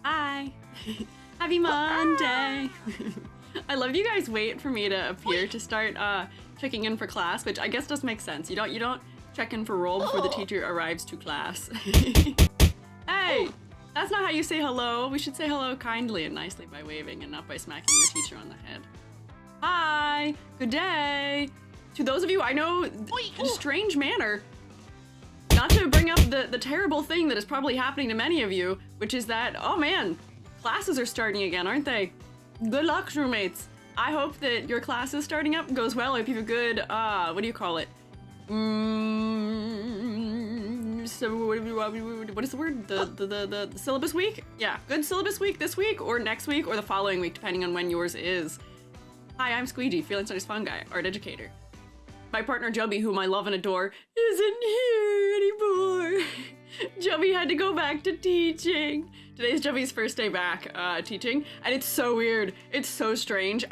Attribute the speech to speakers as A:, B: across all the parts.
A: Hi. Happy Monday. I love you guys wait for me to appear to start checking in for class, which I guess does make sense. You don't check in for roll before the teacher arrives to class. Hey, that's not how you say hello. We should say hello kindly and nicely by waving and not by smacking your teacher on the head. Hi, good day. To those of you I know in a strange manner, not to bring up the terrible thing that is probably happening to many of you, which is that, oh man, classes are starting again, aren't they? Good luck, roommates. I hope that your class is starting up goes well. I hope you have a good, what do you call it? So what is the word? The syllabus week? Yeah, good syllabus week this week or next week or the following week, depending on when yours is. Hi, I'm Squiiji, Freelance Fungi, art educator. My partner Jubby, whom I love and adore, isn't here anymore. Jubby had to go back to teaching. Today's Jubby's first day back teaching, and it's so weird. It's so strange.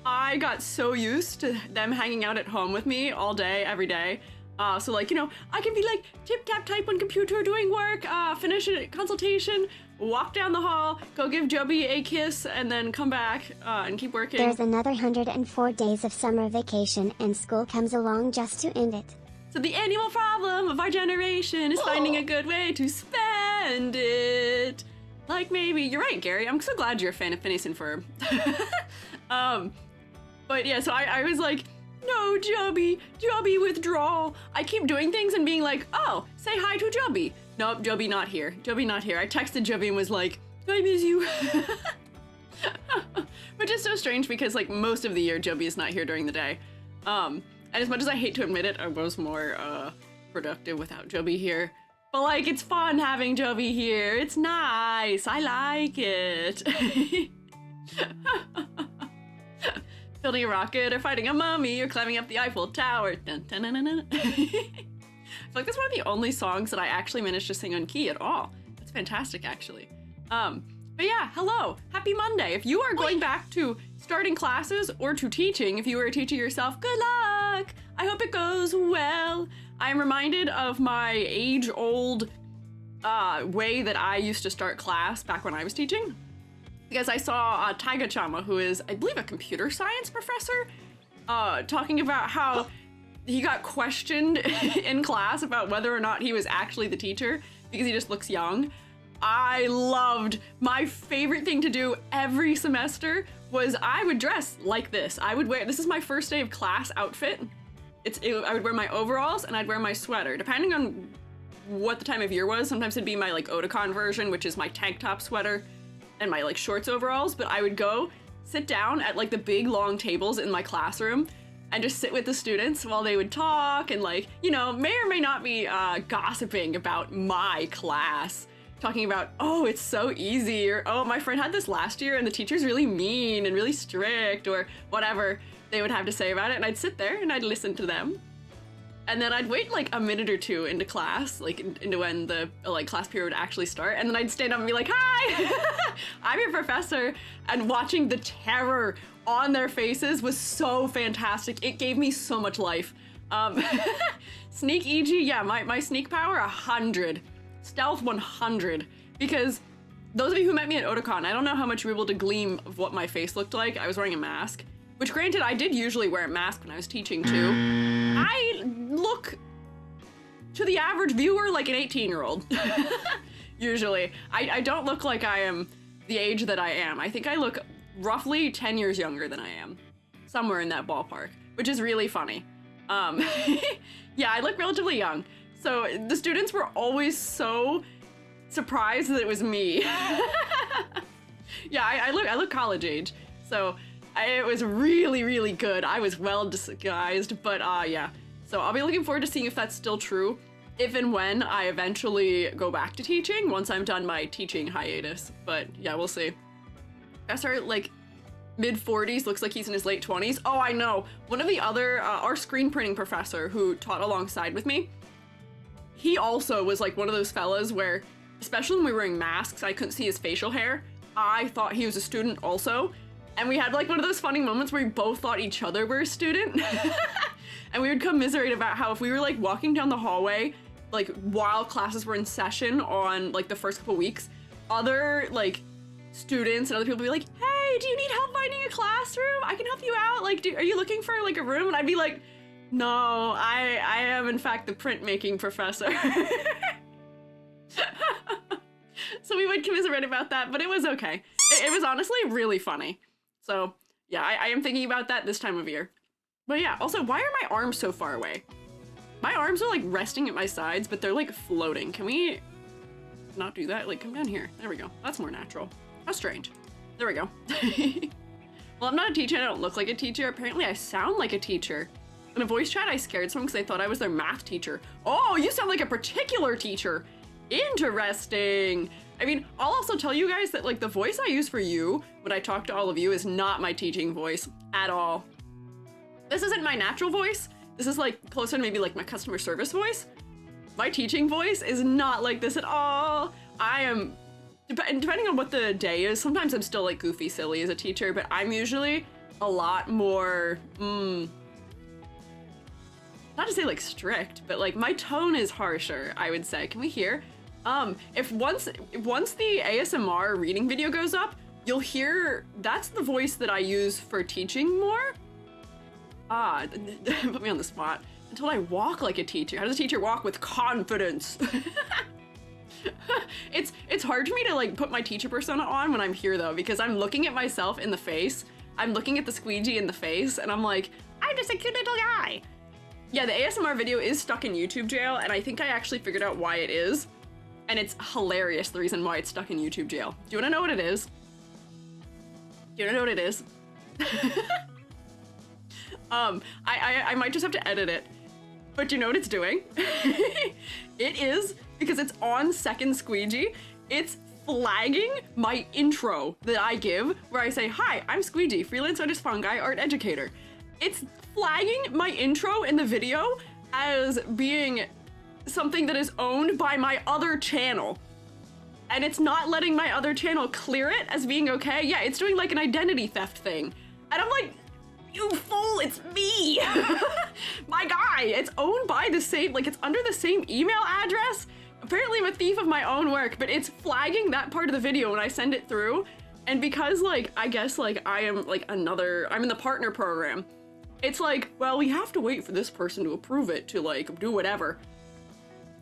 A: I got so used to them hanging out at home with me all day, every day. So like, you know, I can be like tip-tap type on computer doing work, finish a consultation, walk down the hall, go give Jubby a kiss, and then come back and keep working.
B: There's another 104 days of summer vacation and school comes along just to end it.
A: So the annual problem of our generation is finding a good way to spend it. Like maybe, you're right, Gary, I'm so glad you're a fan of Phineas and Ferb. But yeah, so I was like, no, Jubby, withdrawal. I keep doing things and being like, oh, say hi to Jubby. Nope, Jubby not here. Jubby not here. I texted Jubby and was like, I miss you. Which is so strange because like most of the year Jubby is not here during the day. And as much as I hate to admit it, I was more productive without Jubby here. But like, it's fun having Jubby here. It's nice. I like it. Building a rocket or fighting a mummy or climbing up the Eiffel Tower. Dun, dun, dun, dun, dun. I feel like that's one of the only songs that I actually managed to sing on key at all. That's fantastic, actually. But yeah, hello, happy Monday. If you are going back to starting classes or to teaching, if you are a teacher yourself, good luck. I hope it goes well. I am reminded of my age-old way that I used to start class back when I was teaching. Because I saw Taiga Chama, who is, I believe, a computer science professor, talking about how he got questioned in class about whether or not he was actually the teacher because he just looks young. I loved, my favorite thing to do every semester was I would dress like this. I would wear, this is my first day of class outfit. I would wear my overalls and I'd wear my sweater, depending on what the time of year was. Sometimes it'd be my like Otakon version, which is my tank top sweater and my like shorts overalls, but I would go sit down at like the big long tables in my classroom and just sit with the students while they would talk and like, you know, may or may not be gossiping about my class, talking about, oh, it's so easy, or oh, my friend had this last year and the teacher's really mean and really strict, or whatever they would have to say about it. And I'd sit there and I'd listen to them. And then I'd wait like a minute or two into class, like into when the like class period would actually start. And then I'd stand up and be like, hi, I'm your professor. And watching the terror on their faces was so fantastic. It gave me so much life. Sneak EG, yeah, my sneak power, 100. Stealth, 100. Because those of you who met me at Otakon, I don't know how much you were able to glean of what my face looked like. I was wearing a mask. Which granted, I did usually wear a mask when I was teaching too. I look to the average viewer like an 18-year-old. Usually. I don't look like I am the age that I am. I think I look roughly 10 years younger than I am. Somewhere in that ballpark, which is really funny. Yeah, I look relatively young. So the students were always so surprised that it was me. Yeah, I look college age. So it was really, really good. I was well disguised, but yeah. So I'll be looking forward to seeing if that's still true, if and when I eventually go back to teaching, once I'm done my teaching hiatus. But yeah, we'll see. I start like mid-40s, looks like he's in his late 20s. Oh, I know. One of the other, our screen printing professor who taught alongside with me, he also was like one of those fellas where, especially when we were wearing masks, I couldn't see his facial hair. I thought he was a student also. And we had like one of those funny moments where we both thought each other were a student. And we would commiserate about how if we were like walking down the hallway like while classes were in session on like the first couple weeks, other like students and other people would be like, hey, do you need help finding a classroom? I can help you out. Like, are you looking for like a room? And I'd be like, no, I am in fact the printmaking professor. So we would commiserate about that, but it was okay. It was honestly really funny. So yeah, I am thinking about that this time of year. But yeah, also, why are my arms so far away? My arms are like resting at my sides, but they're like floating. Can we not do that? Like, come down here. There we go. That's more natural. How strange. There we go. Well, I'm not a teacher. I don't look like a teacher. Apparently I sound like a teacher. In a voice chat, I scared someone because they thought I was their math teacher. Oh, you sound like a particular teacher. Interesting. I mean, I'll also tell you guys that like the voice I use for you when I talk to all of you is not my teaching voice at all. This isn't my natural voice. This is like closer to maybe like my customer service voice. My teaching voice is not like this at all. I am, depending on what the day is, sometimes I'm still like goofy silly as a teacher, but I'm usually a lot more, not to say like strict, but like my tone is harsher, I would say. Can we hear? If once the ASMR reading video goes up, you'll hear that's the voice that I use for teaching more. Put me on the spot. Until I walk like a teacher. How does a teacher walk with confidence? It's hard for me to like put my teacher persona on when I'm here though, because I'm looking at myself in the face. I'm looking at the Squiiji in the face, and I'm like, I'm just a cute little guy. Yeah, the ASMR video is stuck in YouTube jail, and I think I actually figured out why it is. And it's hilarious, the reason why it's stuck in YouTube jail. Do you wanna know what it is? Do you wanna know what it is? I might just have to edit it. But you know what it's doing? It is, because it's on second Squiiji, it's flagging my intro that I give, where I say, hi, I'm Squiiji, freelance artist, fungi, art educator. It's flagging my intro in the video as being something that is owned by my other channel. And it's not letting my other channel clear it as being okay. Yeah, it's doing like an identity theft thing. And I'm like, you fool, it's me. My guy, it's owned by the same, like it's under the same email address. Apparently I'm a thief of my own work, but it's flagging that part of the video when I send it through. And because like, I guess like I am like I'm in the partner program. It's like, well, we have to wait for this person to approve it to like do whatever.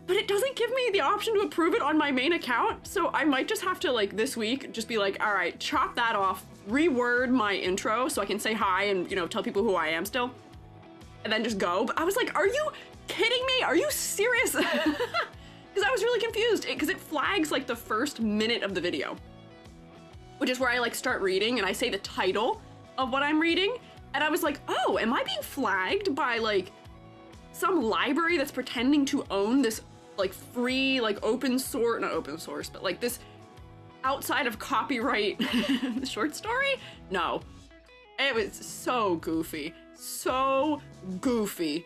A: But it doesn't give me the option to approve it on my main account. So I might just have to like this week, just be like, all right, chop that off, reword my intro so I can say hi and, you know, tell people who I am still, and then just go. But I was like, are you kidding me? Are you serious? Because I was really confused because it flags like the first minute of the video, which is where I like start reading and I say the title of what I'm reading. And I was like, oh, am I being flagged by like some library that's pretending to own this like free, like open source, not open source, but like this outside of copyright short story? No, it was so goofy, so goofy.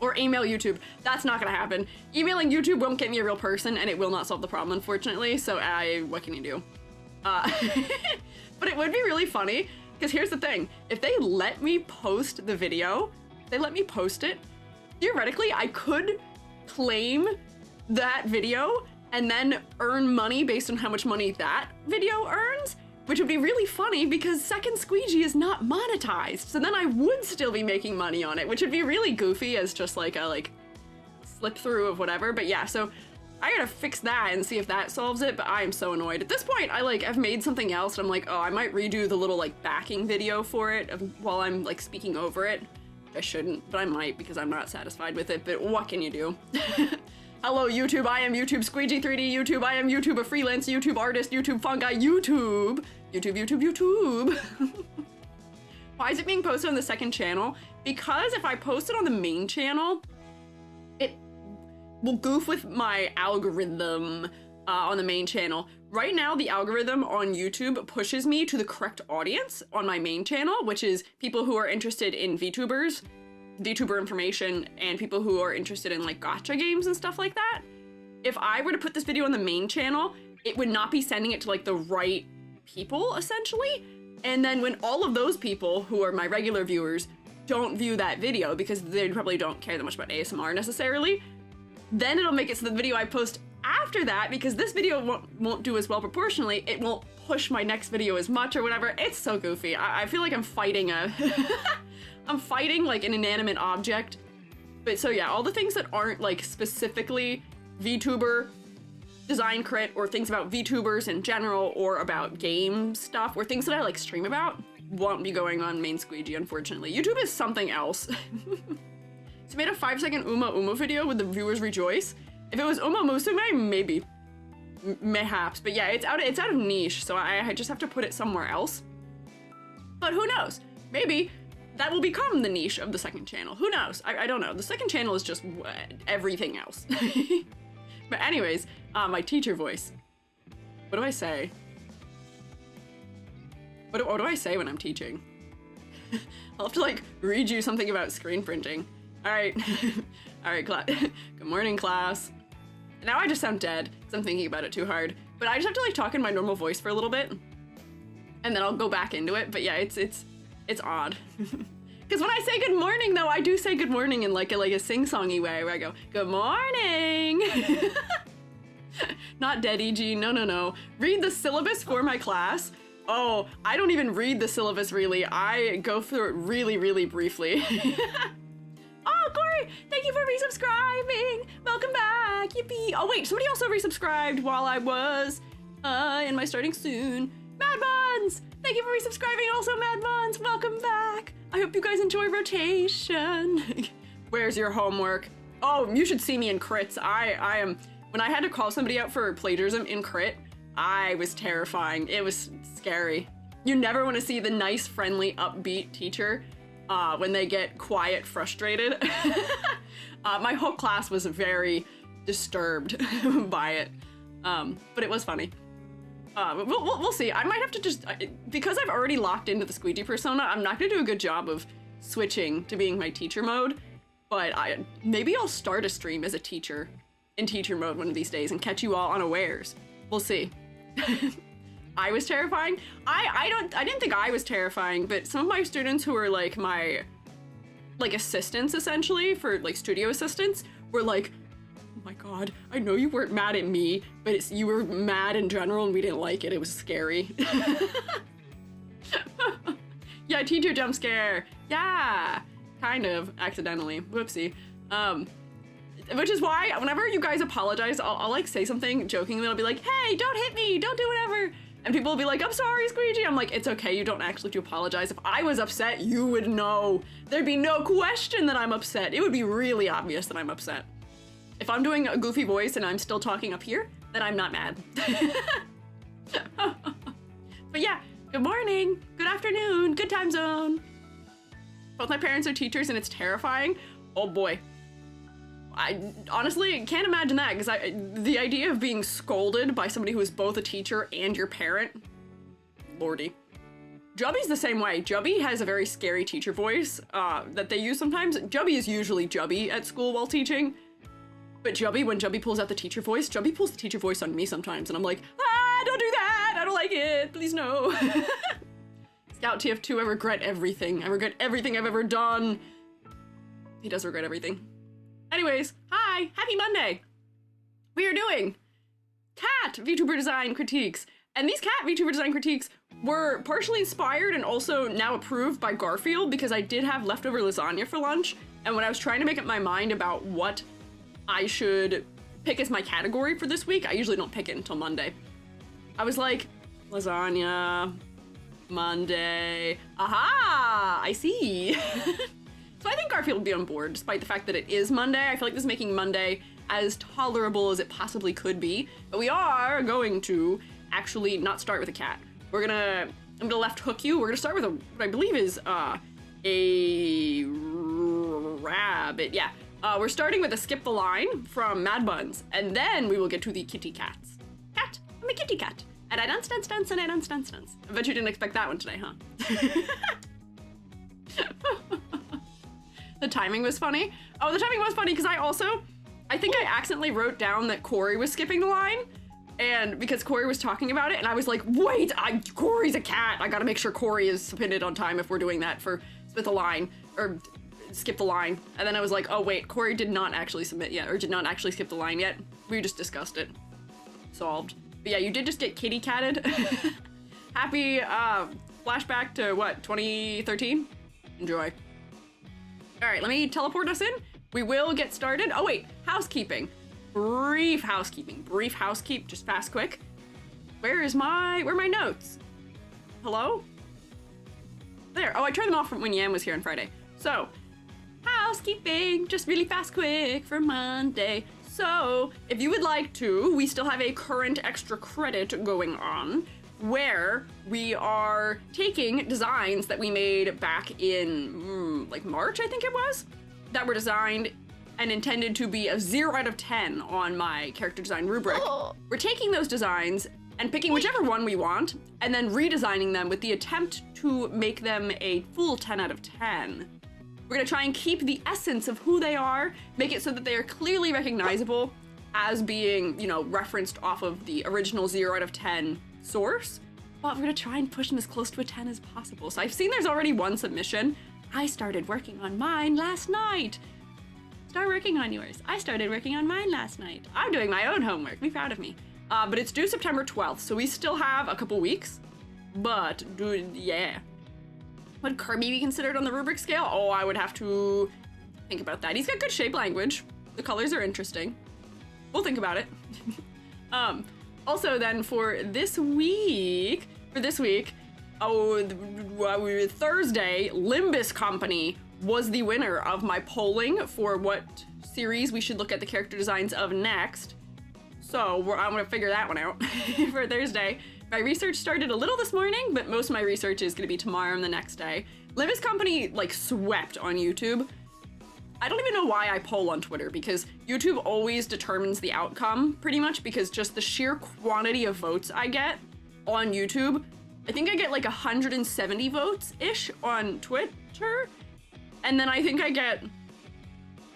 A: Or email YouTube. That's not gonna happen. Emailing YouTube won't get me a real person, and it will not solve the problem, unfortunately. So what can you do? But it would be really funny, because here's the thing. If they let me post the video, they let me post it, theoretically, I could claim that video and then earn money based on how much money that video earns, which would be really funny because second Squiiji is not monetized. So then I would still be making money on it, which would be really goofy as just like a slip through of whatever. But yeah, so I gotta fix that and see if that solves it, but I am so annoyed. At this point, I've made something else and I'm like, oh, I might redo the little like backing video for it while I'm like speaking over it. I shouldn't, but I might because I'm not satisfied with it, but what can you do? Hello YouTube, I am YouTube Squiiji 3D YouTube, I am YouTube, a freelance YouTube artist, YouTube Fungi, YouTube. Why is it being posted on the second channel? Because if I post it on the main channel, it will goof with my algorithm on the main channel. Right now, the algorithm on YouTube pushes me to the correct audience on my main channel, which is people who are interested in VTubers, VTuber information, and people who are interested in like gacha games and stuff like that. If I were to put this video on the main channel, it would not be sending it to like the right people, essentially. And then when all of those people who are my regular viewers don't view that video because they probably don't care that much about ASMR necessarily. Then it'll make it so the video I post after that, because this video won't do as well proportionally, it won't push my next video as much or whatever. It's so goofy. I feel like I'm fighting I'm fighting like an inanimate object. But so yeah, all the things that aren't like specifically VTuber design crit, or things about VTubers in general, or about game stuff, or things that I like stream about, won't be going on main Squiiji, unfortunately. YouTube is something else. So I made a 5-second Uma video with the viewers rejoice. If it was Uma Musume, maybe. Mayhaps. But yeah, it's out of niche, so I just have to put it somewhere else. But who knows? Maybe that will become the niche of the second channel. Who knows? I don't know. The second channel is just everything else. But anyways, my teacher voice. What do I say? What do I say when I'm teaching? I'll have to like read you something about screen printing. All right. All right, class. Good morning, class. Now I just sound dead because I'm thinking about it too hard. But I just have to like talk in my normal voice for a little bit, and then I'll go back into it. But yeah, it's odd. Because when I say good morning, though, I do say good morning in like a sing-songy way, where I go, good morning. Not dead, E.G. No. Read the syllabus for my class. Oh, I don't even read the syllabus really. I go through it really, really briefly. Oh, Corey, thank you for resubscribing. Welcome back. Yippee. Oh, wait, somebody also resubscribed while I was in my starting soon. Mad Buns. Thank you for resubscribing. Also, Mad Buns, welcome back. I hope you guys enjoy rotation. Where's your homework? Oh, you should see me in crits. I am, when I had to call somebody out for plagiarism in crit, I was terrifying. It was scary. You never want to see the nice, friendly, upbeat teacher when they get quiet, frustrated. My whole class was very disturbed by it, but it was funny. We'll see. I might have to just, because I've already locked into the Squiiji persona, I'm not gonna do a good job of switching to being my teacher mode, but maybe I'll start a stream as a teacher in teacher mode one of these days and catch you all unawares. We'll see. I was terrifying. I didn't think I was terrifying, but some of my students who were like my assistants essentially, for like studio assistants, were like, oh my god, I know you weren't mad at me, but you were mad in general and we didn't like it. It was scary. Yeah, teacher jump scare. Yeah, kind of accidentally. Whoopsie. Which is why whenever you guys apologize, I'll like say something jokingly. I'll be like, hey, don't hit me, don't do whatever. And people will be like, I'm sorry, Squiiji. I'm like, it's okay, you don't actually have to apologize. If I was upset, you would know. There'd be no question that I'm upset. It would be really obvious that I'm upset. If I'm doing a goofy voice and I'm still talking up here, then I'm not mad. But yeah, good morning, good afternoon, good time zone. Both my parents are teachers and it's terrifying. Oh boy. I honestly can't imagine that, because the idea of being scolded by somebody who is both a teacher and your parent, lordy. Jubby's the same way. Jubby has a very scary teacher voice that they use sometimes. Jubby is usually Jubby at school while teaching, but Jubby, when Jubby pulls out the teacher voice, Jubby pulls the teacher voice on me sometimes, and I'm like, ah, don't do that, I don't like it, please no. Scout TF2, I regret everything. I regret everything I've ever done. He does regret everything. Anyways, hi, happy Monday. We are doing cat VTuber design critiques. And these cat VTuber design critiques were partially inspired and also now approved by Garfield, because I did have leftover lasagna for lunch. And when I was trying to make up my mind about what I should pick as my category for this week, I usually don't pick it until Monday. I was like, lasagna, Monday, aha, I see. So I think Garfield will be on board, despite the fact that it is Monday. I feel like this is making Monday as tolerable as it possibly could be. But we are going to actually not start with a cat. I'm gonna left hook you. We're gonna start with what I believe is a rabbit. Yeah, we're starting with a skip the line from Mad Buns, and then we will get to the kitty cats. Cat, I'm a kitty cat. And I dance, dance, dance, and I dance, dance, dance. I bet you didn't expect that one today, huh? The timing was funny. Oh, the timing was funny because I think I accidentally wrote down that Corey was skipping the line, and because Corey was talking about it, and I was like, wait, Corey's a cat. I gotta make sure Corey is submitted on time if we're doing that for Spit the Line. or skip the line. And then I was like, oh wait, Corey did not actually submit yet, or did not actually skip the line yet. We just discussed it. Solved. But yeah, you did just get kitty catted. Happy flashback to what, 2013? Enjoy. All right, let me teleport us in. We will get started. Oh wait, housekeeping. Brief housekeeping. Brief housekeep, just fast, quick. Where are my notes? Hello? There. Oh, I turned them off from when Yam was here on Friday. So, housekeeping, just really fast, quick for Monday. So, if you would like to, we still have a current extra credit going on where we are taking designs that we made back in like March, I think it was, that were designed and intended to be a 0 out of 10 on my character design rubric. Oh. We're taking those designs and picking whichever one we want, and then redesigning them with the attempt to make them a full 10 out of 10. We're gonna try and keep the essence of who they are, make it so that they are clearly recognizable as being, you know, referenced off of the original 0 out of 10 source, but we're gonna try and push them as close to a 10 as possible. So I've seen there's already one submission. I started working on mine last night. Start working on yours. I started working on mine last night. I'm doing my own homework, be proud of me. But it's due September 12th, so we still have a couple weeks. But, dude, yeah. Would Kirby be considered on the rubric scale? Oh, I would have to think about that. He's got good shape language. The colors are interesting. We'll think about it. Also then for this week, Thursday, Limbus Company was the winner of my polling for what series we should look at the character designs of next. So I'm gonna figure that one out for Thursday. My research started a little this morning, but most of my research is gonna be tomorrow and the next day. Limbus Company like swept on YouTube. I don't even know why I poll on Twitter, because YouTube always determines the outcome pretty much, because just the sheer quantity of votes I get on YouTube. I think I get like 170 votes-ish on Twitter, and then I think I get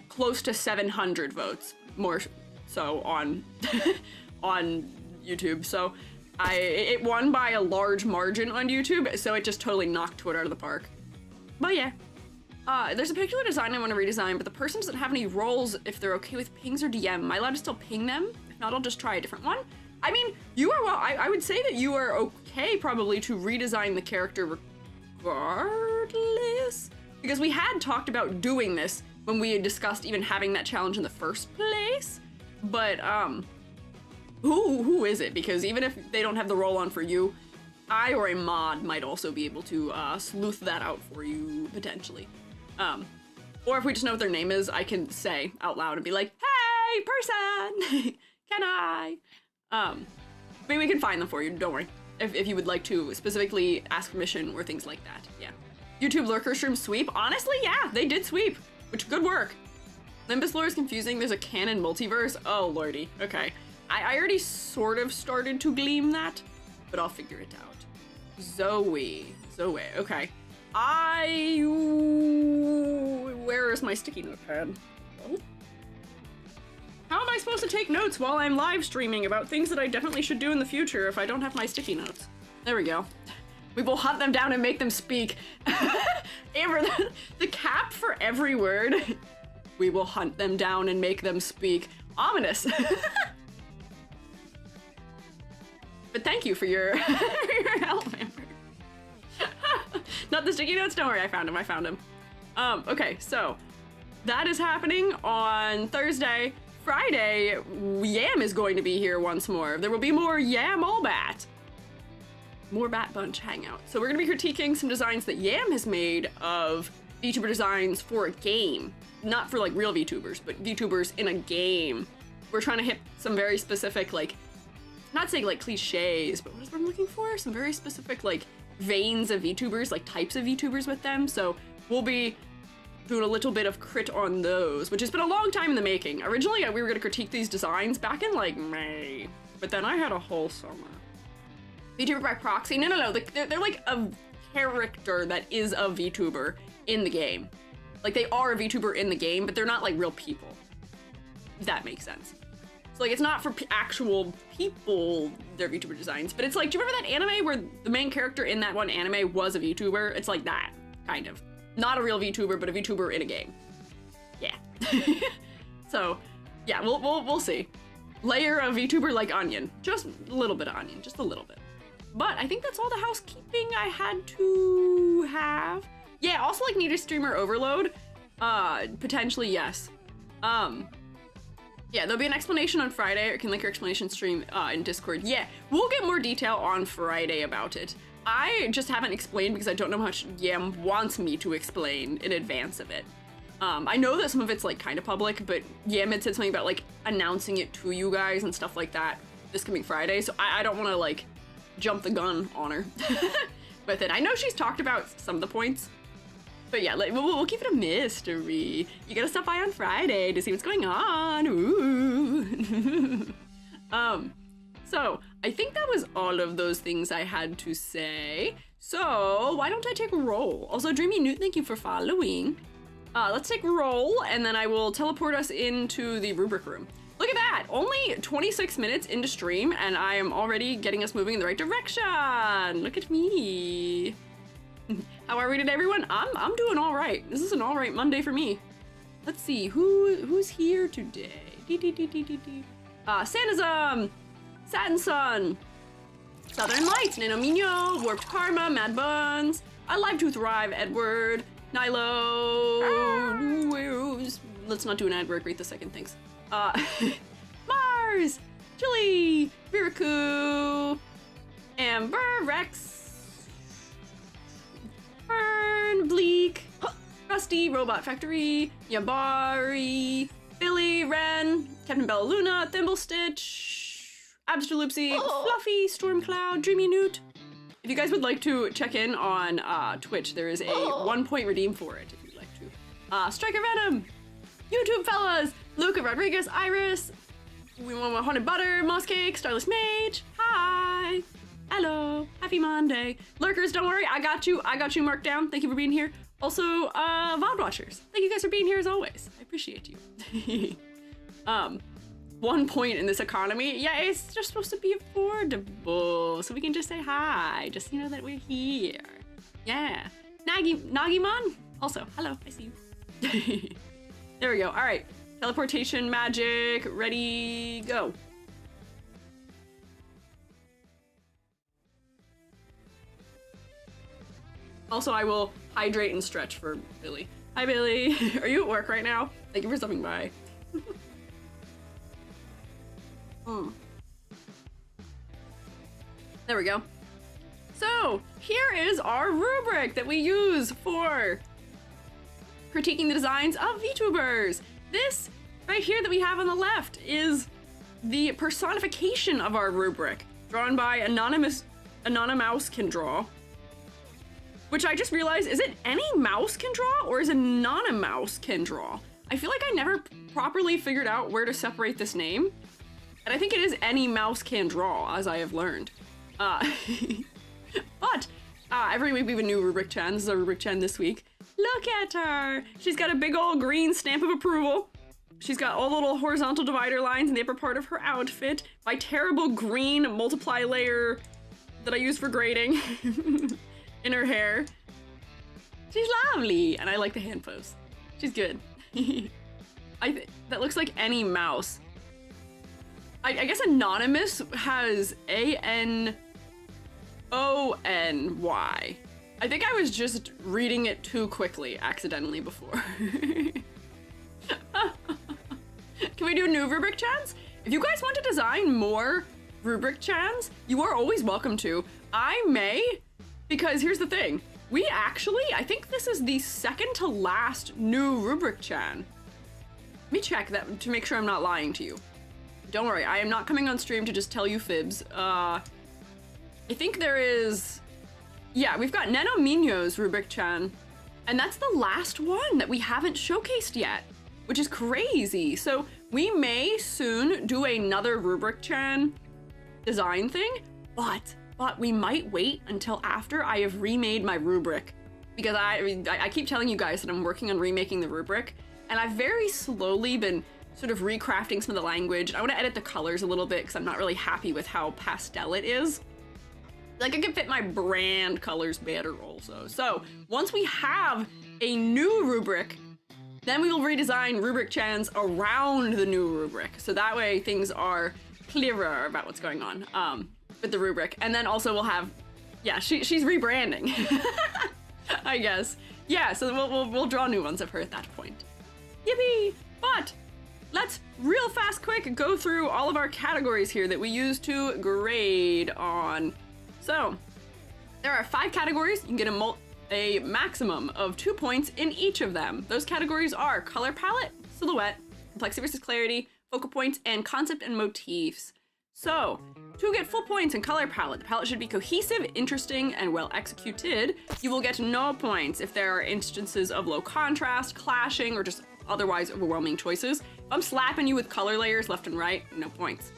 A: close to 700 votes more so on on YouTube. So it won by a large margin on YouTube, so it just totally knocked Twitter out of the park. But yeah. There's a particular design I want to redesign, but the person doesn't have any roles if they're okay with pings or DM. Am I allowed to still ping them? If not, I'll just try a different one. I mean, you are, well, I would say that you are okay probably to redesign the character regardless, because we had talked about doing this when we had discussed even having that challenge in the first place. But, who is it? Because even if they don't have the role on for you, I or a mod might also be able to sleuth that out for you potentially. Or if we just know what their name is, I can say out loud and be like, hey, person, can I? But we can find them for you, don't worry. If you would like to specifically ask permission or things like that, yeah. YouTube lurker stream sweep, honestly, yeah, they did sweep, which good work. Limbus lore is confusing, there's a canon multiverse, oh lordy, okay. I already sort of started to glean that, but I'll figure it out. Zoe, okay. Where is my sticky notepad? Oh. How am I supposed to take notes while I'm live streaming about things that I definitely should do in the future if I don't have my sticky notes? There we go. We will hunt them down and make them speak. Amber, the cap for every word. We will hunt them down and make them speak. Ominous. But thank you for your help, Amber. Not the sticky notes, don't worry, I found him. Okay, so that is happening on Thursday. Friday, Yam is going to be here once more. There will be more Yam All Bat. More Bat Bunch hangout. So we're gonna be critiquing some designs that Yam has made of VTuber designs for a game. Not for like real VTubers, but VTubers in a game. We're trying to hit some very specific, like, not saying like cliches, but what is what I'm looking for? Some very specific like veins of VTubers, like types of VTubers with them. So we'll be doing a little bit of crit on those, which has been a long time in the making. Originally, we were gonna critique these designs back in like May, but then I had a whole summer. VTuber by proxy? No. They're like a character that is a VTuber in the game. Like they are a VTuber in the game, but they're not like real people. If that makes sense. So like it's not for actual people, their VTuber designs, but it's like, do you remember that anime where the main character in that one anime was a VTuber? It's like that, kind of. Not a real VTuber, but a VTuber in a game. Yeah. So, yeah, we'll see. Layer of VTuber like onion. Just a little bit of onion, just a little bit. But I think that's all the housekeeping I had to have. Yeah, also like need a streamer overload. Potentially, yes. Yeah, there'll be an explanation on Friday, or can link your explanation stream in Discord. Yeah, we'll get more detail on Friday about it. I just haven't explained because I don't know how much Yam wants me to explain in advance of it. I know that some of it's like kind of public, but Yam had said something about like announcing it to you guys and stuff like that this coming Friday, so I don't want to like jump the gun on her with it. I know she's talked about some of the points, but yeah, like, we'll keep it a mystery. You gotta stop by on Friday to see what's going on. Ooh. So I think that was all of those things I had to say. So why don't I take a roll? Also, Dreamy Newt, thank you for following. Let's take a roll, and then I will teleport us into the rubric room. Look at that! Only 26 minutes into stream, and I am already getting us moving in the right direction. Look at me. How are we today, everyone? I'm doing all right. This is an all right Monday for me. Let's see who's here today. Santism, Satin Sun, Southern Lights, Nano Mino, Warped Karma, Mad Buns, I Live to Thrive, Edward, Nilo. Let's not do an ad break right this second, thanks. Mars, Chili, Viraku, Amber, Rex, Fern, Bleak, Rusty, Robot Factory, Yabari, Billy, Ren, Captain Bella Luna, Thimblestitch, Abstraloopsy, Fluffy, Stormcloud, Dreamy Newt. If you guys would like to check in on Twitch, there is a 1 point redeem for it if you'd like to. Striker Venom, YouTube Fellas, Luca Rodriguez, Iris, We Want Haunted Butter, Moss Cake, Starless Mage, hi, hello, happy Monday. Lurkers, don't worry, I got you marked down. Thank you for being here. Also, VOD watchers, thank you guys for being here as always. I appreciate you. 1 point in this economy. Yeah, it's just supposed to be affordable, so we can just say hi, just so you know that we're here. Yeah. Nagimon, also, hello, I see you. There we go, all right. Teleportation magic, ready, go. Also, I will hydrate and stretch for Billy. Hi, Billy. Are you at work right now? Thank you for stopping by. There we go. So, here is our rubric that we use for critiquing the designs of VTubers. This right here that we have on the left is the personification of our rubric, drawn by Anonymous Can Draw. Which I just realized, is it any mouse can draw or is it Anonymous Can Draw? I feel like I never properly figured out where to separate this name. And I think it is any mouse can draw, as I have learned. But every week we have a new rubric chan. This is our rubric chan this week. Look at her! She's got a big old green stamp of approval. She's got all the little horizontal divider lines in the upper part of her outfit. My terrible green multiply layer that I use for grading in her hair. She's lovely, and I like the hand pose. She's good. That looks like any mouse. I guess Anonymous has A-N-O-N-Y. I think I was just reading it too quickly accidentally before. Can we do new rubric chans? If you guys want to design more rubric chans, you are always welcome to. I may, because here's the thing. We actually, I think this is the second to last new rubric chan. Let me check that to make sure I'm not lying to you. Don't worry, I am not coming on stream to just tell you fibs. I think there is... Yeah, we've got Neno Mino's rubric chan, and that's the last one that we haven't showcased yet, which is crazy. So we may soon do another rubric chan design thing, but we might wait until after I have remade my rubric, because I keep telling you guys that I'm working on remaking the rubric, and I've very slowly been sort of recrafting some of the language. I want to edit the colors a little bit because I'm not really happy with how pastel it is. Like, I can fit my brand colors better also. So once we have a new rubric, then we will redesign rubric chans around the new rubric. So that way things are clearer about what's going on with the rubric. And then also we'll have, yeah, she's rebranding, I guess. Yeah, so we'll draw new ones of her at that point. Yippee! But let's real fast quick go through all of our categories here that we use to grade on. So there are 5 categories. You can get a maximum of 2 points in each of them. Those categories are color palette, silhouette, complexity versus clarity, focal points, and concept and motifs. So to get full points in color palette, the palette should be cohesive, interesting, and well executed. You will get no points if there are instances of low contrast, clashing, or just otherwise overwhelming choices. If I'm slapping you with color layers left and right, no points.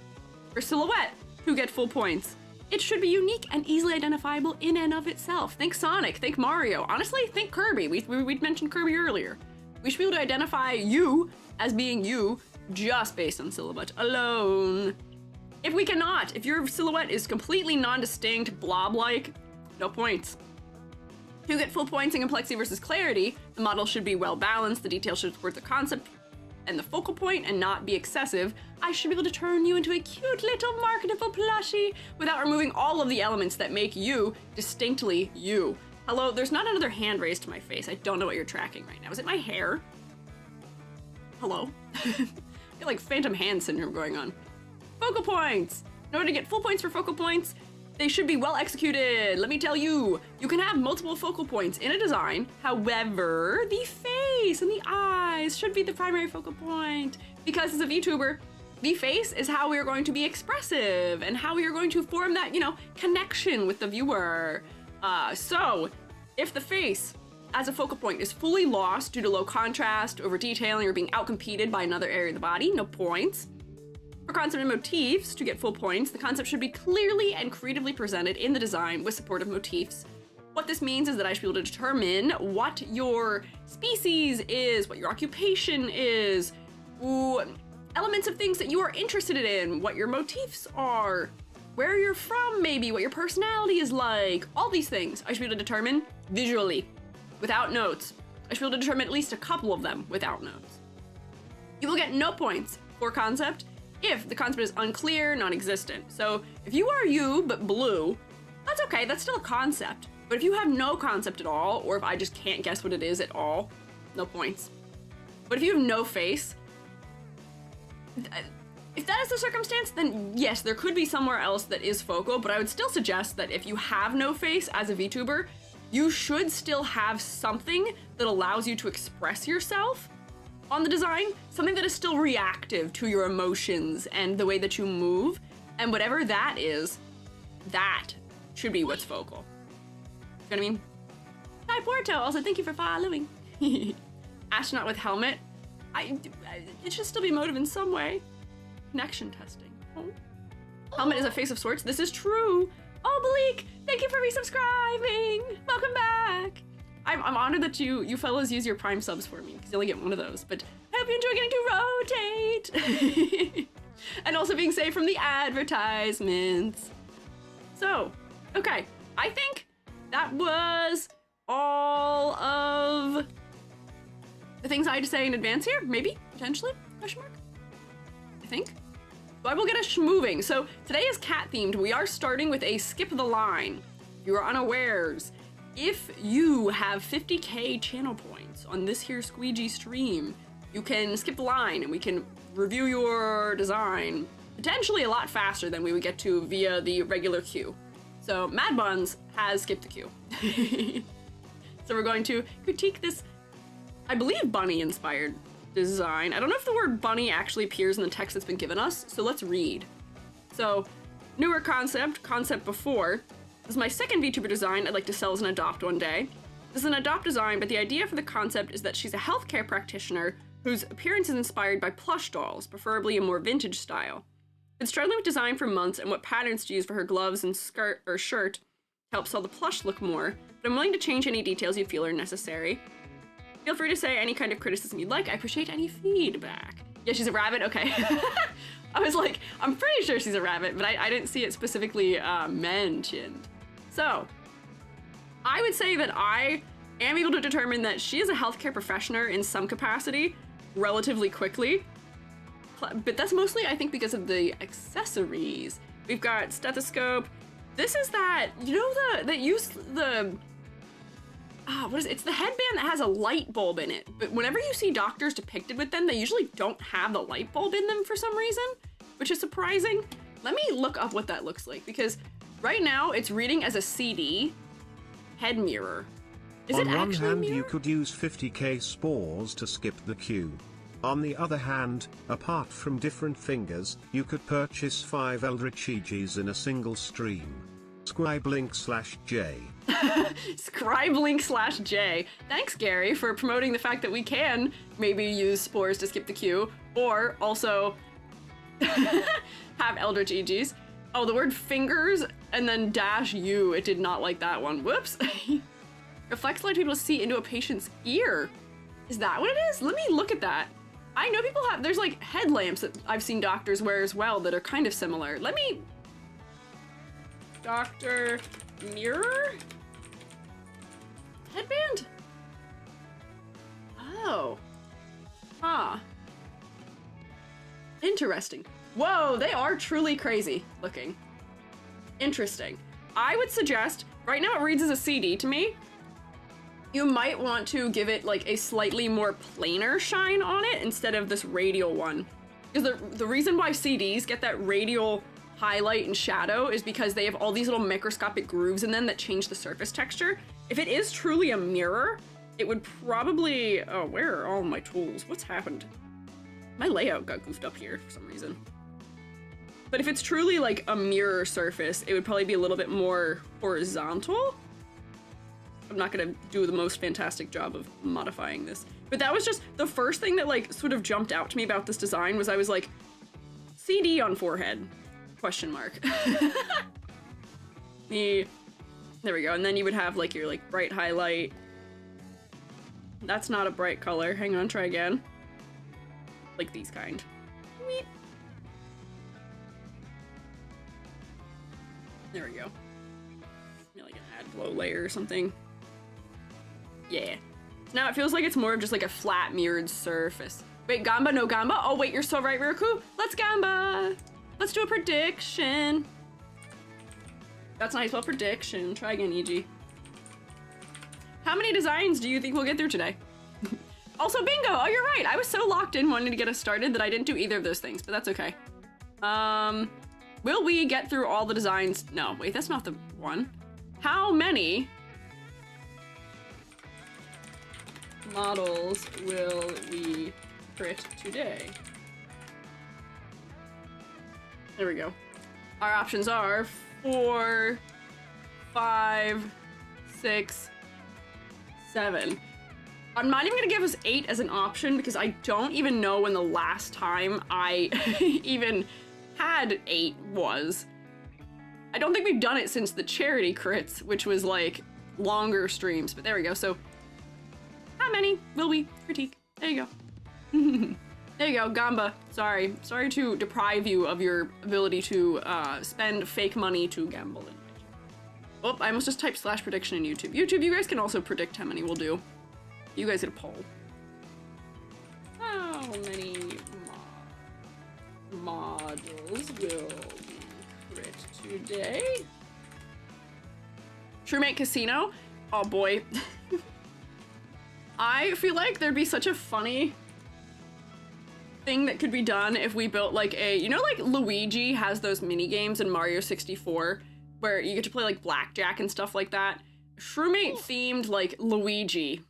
A: For silhouette, to get full points, it should be unique and easily identifiable in and of itself. Think Sonic, think Mario, honestly, think Kirby. We mentioned Kirby earlier. We should be able to identify you as being you just based on silhouette alone. If we cannot, if your silhouette is completely non-distinct, blob-like, no points. To get full points in complexity versus clarity, the model should be well balanced, the detail should support the concept and the focal point and not be excessive. I should be able to turn you into a cute little marketable plushie without removing all of the elements that make you distinctly you. Hello, there's not another hand raised to my face. I don't know what you're tracking right now. Is it my hair? Hello? I feel like phantom hand syndrome going on. Focal points! In order to get full points for focal points, they should be well executed. Let me tell you, you can have multiple focal points in a design. However, the face and the eyes should be the primary focal point. Because as a VTuber, the face is how we are going to be expressive and how we are going to form that, connection with the viewer. So if the face as a focal point is fully lost due to low contrast, over detailing, or being outcompeted by another area of the body, no points. For concept and motifs, to get full points, the concept should be clearly and creatively presented in the design with supportive motifs. What this means is that I should be able to determine what your species is, what your occupation is, elements of things that you are interested in, what your motifs are, where you're from maybe, what your personality is like, all these things I should be able to determine visually, without notes. I should be able to determine at least a couple of them without notes. You will get no points for concept if the concept is unclear, non-existent. So if you are you, but blue, that's okay, that's still a concept. But if you have no concept at all, or if I just can't guess what it is at all, no points. But if you have no face, if that is the circumstance, then yes, there could be somewhere else that is focal, but I would still suggest that if you have no face as a VTuber, you should still have something that allows you to express yourself on the design, something that is still reactive to your emotions and the way that you move, and whatever that is, that should be what's focal. You know what I mean? Hi Porto, also thank you for following. Astronaut with helmet. It should still be motive in some way. Connection testing. Oh. Helmet is a face of sorts. This is true. Oh, Bleak, thank you for resubscribing. Welcome back. I'm honored that you fellas use your Prime subs for me, because you only get one of those, but I hope you enjoy getting to rotate. And also being saved from the advertisements. So, okay, I think that was all of the things I had to say in advance here, maybe, potentially, question mark, I think. So I will get us moving. So today is cat themed. We are starting with a skip the line. If you are unawares, if you have 50k channel points on this here Squiiji stream, you can skip the line and we can review your design potentially a lot faster than we would get to via the regular queue. So Mad Buns has skipped the queue. So we're going to critique this, I believe, bunny-inspired design. I don't know if the word bunny actually appears in the text that's been given us, so let's read. So, newer concept before. This is my second VTuber design I'd like to sell as an adopt one day. This is an adopt design, but the idea for the concept is that she's a healthcare practitioner whose appearance is inspired by plush dolls, preferably a more vintage style. Been struggling with design for months and what patterns to use for her gloves and skirt or shirt to help sell the plush look more, but I'm willing to change any details you feel are necessary. Feel free to say any kind of criticism you'd like. I appreciate any feedback. Yeah, she's a rabbit? Okay. I was like, I'm pretty sure she's a rabbit, but I didn't see it specifically mentioned. So, I would say that I am able to determine that she is a healthcare professional in some capacity relatively quickly. But that's mostly, I think, because of the accessories. We've got stethoscope. This is that, you know, that use the, what is it? It's the headband that has a light bulb in it. But whenever you see doctors depicted with them, they usually don't have the light bulb in them for some reason, which is surprising. Let me look up what that looks like, because right now it's reading as a CD head mirror. Is it actually a mirror?
C: On one hand, you could use 50k spores to skip the queue. On the other hand, apart from different fingers, you could purchase 5 Eldritch Eegees in a single stream. Scribelink/J.
A: Scribelink/J. Thanks, Gary, for promoting the fact that we can maybe use spores to skip the queue, or also have Eldritch Eegees. Oh, the word fingers and then -U. It did not like that one. Whoops. Reflects allows people to see into a patient's ear. Is that what it is? Let me look at that. I know people have, there's like headlamps that I've seen doctors wear as well that are kind of similar. Let me, doctor mirror? Headband? Oh. Huh. Interesting. Whoa, they are truly crazy looking. Interesting. I would suggest, right now it reads as a CD to me. You might want to give it like a slightly more plainer shine on it instead of this radial one. Because the reason why CDs get that radial highlight and shadow is because they have all these little microscopic grooves in them that change the surface texture. If it is truly a mirror, it would probably, oh, where are all my tools? What's happened? My layout got goofed up here for some reason. But if it's truly like a mirror surface, it would probably be a little bit more horizontal. I'm not gonna do the most fantastic job of modifying this. But that was just the first thing that like sort of jumped out to me about this design was I was like, CD on forehead, question mark. There we go, and then you would have like your like bright highlight. That's not a bright color, hang on, try again. Like these kind. Weep. There we go. Maybe like an add glow layer or something. Yeah. Now it feels like it's more of just like a flat mirrored surface. Wait, Gamba, no Gamba? Oh wait, you're so right, Riku. Let's Gamba. Let's do a prediction. That's not how you spell prediction. Try again, EG. How many designs do you think we'll get through today? Also, bingo! Oh, you're right. I was so locked in wanting to get us started that I didn't do either of those things, but that's okay. Will we get through all the designs? No, wait, that's not the one. How many models will we crit today? There we go. Our options are 4, 5, 6, 7. I'm not even gonna give us 8 as an option because I don't even know when the last time I even had 8 was. I don't think we've done it since the charity crits, which was like longer streams, but there we go. So how many will we critique? There you go. There you go, Gamba. Sorry to deprive you of your ability to spend fake money to gamble. Oh, I almost just typed /prediction in YouTube. YouTube, you guys can also predict how many we'll do. You guys get a poll. How many models will we crit today? Truemate Casino? Oh boy. I feel like there'd be such a funny thing that could be done if we built like a, you know, like Luigi has those mini games in Mario 64 where you get to play like blackjack and stuff like that. Shroomate themed like Luigi,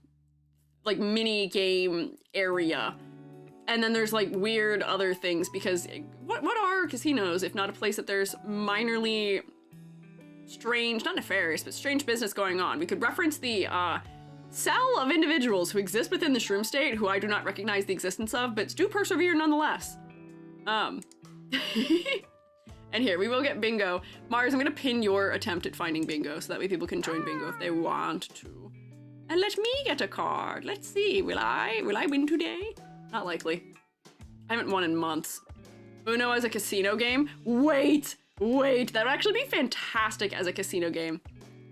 A: like mini game area. And then there's like weird other things because what are casinos if not a place that there's minorly strange, not nefarious, but strange business going on? We could reference the cell of individuals who exist within the shroom state who I do not recognize the existence of, but do persevere nonetheless. And here, we will get bingo. Mars, I'm gonna pin your attempt at finding bingo so that way people can join bingo if they want to. And let me get a card. Let's see, will I win today? Not likely. I haven't won in months. Uno as a casino game? Wait, that would actually be fantastic as a casino game.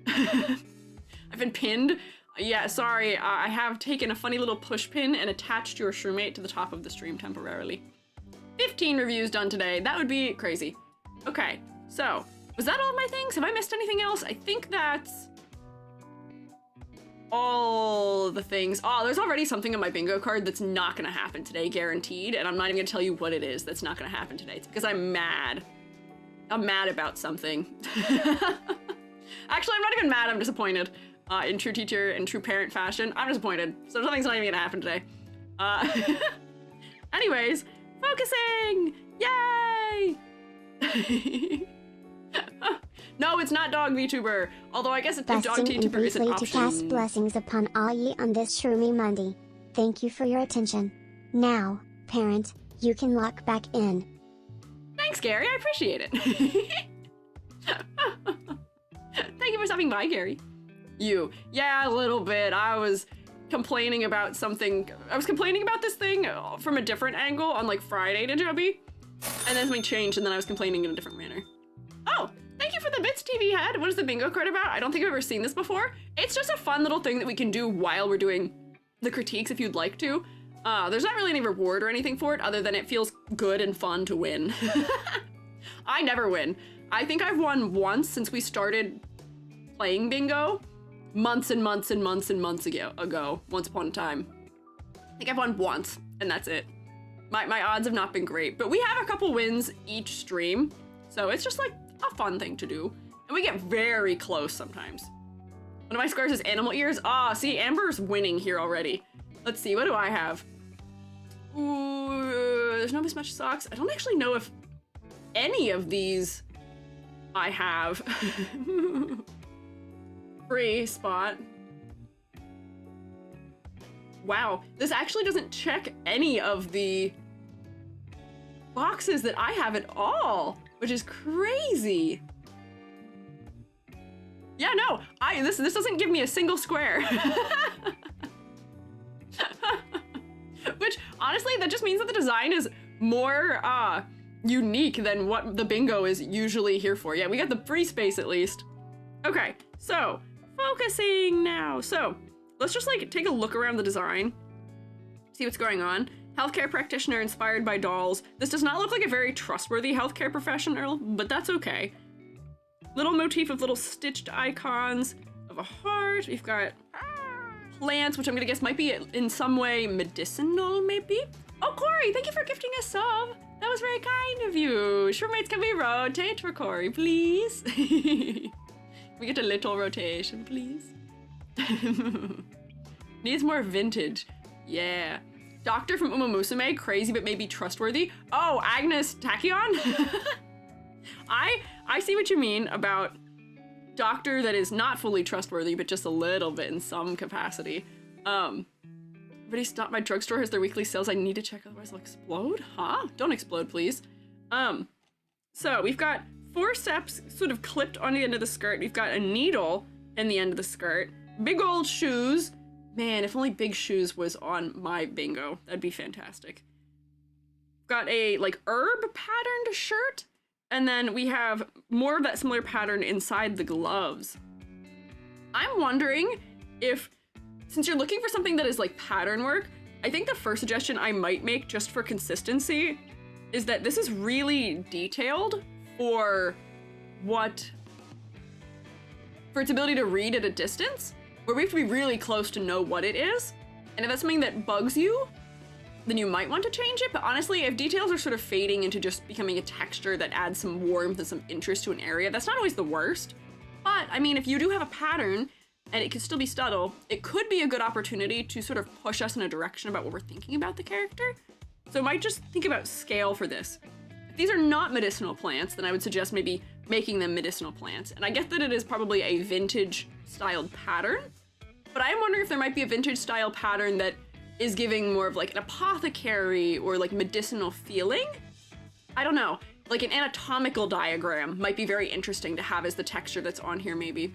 A: I've been pinned. Yeah, sorry, I have taken a funny little push pin and attached your shroomate to the top of the stream temporarily. 15 reviews done today. That would be crazy. Okay, so, was that all of my things? Have I missed anything else? I think that's all the things. Oh, there's already something on my bingo card that's not gonna happen today, guaranteed, and I'm not even gonna tell you what it is that's not gonna happen today. It's because I'm mad. I'm mad about something. Actually, I'm not even mad, I'm disappointed. In true teacher and true parent fashion, I'm disappointed. So something's not even gonna happen today. Anyways, focusing! Yay! No, it's not dog VTuber. Although I guess if dog
B: Busting and
A: VTuber is an
B: briefly to cast
A: option.
B: blessings upon all ye on this Shroomy Monday. Thank you for your attention. Now, parent, you can lock back in.
A: Thanks, Gary. I appreciate it. Thank you for stopping by, Gary. You. Yeah, a little bit. I was complaining about something. I was complaining about this thing from a different angle on like Friday to Joby. And then something changed and then I was complaining in a different manner. Oh, thank you for the Bits TV head. What is the bingo card about? I don't think I've ever seen this before. It's just a fun little thing that we can do while we're doing the critiques if you'd like to. There's not really any reward or anything for it other than it feels good and fun to win. I never win. I think I've won once since we started playing bingo. Months and months and months and months ago, once upon a time. I think I've won once, and that's it. My odds have not been great, but we have a couple wins each stream, so it's just like a fun thing to do. And we get very close sometimes. One of my scars is animal ears. Ah, see, Amber's winning here already. Let's see, what do I have? Ooh, there's no mismatched socks. I don't actually know if any of these I have. Free spot. Wow, this actually doesn't check any of the boxes that I have at all, which is crazy. Yeah, no, this doesn't give me a single square. Which, honestly, that just means that the design is more unique than what the bingo is usually here for. Yeah, we got the free space at least. Okay, so focusing now. So let's just like take a look around the design, see what's going on. Healthcare practitioner inspired by dolls. This does not look like a very trustworthy healthcare professional, but that's okay. Little motif of little stitched icons of a heart. We've got plants, which I'm gonna guess might be in some way medicinal, maybe? Oh, Corey, thank you for gifting a sub. That was very kind of you. Shroommates, can we rotate for Corey, please? We get a little rotation, please. Needs more vintage. Yeah. Doctor from Uma Musume, crazy but maybe trustworthy. Oh, Agnes Tachyon? I see what you mean about doctor that is not fully trustworthy, but just a little bit in some capacity. Everybody stop, my drugstore has their weekly sales. I need to check, otherwise I'll explode? Huh? Don't explode, please. So we've got 4 steps sort of clipped on the end of the skirt. We've got a needle in the end of the skirt. Big old shoes. Man, if only big shoes was on my bingo, that'd be fantastic. Got a like herb patterned shirt. And then we have more of that similar pattern inside the gloves. I'm wondering if, since you're looking for something that is like pattern work, I think the first suggestion I might make just for consistency is that this is really detailed for its ability to read at a distance, where we have to be really close to know what it is. And if that's something that bugs you, then you might want to change it. But honestly, if details are sort of fading into just becoming a texture that adds some warmth and some interest to an area, that's not always the worst. But I mean, if you do have a pattern and it could still be subtle, it could be a good opportunity to sort of push us in a direction about what we're thinking about the character. So I might just think about scale for this. If these are not medicinal plants, then I would suggest maybe making them medicinal plants. And I get that it is probably a vintage styled pattern, but I am wondering if there might be a vintage style pattern that is giving more of like an apothecary or like medicinal feeling. I don't know, like an anatomical diagram might be very interesting to have as the texture that's on here maybe.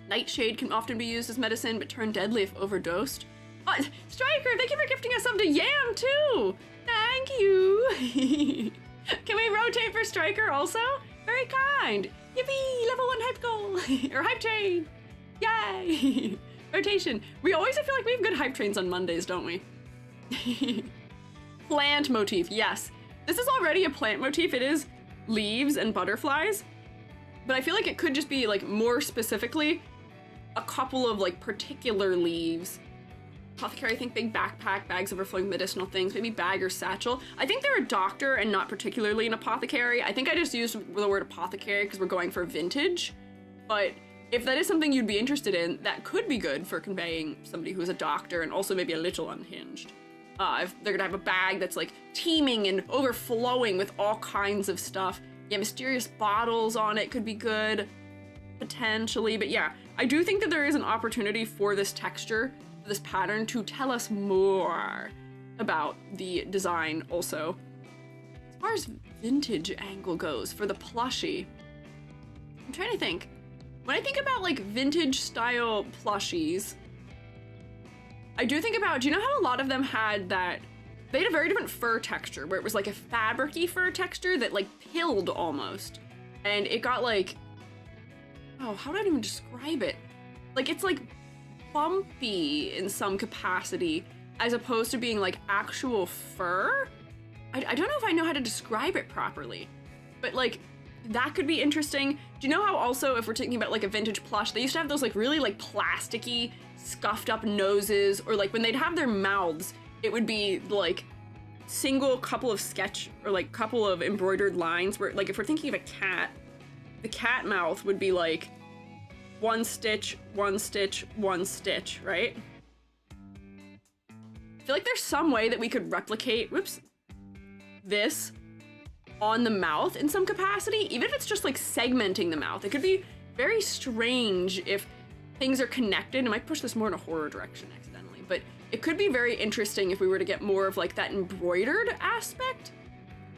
A: Nightshade can often be used as medicine, but turn deadly if overdosed. Striker, thank you for gifting us some to Yam too! Thank you! Can we rotate for Striker also? Very kind! Yippee! Level 1 hype goal! Or hype train! Yay! Rotation. We always, I feel like we have good hype trains on Mondays, don't we? Plant motif, yes. This is already a plant motif. It is leaves and butterflies. But I feel like it could just be like more specifically a couple of like particular leaves. Apothecary, I think big backpack, bags overflowing medicinal things, maybe bag or satchel. I think they're a doctor and not particularly an apothecary. I think I just used the word apothecary because we're going for vintage. But if that is something you'd be interested in, that could be good for conveying somebody who is a doctor and also maybe a little unhinged. If they're gonna have a bag that's like teeming and overflowing with all kinds of stuff. Yeah, mysterious bottles on it could be good, potentially. But yeah, I do think that there is an opportunity for this texture, this pattern, to tell us more about the design also. As far as vintage angle goes for the plushie, I'm trying to think. When I think about like vintage style plushies, I do think about, do you know how a lot of them had that, they had a very different fur texture where it was like a fabric-y fur texture that like pilled almost. And it got like, oh, how do I even describe it? Like it's like bumpy in some capacity as opposed to being like actual fur. I don't know if I know how to describe it properly, but like that could be interesting. Do you know how also if we're thinking about like a vintage plush, they used to have those like really like plasticky, scuffed up noses, or like when they'd have their mouths, it would be like single couple of sketch or like couple of embroidered lines where like if we're thinking of a cat, the cat mouth would be like one stitch, one stitch, one stitch, right? I feel like there's some way that we could replicate, whoops, this on the mouth in some capacity, even if it's just like segmenting the mouth. It could be very strange if things are connected. I might push this more in a horror direction accidentally, but it could be very interesting if we were to get more of like that embroidered aspect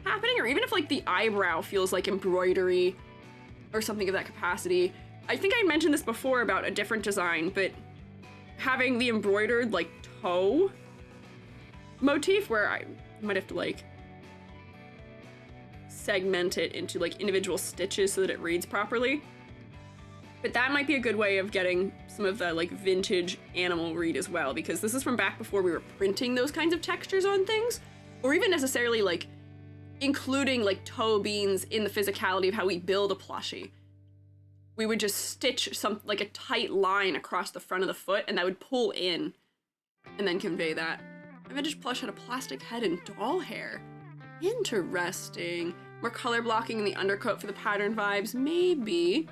A: happening, or even if like the eyebrow feels like embroidery or something of that capacity. I think I mentioned this before about a different design, but having the embroidered like toe motif where I might have to like segment it into like individual stitches so that it reads properly. But that might be a good way of getting some of the like vintage animal read as well, because this is from back before we were printing those kinds of textures on things, or even necessarily like including like toe beans in the physicality of how we build a plushie. We would just stitch some like a tight line across the front of the foot and that would pull in and then convey that. My vintage plush had a plastic head and doll hair. Interesting. More color blocking in the undercoat for the pattern vibes, maybe.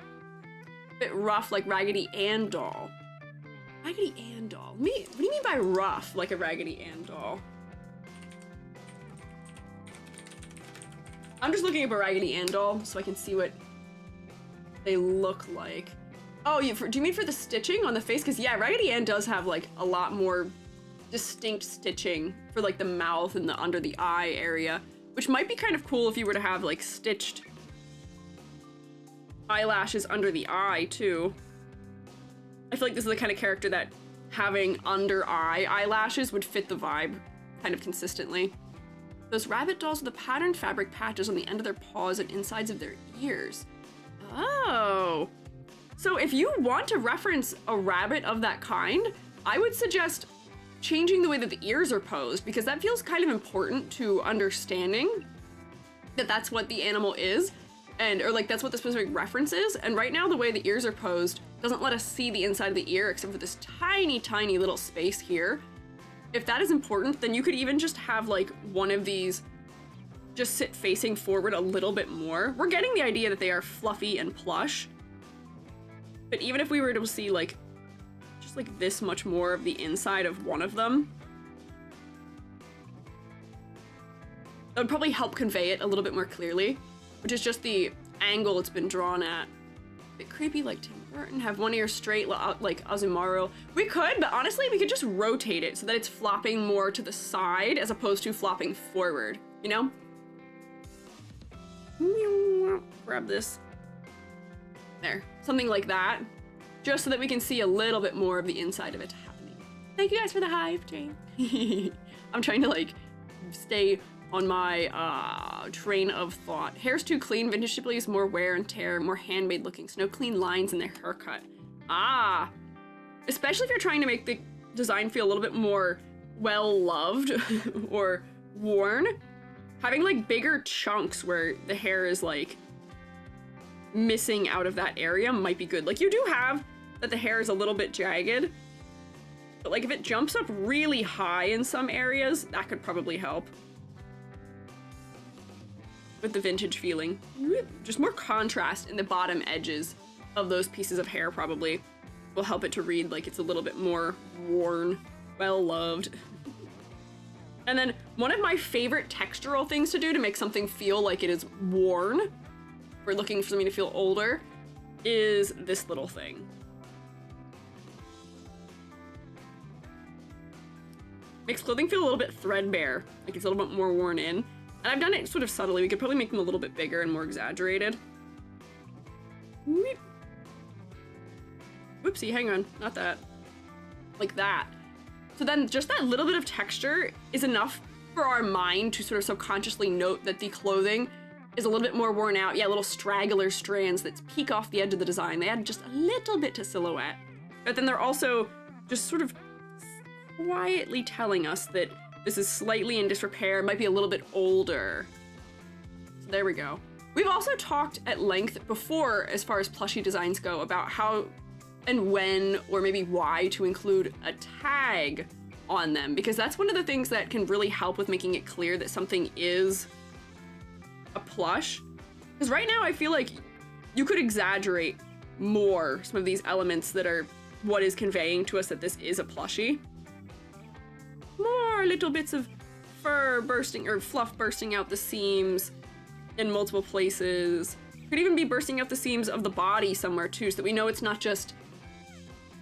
A: A bit rough like Raggedy Ann doll. Raggedy Ann doll. What do you mean by rough like a Raggedy Ann doll? I'm just looking up a Raggedy Ann doll so I can see what they look like. Oh, do you mean for the stitching on the face? Because yeah, Raggedy Ann does have like a lot more distinct stitching for like the mouth and the under the eye area, which might be kind of cool if you were to have like stitched eyelashes under the eye too. I feel like this is the kind of character that having under eye eyelashes would fit the vibe kind of consistently. Those rabbit dolls with the patterned fabric patches on the end of their paws and insides of their ears. Oh. So if you want to reference a rabbit of that kind, I would suggest changing the way that the ears are posed, because that feels kind of important to understanding that that's what the animal is, and or like that's what the specific reference is. And right now the way the ears are posed doesn't let us see the inside of the ear except for this tiny, tiny little space here. If that is important, then you could even just have like one of these just sit facing forward a little bit more. We're getting the idea that they are fluffy and plush, but even if we were to see like just like this much more of the inside of one of them, that would probably help convey it a little bit more clearly, which is just the angle it's been drawn at. A bit creepy like Tim Burton, have one ear straight like Azumaro. We could, but honestly we could just rotate it so that it's flopping more to the side as opposed to flopping forward, you know? Grab this. There, something like that, just so that we can see a little bit more of the inside of it happening. Thank you guys for the hive train. I'm trying to like stay on my train of thought. Hair's too clean, vintage typically is more wear and tear, more handmade looking, so no clean lines in their haircut. Ah, especially if you're trying to make the design feel a little bit more well-loved or worn, having like bigger chunks where the hair is like missing out of that area might be good. Like you do have that the hair is a little bit jagged, but like if it jumps up really high in some areas, that could probably help with the vintage feeling. Just more contrast in the bottom edges of those pieces of hair probably will help it to read like it's a little bit more worn, well-loved. And then one of my favorite textural things to do to make something feel like it is worn, if we're looking for something to feel older, is this little thing. Makes clothing feel a little bit threadbare, like it's a little bit more worn in. And I've done it sort of subtly. We could probably make them a little bit bigger and more exaggerated. Whoopsie, hang on, not that. Like that. So then just that little bit of texture is enough for our mind to sort of subconsciously note that the clothing is a little bit more worn out. Yeah, little straggler strands that peek off the edge of the design. They add just a little bit to silhouette. But then they're also just sort of quietly telling us that this is slightly in disrepair, might be a little bit older. So there we go. We've also talked at length before, as far as plushie designs go, about how and when, or maybe why, to include a tag on them, because that's one of the things that can really help with making it clear that something is a plush. Because right now I feel like you could exaggerate more some of these elements that are what is conveying to us that this is a plushie. More little bits of fur bursting, or fluff bursting out the seams in multiple places. Could even be bursting out the seams of the body somewhere too, so that we know it's not just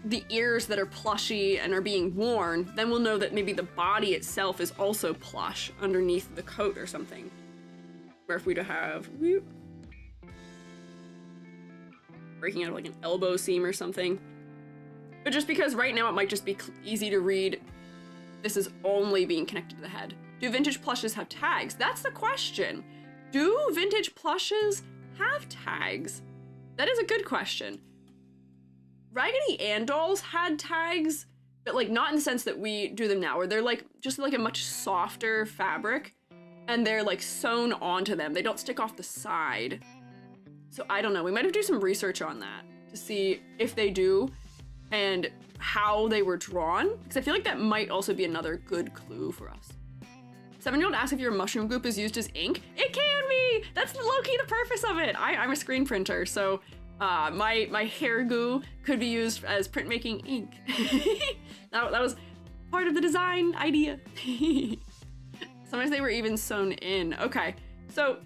A: the ears that are plushy and are being worn. Then we'll know that maybe the body itself is also plush underneath the coat or something. Where if we have breaking out of like an elbow seam or something. But just because right now it might just be easy to read, this is only being connected to the head. Do vintage plushes have tags? That's the question. Do vintage plushes have tags? That is a good question. Raggedy Ann dolls had tags, but like not in the sense that we do them now, where they're like just like a much softer fabric and they're like sewn onto them. They don't stick off the side. So I don't know. We might have to do some research on that to see if they do and how they were drawn, because I feel like that might also be another good clue for us. 7-year-old asks if your mushroom goop is used as ink. It can be! That's low-key the purpose of it. I'm a screen printer, so my hair goo could be used as printmaking ink. that was part of the design idea. Sometimes they were even sewn in. Okay, so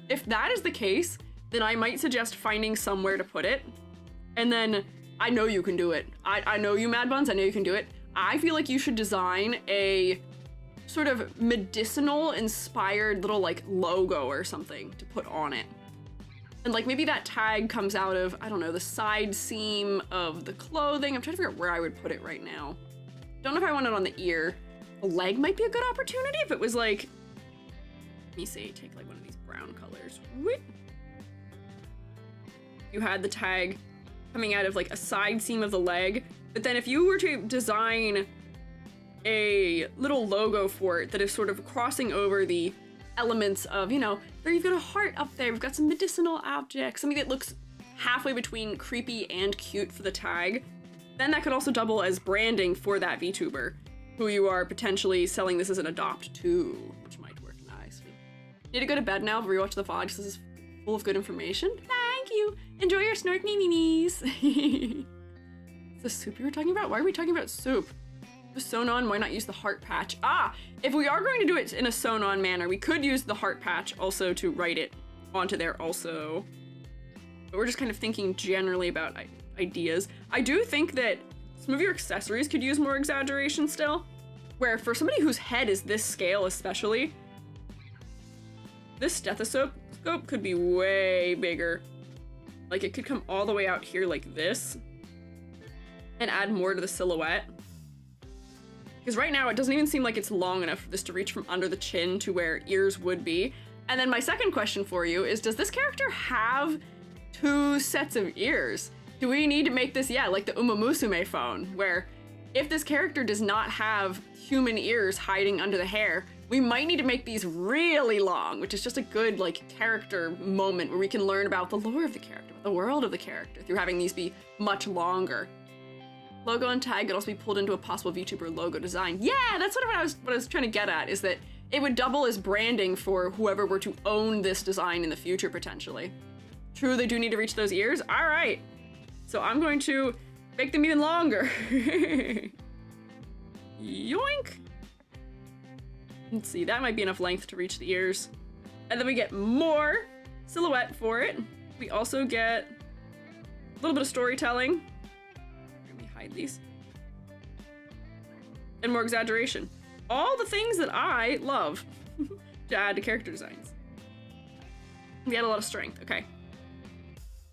A: if that is the case, then I might suggest finding somewhere to put it, and then I know you can do it. I know you, Mad Buns, I know you can do it. I feel like you should design a sort of medicinal inspired little like logo or something to put on it. And like maybe that tag comes out of, I don't know, the side seam of the clothing. I'm trying to figure out where I would put it right now. Don't know if I want it on the ear. The leg might be a good opportunity if it was like, let me see, take like one of these brown colors. You had the tag coming out of like a side seam of the leg, but then if you were to design a little logo for it that is sort of crossing over the elements of, you know, there you've got a heart up there, we've got some medicinal objects, something that looks halfway between creepy and cute for the tag, then that could also double as branding for that VTuber who you are potentially selling this as an adopt to, which might work nice. Need to go to bed now, rewatch the VOD because this is full of good information. Thank you! Enjoy your snark memes. It's the soup you were talking about? Why are we talking about soup? The sewn on, why not use the heart patch? Ah, if we are going to do it in a sewn on manner, we could use the heart patch also to write it onto there also. But we're just kind of thinking generally about ideas. I do think that some of your accessories could use more exaggeration still, where for somebody whose head is this scale especially, this stethoscope could be way bigger. Like it could come all the way out here like this and add more to the silhouette. Because right now it doesn't even seem like it's long enough for this to reach from under the chin to where ears would be. And then my second question for you is, does this character have 2 sets of ears? Do we need to make this, yeah, like the Uma Musume phone, where if this character does not have human ears hiding under the hair, we might need to make these really long, which is just a good, like, character moment where we can learn about the lore of the character, the world of the character, through having these be much longer. Logo and tag could also be pulled into a possible VTuber logo design. Yeah, that's sort of what I was trying to get at, is that it would double as branding for whoever were to own this design in the future, potentially. True, they do need to reach those ears? All right. So I'm going to make them even longer. Yoink! Let's see, that might be enough length to reach the ears. And then we get more silhouette for it. We also get a little bit of storytelling. Let me hide these. And more exaggeration. All the things that I love to add to character designs. We had a lot of strength, okay.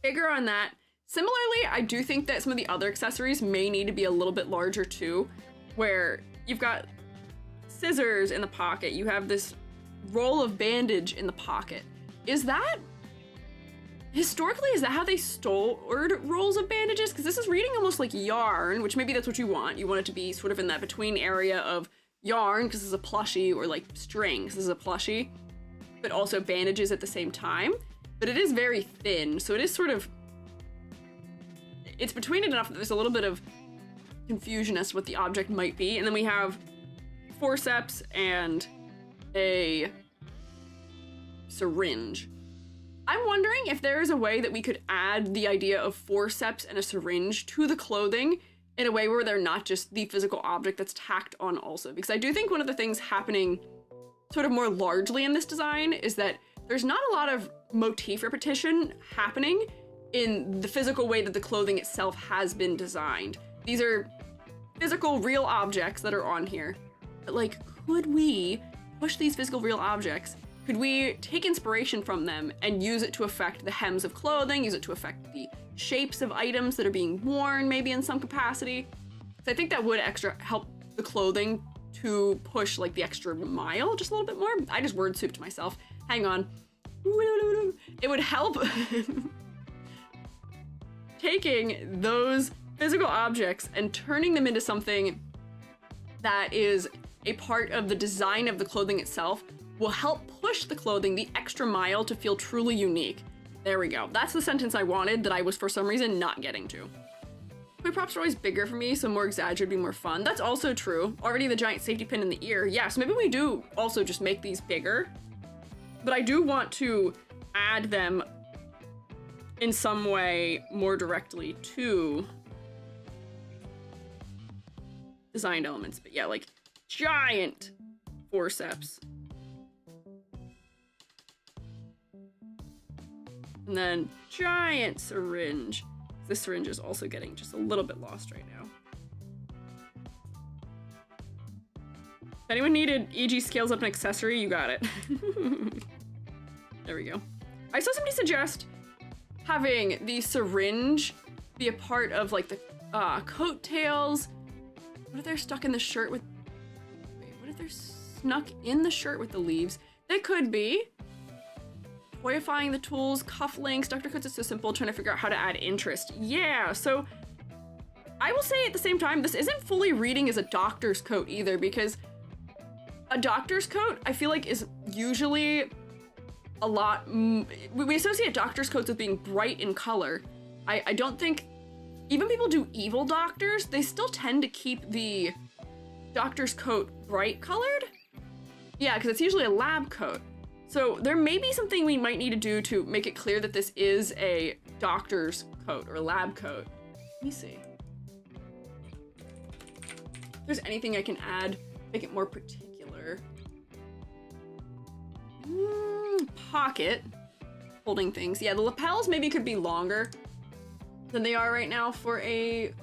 A: Bigger on that. Similarly, I do think that some of the other accessories may need to be a little bit larger too, where you've got scissors in the pocket, you have this roll of bandage in the pocket. Historically, is that how they stored rolls of bandages? Because this is reading almost like yarn, which maybe that's what you want. You want it to be sort of in that between area of yarn, because this is a plushie, or like string, because this is a plushie, but also bandages at the same time. But it is very thin, so it is sort of, it's between it enough that there's a little bit of confusion as to what the object might be. And then we have forceps and a syringe. I'm wondering if there is a way that we could add the idea of forceps and a syringe to the clothing in a way where they're not just the physical object that's tacked on also. Because I do think one of the things happening sort of more largely in this design is that there's not a lot of motif repetition happening in the physical way that the clothing itself has been designed. These are physical, real objects that are on here. But like, could we push these physical, real objects? Could we take inspiration from them and use it to affect the hems of clothing, use it to affect the shapes of items that are being worn, maybe in some capacity? So I think that would extra help the clothing to push like the extra mile just a little bit more. I just word souped myself. Hang on. It would help taking those physical objects and turning them into something that is a part of the design of the clothing itself will help push the clothing the extra mile to feel truly unique. There we go. That's the sentence I wanted that I was for some reason not getting to. Toy props are always bigger for me, so more exaggerated would be more fun. That's also true. Already the giant safety pin in the ear. Yeah, so maybe we do also just make these bigger. But I do want to add them in some way more directly to designed elements. But yeah, like giant forceps. And then giant syringe. This syringe is also getting just a little bit lost right now. If anyone needed EG scales up an accessory, you got it. There we go. I saw somebody suggest having the syringe be a part of like the coattails. What if they're stuck in the shirt with... Wait, what if they're snuck in the shirt with the leaves? They could be. Toyifying the tools, cufflinks, Dr. Coats is so simple, trying to figure out how to add interest. Yeah, so I will say at the same time, this isn't fully reading as a doctor's coat either, because a doctor's coat, I feel like, is usually a lot... We associate doctor's coats with being bright in color. I don't think... Even people do evil doctors, they still tend to keep the doctor's coat bright colored. Yeah, because it's usually a lab coat. So there may be something we might need to do to make it clear that this is a doctor's coat or a lab coat. Let me see. If there's anything I can add, make it more particular. Pocket. Holding things. Yeah, the lapels maybe could be longer than they are right now for a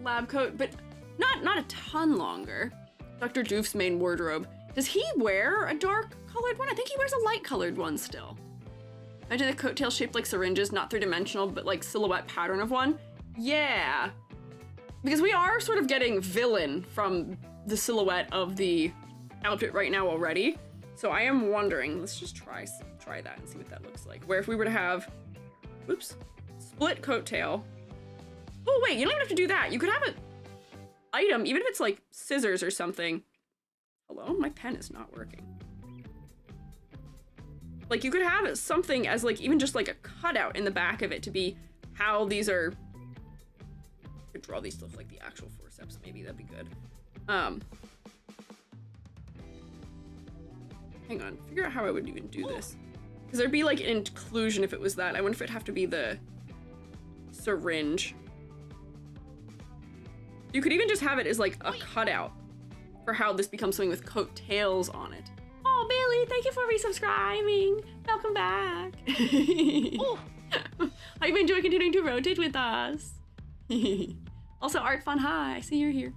A: lab coat, but not a ton longer. Dr. Doof's main wardrobe. Does he wear a dark colored one? I think he wears a light colored one still. Imagine the coattail shaped like syringes, not three-dimensional, but like silhouette pattern of one. Yeah. Because we are sort of getting villain from the silhouette of the outfit right now already. So I am wondering, let's just try that and see what that looks like. Where if we were to have, oops, split coattail Oh wait, you don't even have to do that. You could have an item, even if it's like scissors or something. Hello? My pen is not working. Like, you could have something as, like, even just, like, a cutout in the back of it to be how these are... I could draw these to look like the actual forceps, maybe. That'd be good. Hang on. Figure out how I would even do this. Because there'd be, like, an inclusion if it was that. I wonder if it'd have to be the syringe. You could even just have it as, like, a cutout for how this becomes something with coattails on it. Oh, Bailey, thank you for resubscribing. Welcome back. Oh. How you enjoy continuing to rotate with us? Also, Art Fun High, I see you're here.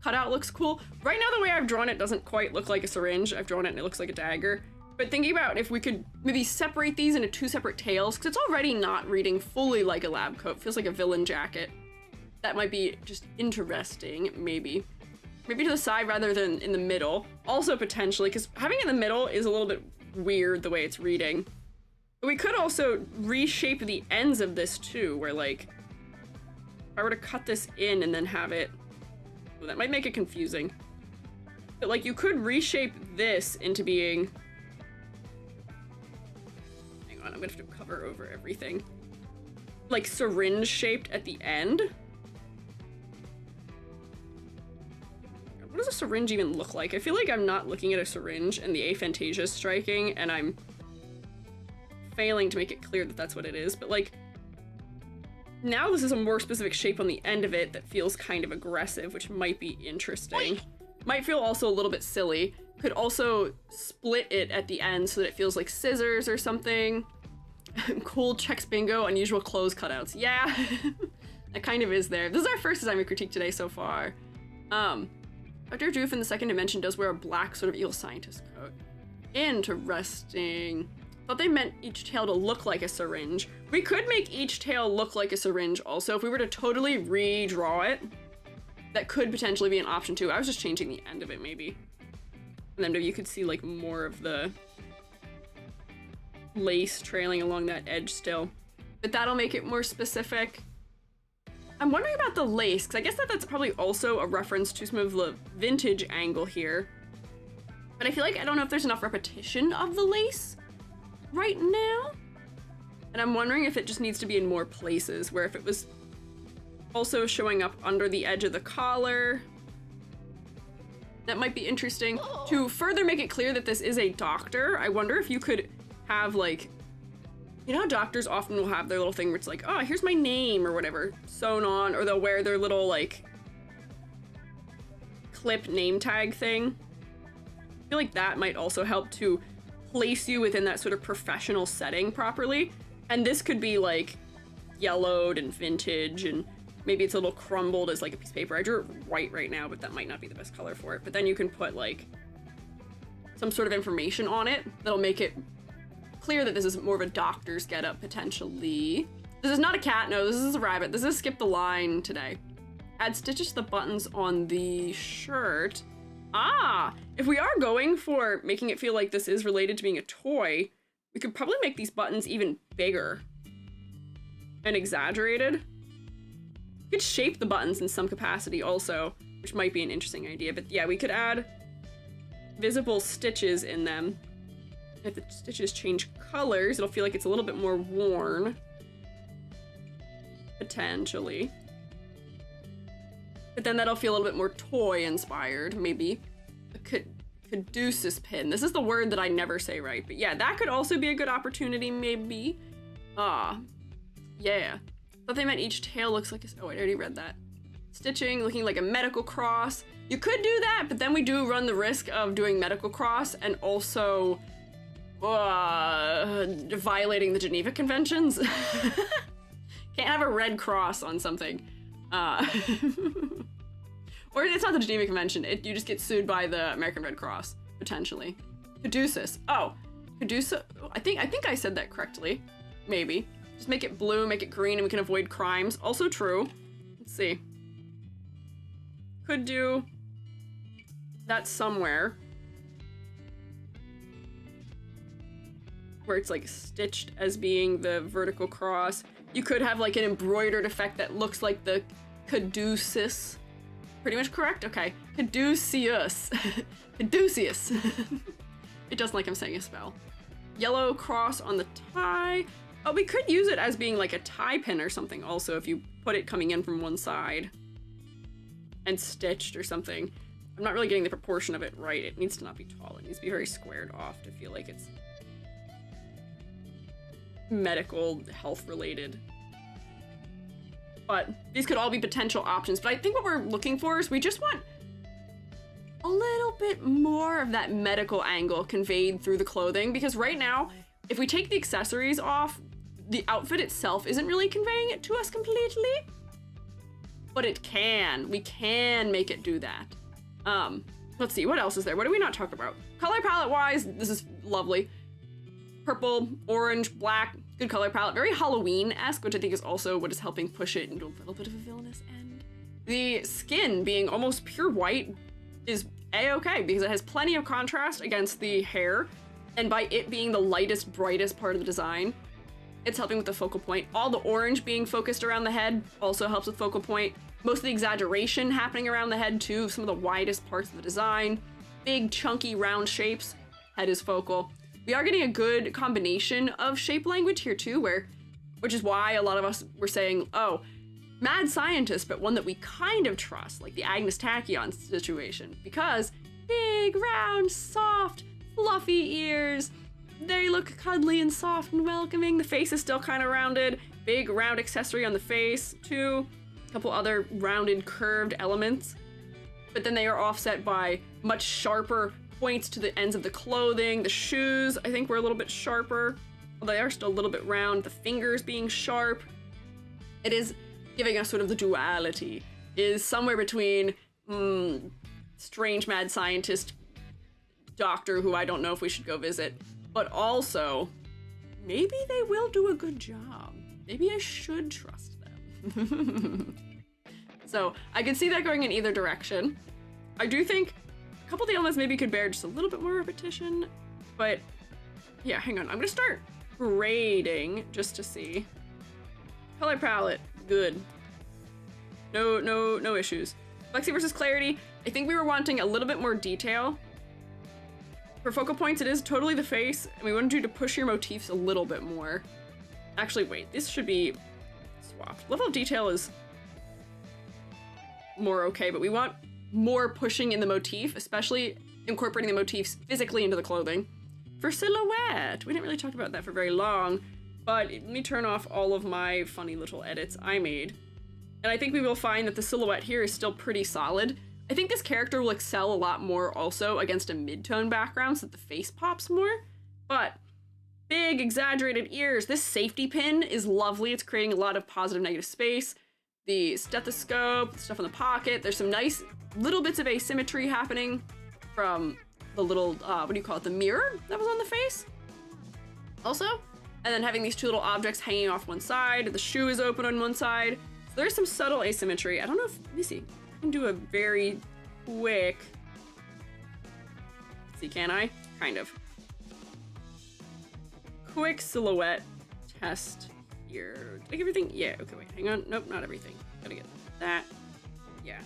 A: Cutout looks cool. Right now, the way I've drawn it doesn't quite look like a syringe. I've drawn it and it looks like a dagger. But thinking about if we could maybe separate these into 2 separate tails, because it's already not reading fully like a lab coat. It feels like a villain jacket. That might be just interesting, maybe. Maybe to the side rather than in the middle. Also potentially, because having it in the middle is a little bit weird the way it's reading. But we could also reshape the ends of this too, where like, if I were to cut this in and then have it, well, that might make it confusing. But like, you could reshape this into being, hang on, I'm gonna have to cover over everything. Like syringe shaped at the end. What does a syringe even look like? I feel like I'm not looking at a syringe and the aphantasia is striking and I'm failing to make it clear that that's what it is, but like, now this is a more specific shape on the end of it that feels kind of aggressive, which might be interesting. Might feel also a little bit silly. Could also split it at the end so that it feels like scissors or something. Cool checks bingo, unusual clothes cutouts. Yeah, that kind of is there. This is our first design critique today so far. Dr. Joof in the second dimension does wear a black sort of evil scientist coat. Interesting. Thought they meant each tail to look like a syringe. We could make each tail look like a syringe also. If we were to totally redraw it, that could potentially be an option too. I was just changing the end of it maybe. And then you could see like more of the lace trailing along that edge still. But that'll make it more specific. I'm wondering about the lace, because I guess that's probably also a reference to some of the vintage angle here. But I feel like I don't know if there's enough repetition of the lace right now. And I'm wondering if it just needs to be in more places, where if it was also showing up under the edge of the collar, that might be interesting. To further make it clear that this is a doctor, I wonder if you could have like, you know how doctors often will have their little thing where it's like, oh, here's my name or whatever sewn on, or they'll wear their little like clip name tag thing. I feel like that might also help to place you within that sort of professional setting properly. And this could be like yellowed and vintage, and maybe it's a little crumbled as like a piece of paper. I drew it white right now, but that might not be the best color for it. But then you can put like some sort of information on it that'll make it clear that this is more of a doctor's getup potentially. This is not a cat, no, this is a rabbit. This is skip the line today. Add stitches to the buttons on the shirt. Ah, if we are going for making it feel like this is related to being a toy, we could probably make these buttons even bigger and exaggerated. We could shape the buttons in some capacity also, which might be an interesting idea. But yeah, we could add visible stitches in them. If the stitches change colors, it'll feel like it's a little bit more worn. Potentially. But then that'll feel a little bit more toy-inspired, maybe. A caduceus pin. This is the word that I never say right. But yeah, that could also be a good opportunity, maybe. Ah. Yeah. Thought they meant each tail looks like a... Oh, I already read that. Stitching, looking like a medical cross. You could do that, but then we do run the risk of doing medical cross and also... violating the Geneva Conventions. Can't have a red cross on something. Or it's not the Geneva Convention, you just get sued by the American Red Cross, potentially. Caduceus. Oh, caduceus. I think I said that correctly. Maybe. Just make it blue, make it green, and we can avoid crimes. Also true. Let's see. Could do that somewhere. Where it's like stitched as being the vertical cross. You could have like an embroidered effect that looks like the caduceus. Pretty much correct? Okay. Caduceus. Caduceus. It doesn't like I'm saying a spell. Yellow cross on the tie. Oh, we could use it as being like a tie pin or something also if you put it coming in from one side and stitched or something. I'm not really getting the proportion of it right. It needs to not be tall. It needs to be very squared off to feel like it's medical, health related. But these could all be potential options. But I think what we're looking for is we just want a little bit more of that medical angle conveyed through the clothing, because right now, if we take the accessories off, the outfit itself isn't really conveying it to us completely. But it can. We can make it do that. Let's see, what else is there? What do we not talk about? Color palette wise, this is lovely. Purple, orange, black, good color palette. Very Halloween-esque, which I think is also what is helping push it into a little bit of a villainous end. The skin being almost pure white is a-okay because it has plenty of contrast against the hair, and by it being the lightest, brightest part of the design, it's helping with the focal point. All the orange being focused around the head also helps with focal point. Most of the exaggeration happening around the head too, some of the widest parts of the design. Big, chunky, round shapes. Head is focal. We are getting a good combination of shape language here too, which is why a lot of us were saying, oh, mad scientist, but one that we kind of trust, like the Agnes Tachyon situation, because big, round, soft, fluffy ears. They look cuddly and soft and welcoming. The face is still kind of rounded. Big, round accessory on the face too. A couple other rounded, curved elements. But then they are offset by much sharper points to the ends of the clothing. The shoes, I think, were a little bit sharper. Well, they are still a little bit round. The fingers being sharp. It is giving us sort of the duality. Is somewhere between strange mad scientist doctor who I don't know if we should go visit, but also maybe they will do a good job. Maybe I should trust them. So I can see that going in either direction. I do think a couple of the elements maybe could bear just a little bit more repetition, but yeah, hang on. I'm gonna start grading just to see. Color palette, good. No issues. Flexi versus clarity. I think we were wanting a little bit more detail. For focal points, it is totally the face, and we wanted you to push your motifs a little bit more. Actually, wait, this should be swapped. Level of detail is more okay, but we want more pushing in the motif, especially incorporating the motifs physically into the clothing. For silhouette, we didn't really talk about that for very long, but let me turn off all of my funny little edits I made. And I think we will find that the silhouette here is still pretty solid. I think this character will excel a lot more also against a mid-tone background so that the face pops more. But big, exaggerated ears. This safety pin is lovely. It's creating a lot of positive, negative space. The stethoscope, the stuff in the pocket. There's some nice little bits of asymmetry happening from the little, what do you call it, the mirror that was on the face. Also, and then having these two little objects hanging off one side. The shoe is open on one side. So there's some subtle asymmetry. I don't know if, let me see. I can do a very quick, see, can I? Kind of. Quick silhouette test here. Did I get everything? Yeah, okay, wait, hang on. Nope, not everything. Gotta get that. Yeah.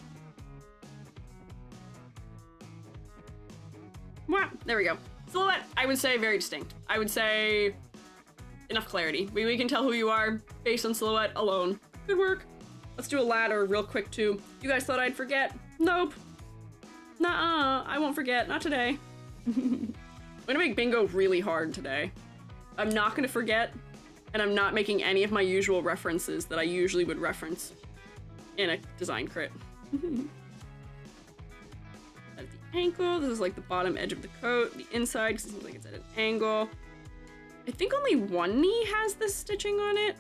A: Wow, there we go. Silhouette, I would say very distinct. I would say enough clarity. We can tell who you are based on silhouette alone. Good work. Let's do a ladder real quick too. You guys thought I'd forget? Nope. Nuh-uh, I won't forget, not today. I'm gonna make bingo really hard today. I'm not gonna forget, and I'm not making any of my usual references that I usually would reference in a design crit. That's the ankle. This is like the bottom edge of the coat. The inside, because it seems like it's at an angle. I think only one knee has this stitching on it.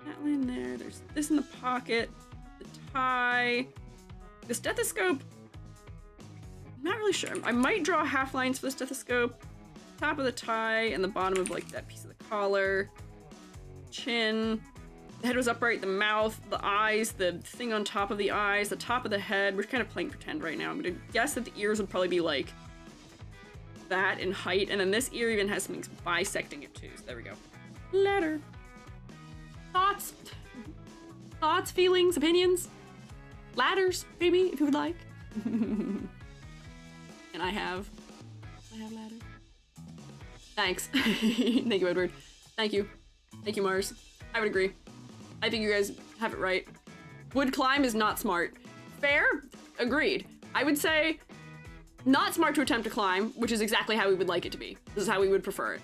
A: That line there. There's this in the pocket. The tie. The stethoscope. I'm not really sure. I might draw half lines for the stethoscope. Top of the tie and the bottom of like that piece of the collar. Chin. The head was upright. The mouth. The eyes. The thing on top of the eyes. The top of the head. We're kind of playing pretend right now. I'm gonna guess that the ears would probably be like that in height. And then this ear even has something bisecting it too. So there we go. Ladder. Thoughts? Thoughts, feelings, opinions? Ladders, maybe, if you would like. And I have ladders. Thanks. Thank you, Edward. Thank you. Thank you, Mars. I would agree. I think you guys have it right. Would climb is not smart. Fair? Agreed. I would say not smart to attempt to climb, which is exactly how we would like it to be. This is how we would prefer it.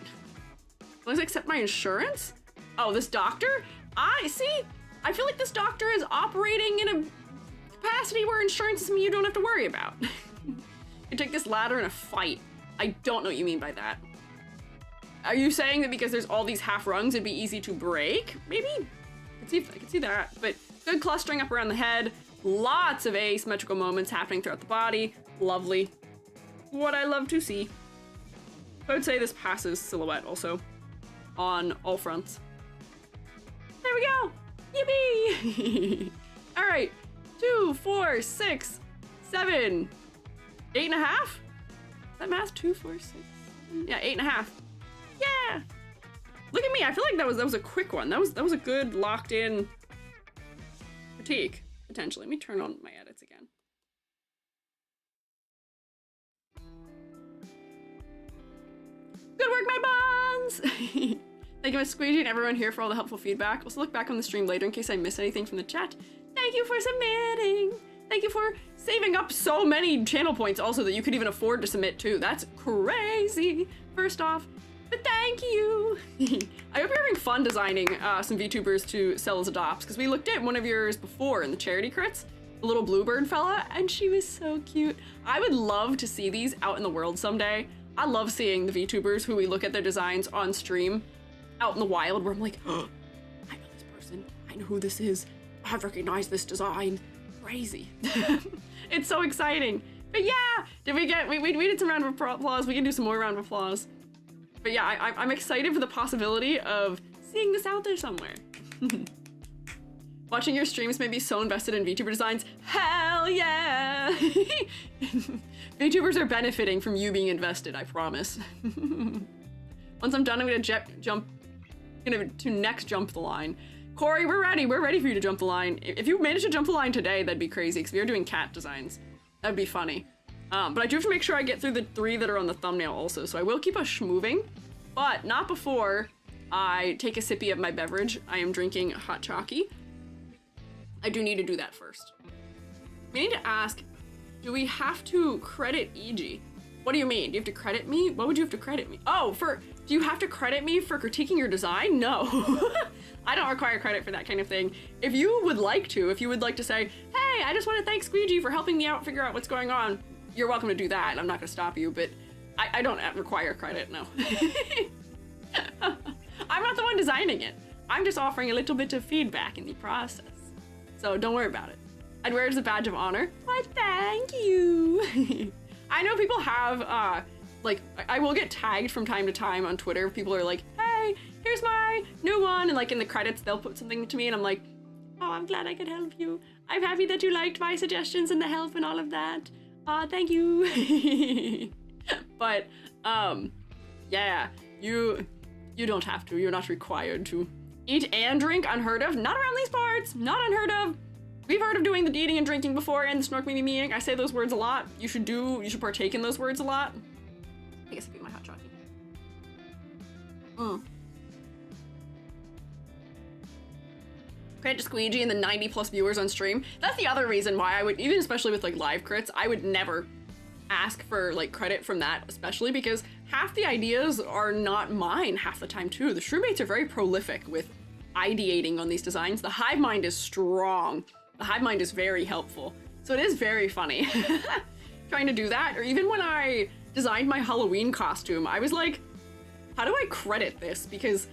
A: Let's accept my insurance? Oh, this doctor? I feel like this doctor is operating in a capacity where insurance is something you don't have to worry about. You take this ladder in a fight. I don't know what you mean by that. Are you saying that because there's all these half rungs, it'd be easy to break? Maybe? I could see that. But good clustering up around the head. Lots of asymmetrical moments happening throughout the body. Lovely. What I love to see. I would say this passes silhouette also on all fronts. There we go. Yippee! All right. 2, 4, 6, 7, 8.5? Is that math? 2, 4, 6, 7? Yeah, 8.5. Yeah! Look at me, I feel like that was a quick one. That was a good locked in critique, potentially. Let me turn on my edits again. Good work, my buns! Thank you, Miss Squiiji, and everyone here for all the helpful feedback. Also look back on the stream later in case I missed anything from the chat. Thank you for submitting! Thank you for saving up so many channel points also that you could even afford to submit to. That's crazy, first off. But thank you! I hope you're having fun designing some VTubers to sell as adopts, because we looked at one of yours before in the charity crits, the little bluebird fella, and she was so cute. I would love to see these out in the world someday. I love seeing the VTubers who we look at their designs on stream out in the wild, where I'm like, oh, I know this person, I know who this is, I've recognized this design. Crazy. It's so exciting. But yeah, we did some round of applause. We can do some more round of applause. But yeah, I'm excited for the possibility of seeing this out there somewhere. Watching your streams made me so invested in VTuber designs. Hell yeah! VTubers are benefiting from you being invested, I promise. Once I'm done, I'm gonna next jump the line. Corey, we're ready for you to jump the line. If you manage to jump the line today, that'd be crazy, because we are doing cat designs. That'd be funny. But I do have to make sure I get through the 3 that are on the thumbnail also, so I will keep us moving, but not before I take a sippy of my beverage. I am drinking hot chalky. I do need to do that first. We need to ask, do we have to credit EG? What do you mean? Do you have to credit me? What would you have to credit me? Oh, do you have to credit me for critiquing your design? No. I don't require credit for that kind of thing. If you would like to say, hey, I just want to thank Squiiji for helping me out figure out what's going on, you're welcome to do that. I'm not gonna stop you, but I don't require credit, no. I'm not the one designing it. I'm just offering a little bit of feedback in the process. So don't worry about it. I'd wear it as a badge of honor. Why, thank you. I know people have, like, I will get tagged from time to time on Twitter. People are like, hey, here's my new one. And like in the credits, they'll put something to me and I'm like, oh, I'm glad I could help you. I'm happy that you liked my suggestions and the help and all of that. Thank you. But, yeah, you don't have to. You're not required to. Eat and drink, unheard of. Not around these parts. Not unheard of. We've heard of doing the eating and drinking before and the snorkeling meeting. I say those words a lot. You should partake in those words a lot. I guess I'll be my hot chocolate. Credit to Squiiji and the 90+ viewers on stream. That's the other reason why I would, even especially with like live crits, I would never ask for like credit from that, especially because half the ideas are not mine half the time too. The shroommates are very prolific with ideating on these designs. The hive mind is strong. The hive mind is very helpful. So it is very funny trying to do that. Or even when I designed my Halloween costume, I was like, how do I credit this? Because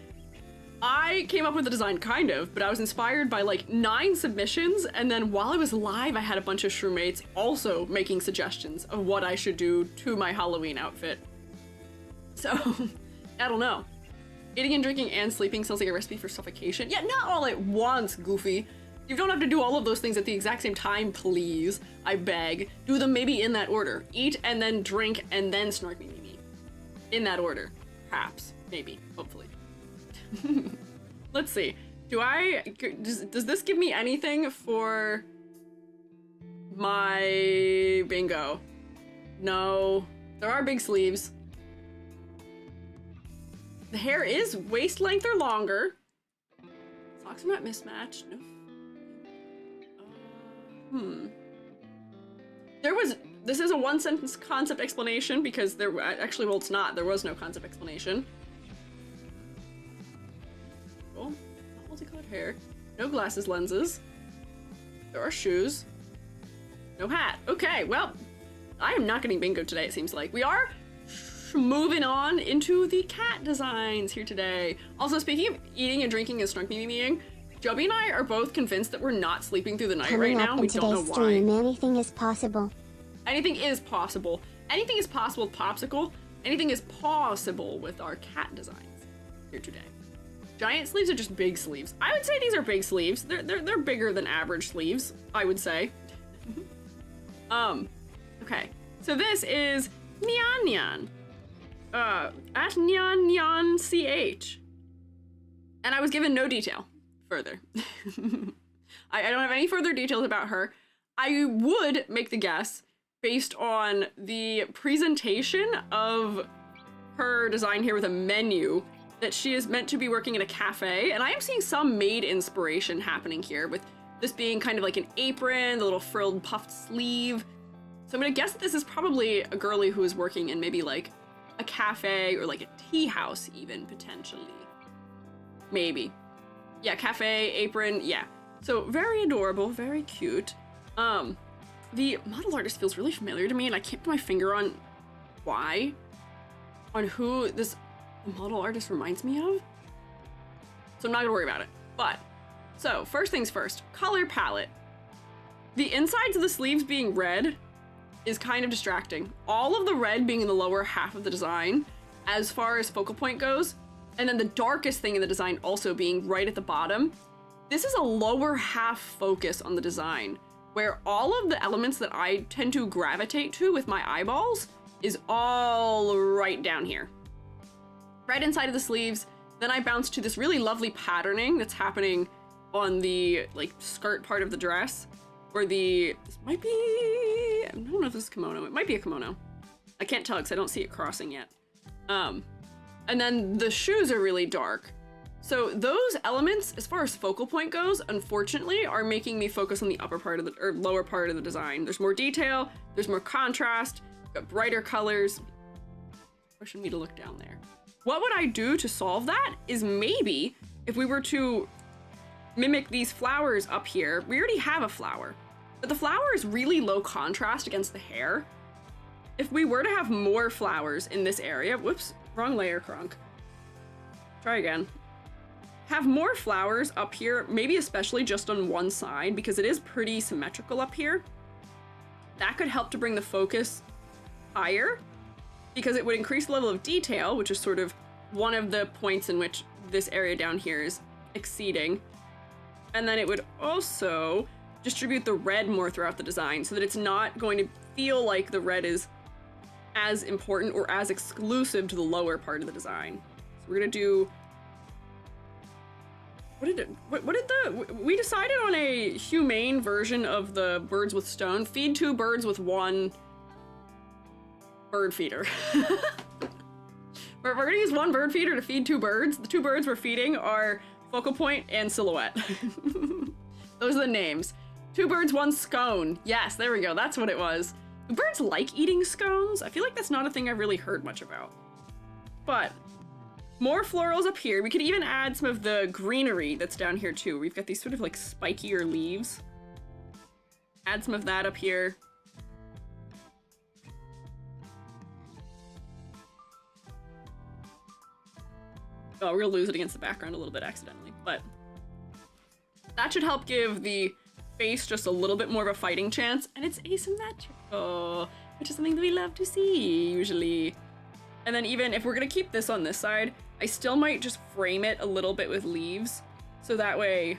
A: I came up with the design kind of, but I was inspired by like 9 submissions, and then while I was live, I had a bunch of shroommates also making suggestions of what I should do to my Halloween outfit. So, I don't know. Eating and drinking and sleeping sounds like a recipe for suffocation. Yeah, not all at once, Goofy. You don't have to do all of those things at the exact same time, please. I beg. Do them maybe in that order. Eat and then drink and then snark me. In that order. Perhaps. Maybe. Hopefully. Let's see. does this give me anything for my bingo? No. There are big sleeves. The hair is waist length or longer. Socks are not mismatched. No. This is a one sentence concept explanation because there actually, well, it's not. There was no concept explanation. Cool. Multicolored hair. No glasses, lenses. There are shoes. No hat. Okay, well, I am not getting bingo today, it seems like. We are moving on into the cat designs here today. Also, speaking of eating and drinking and strunk meeting, Joby and I are both convinced that we're not sleeping through the night right now. We don't know why.
B: Stream, anything is possible.
A: Anything is possible. Anything is possible with Popsicle. Anything is possible with our cat designs here today. Giant sleeves are just big sleeves. I would say these are big sleeves. They're bigger than average sleeves, I would say. Okay. So this is Nyan Nyan. At Nyan Nyan CH. And I was given no detail further. I don't have any further details about her. I would make the guess, based on the presentation of her design here with a menu, that she is meant to be working in a cafe, and I am seeing some maid inspiration happening here, with this being kind of like an apron, the little frilled puffed sleeve. So I'm gonna guess that this is probably a girly who is working in maybe like a cafe or like a tea house even, potentially. Maybe. Yeah, cafe, apron, yeah. So very adorable, very cute. The model artist feels really familiar to me, and I can't put my finger on why, on who this model artist reminds me of. So I'm not gonna worry about it. But, so first things first, color palette. The insides of the sleeves being red is kind of distracting. All of the red being in the lower half of the design as far as focal point goes, and then the darkest thing in the design also being right at the bottom. This is a lower half focus on the design, where all of the elements that I tend to gravitate to with my eyeballs is all right down here. Right inside of the sleeves, then I bounce to this really lovely patterning that's happening on the like skirt part of the dress, or this might be, I don't know if this is kimono, it might be a kimono. I can't tell because I don't see it crossing yet. And then the shoes are really dark. So those elements, as far as focal point goes, unfortunately, are making me focus on the upper part of the, or lower part of the design. There's more detail, there's more contrast, got brighter colors. Pushing me to look down there. What would I do to solve that is maybe if we were to mimic these flowers up here, we already have a flower, but the flower is really low contrast against the hair. If we were to have more flowers in this area, whoops, wrong layer, Kronk. Try again. Have more flowers up here, maybe especially just on one side, because it is pretty symmetrical up here. That could help to bring the focus higher, because it would increase the level of detail, which is sort of one of the points in which this area down here is exceeding. And then it would also distribute the red more throughout the design, so that it's not going to feel like the red is as important or as exclusive to the lower part of the design. So we're gonna do, we decided on a humane version of the birds with stone. Feed 2 birds with 1 bird feeder. We're gonna use 1 bird feeder to feed 2 birds. The 2 birds we're feeding are Focal Point and Silhouette. Those are the names. 2 birds, 1 scone. Yes, there we go, that's what it was. Do birds like eating scones? I feel like that's not a thing I've really heard much about. But more florals up here. We could even add some of the greenery that's down here too. We've got these sort of like spikier leaves. Add some of that up here. Oh, we're gonna lose it against the background a little bit accidentally, but that should help give the face just a little bit more of a fighting chance, and it's asymmetrical, which is something that we love to see usually. And then even if we're gonna keep this on this side, I still might just frame it a little bit with leaves, so that way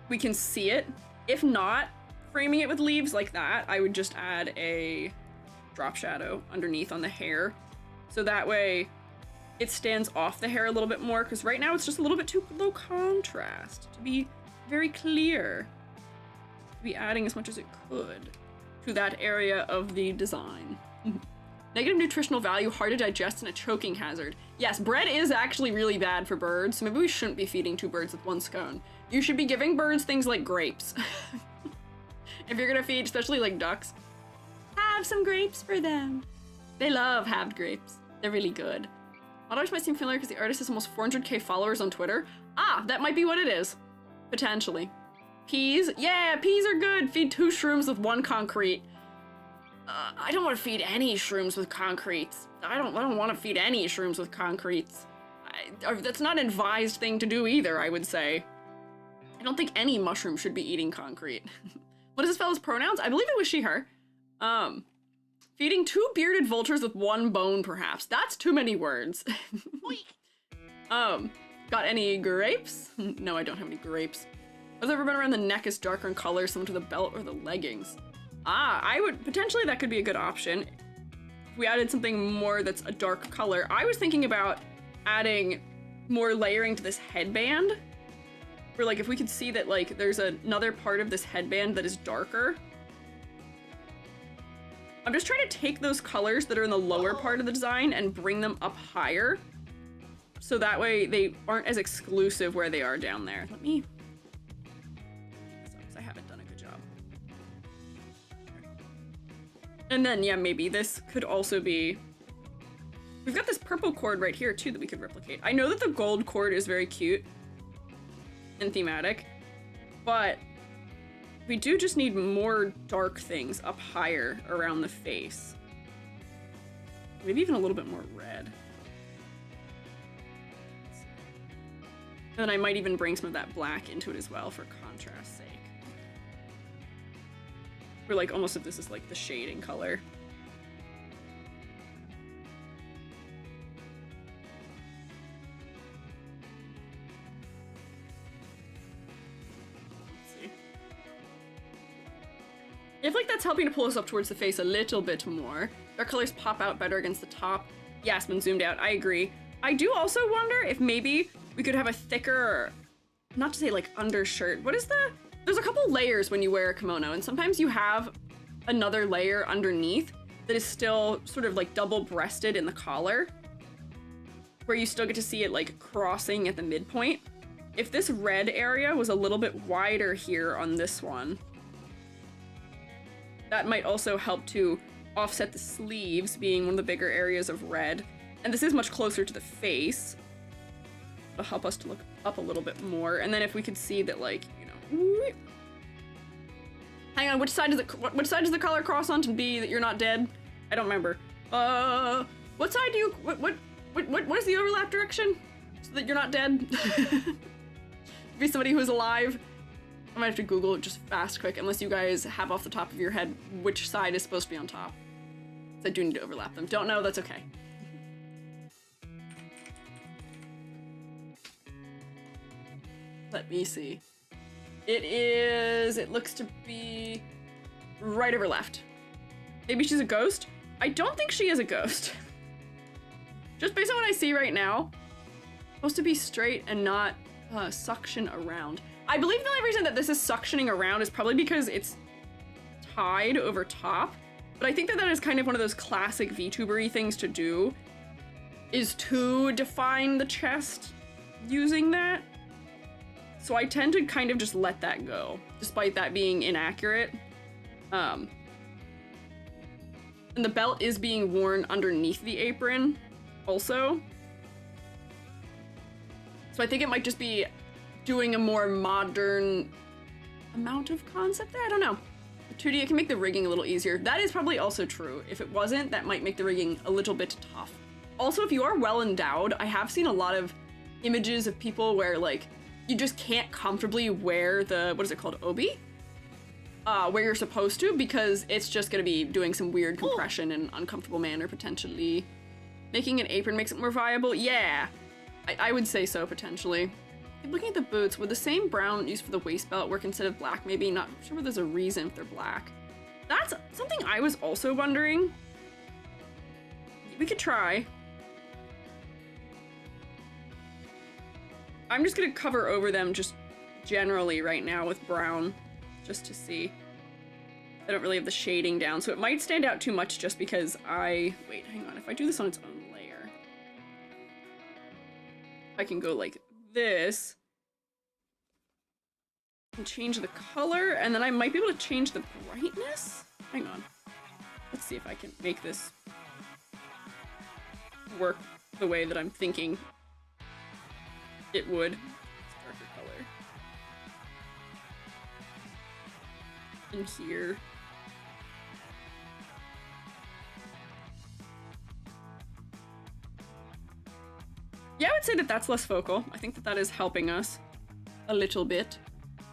A: we can see it. If not framing it with leaves like that, I would just add a drop shadow underneath on the hair, so that way it stands off the hair a little bit more, because right now it's just a little bit too low contrast to be very clear. To be adding as much as it could to that area of the design. Negative nutritional value, hard to digest, and a choking hazard. Yes, bread is actually really bad for birds, so maybe we shouldn't be feeding 2 birds with 1 scone. You should be giving birds things like grapes. If you're gonna feed, especially like ducks, have some grapes for them. They love halved grapes. They're really good. Montage might seem familiar because the artist has almost 400k followers on Twitter. Ah, that might be what it is. Potentially. Peas? Yeah, peas are good. Feed 2 shrooms with 1 concrete. I don't want to feed any shrooms with concretes. I don't want to feed any shrooms with concretes. That's not an advised thing to do either, I would say. I don't think any mushroom should be eating concrete. What is this fellow's pronouns? I believe it was she, her. Feeding 2 bearded vultures with 1 bone, perhaps. That's too many words. Got any grapes? No, I don't have any grapes. Has ever been around the neck is darker in color, similar to the belt or the leggings? Ah, I would, potentially that could be a good option. If we added something more that's a dark color. I was thinking about adding more layering to this headband. Where like, if we could see that like, there's another part of this headband that is darker. I'm just trying to take those colors that are in the lower part of the design and bring them up higher. So that way they aren't as exclusive where they are down there. Let me... I haven't done a good job. And then, yeah, maybe this could also be... We've got this purple cord right here, too, that we could replicate. I know that the gold cord is very cute and thematic, but we do just need more dark things up higher around the face. Maybe even a little bit more red. And then I might even bring some of that black into it as well for contrast's sake. Or like almost if this is like the shading color. Let's see. I feel like that's helping to pull us up towards the face a little bit more. Dark colors pop out better against the top. Yasmin zoomed out, I agree. I do also wonder if maybe we could have a thicker, not to say like undershirt, what is the, there's a couple layers when you wear a kimono, and sometimes you have another layer underneath that is still sort of like double-breasted in the collar, where you still get to see it like crossing at the midpoint. If this red area was a little bit wider here on this one, that might also help to offset the sleeves being one of the bigger areas of red. And this is much closer to the face. It'll help us to look up a little bit more. And then if we could see that, like, you know... Hang on, which side does the color cross on to be that you're not dead? I don't remember. What side do you... What is the overlap direction? So that you're not dead? Be somebody who is alive. I might have to Google it just fast, quick, unless you guys have off the top of your head which side is supposed to be on top. So I do need to overlap them. Don't know, that's okay. Let me see. It looks to be right over left. Maybe she's a ghost? I don't think she is a ghost. Just based on what I see right now, supposed to be straight and not suction around. I believe the only reason that this is suctioning around is probably because it's tied over top. But I think that is kind of one of those classic VTuber-y things to do, is to define the chest using that. So I tend to kind of just let that go, despite that being inaccurate. And the belt is being worn underneath the apron, also. So I think it might just be doing a more modern amount of concept there. I don't know. 2D, it can make the rigging a little easier. That is probably also true. If it wasn't, that might make the rigging a little bit tough. Also, if you are well endowed, I have seen a lot of images of people where, like, you just can't comfortably wear the, what is it called, obi? Where you're supposed to, because it's just gonna be doing some weird compression in an uncomfortable manner, potentially. Making an apron makes it more viable? Yeah, I would say so, potentially. Looking at the boots, would the same brown used for the waist belt work instead of black? Maybe, not sure if there's a reason if they're black. That's something I was also wondering. We could try. I'm just gonna cover over them just generally right now with brown, just to see. I don't really have the shading down, so it might stand out too much just because wait, hang on, if I do this on its own layer, I can go like this, and change the color, and then I might be able to change the brightness? Hang on. Let's see if I can make this work the way that I'm thinking it would. Darker color. In here. Yeah, I would say that that's less focal. I think that that is helping us a little bit.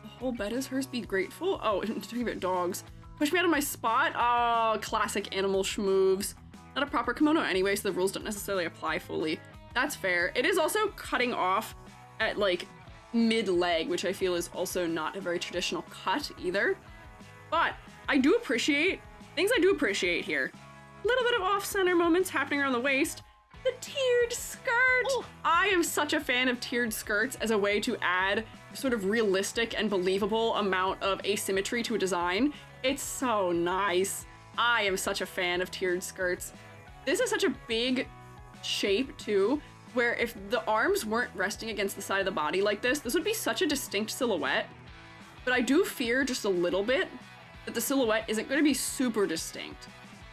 A: The whole bed is hers, be grateful. Oh, talking about dogs. Push me out of my spot. Oh, classic animal schmoves. Not a proper kimono anyway, so the rules don't necessarily apply fully. That's fair. It is also cutting off at like mid-leg, which I feel is also not a very traditional cut either. But I do appreciate things I do appreciate here. A little bit of off-center moments happening around the waist. The tiered skirt! Ooh. I am such a fan of tiered skirts as a way to add a sort of realistic and believable amount of asymmetry to a design. It's so nice. I am such a fan of tiered skirts. This is such a big shape too, where if the arms weren't resting against the side of the body like this would be such a distinct silhouette. But I do fear just a little bit that the silhouette isn't going to be super distinct.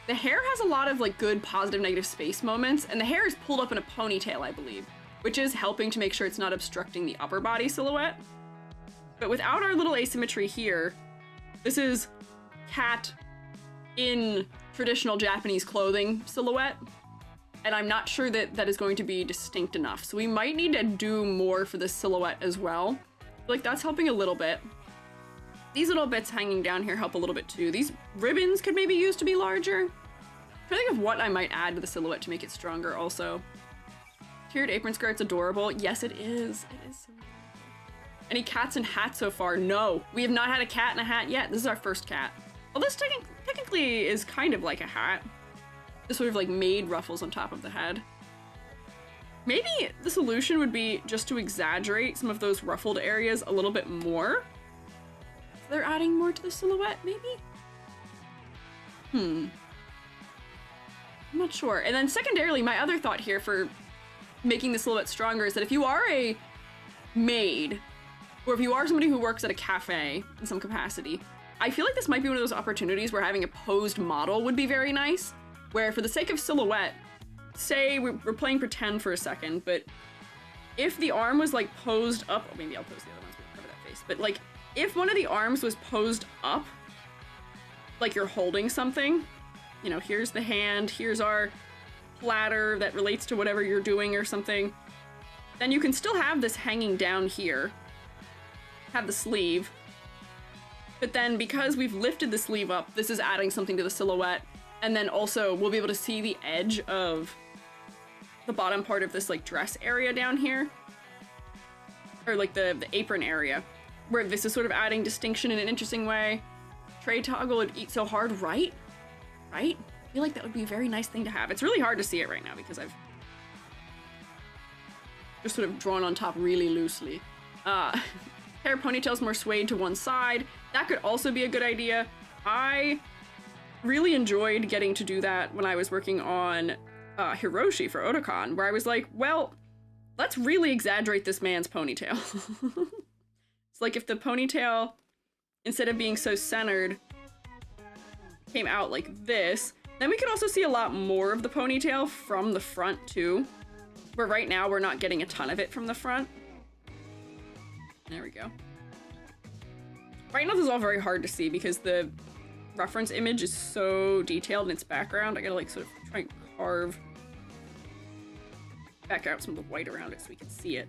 A: The hair has a lot of like good positive negative space moments, and the hair is pulled up in a ponytail, I believe, which is helping to make sure it's not obstructing the upper body silhouette. But without our little asymmetry here, this is cat in traditional Japanese clothing silhouette, and I'm not sure that that is going to be distinct enough. So we might need to do more for this silhouette as well. Like that's helping a little bit. These little bits hanging down here help a little bit too. These ribbons could maybe use to be larger. I'm trying to think of what I might add to the silhouette to make it stronger also. Tiered apron skirt's adorable. Yes, it is. It is so adorable. Any cats in hats so far? No. We have not had a cat in a hat yet. This is our first cat. Well, this technically is kind of like a hat. This sort of like made ruffles on top of the head. Maybe the solution would be just to exaggerate some of those ruffled areas a little bit more. They're adding more to the silhouette, maybe? I'm not sure. And then secondarily, my other thought here for making the silhouette stronger is that if you are a maid, or if you are somebody who works at a cafe in some capacity, I feel like this might be one of those opportunities where having a posed model would be very nice, where for the sake of silhouette, say we're playing pretend for a second, but if the arm was like posed up, or maybe I'll pose the other ones to cover that face, but like if one of the arms was posed up, like you're holding something, you know, here's the hand, here's our platter that relates to whatever you're doing or something, then you can still have this hanging down here, have the sleeve, but then because we've lifted the sleeve up, this is adding something to the silhouette, and then also we'll be able to see the edge of the bottom part of this like dress area down here, or like the apron area, where this is sort of adding distinction in an interesting way. Tray toggle would eat so hard, right? Right? I feel like that would be a very nice thing to have. It's really hard to see it right now because I've just sort of drawn on top really loosely. Hair ponytails more swayed to one side. That could also be a good idea. I really enjoyed getting to do that when I was working on Hiroshi for Otakon, where I was like, well, let's really exaggerate this man's ponytail. It's like if the ponytail, instead of being so centered, came out like this, then we could also see a lot more of the ponytail from the front too. But right now we're not getting a ton of it from the front. There we go. Right now this is all very hard to see because the reference image is so detailed in its background. I gotta like sort of try and carve back out some of the white around it so we can see it.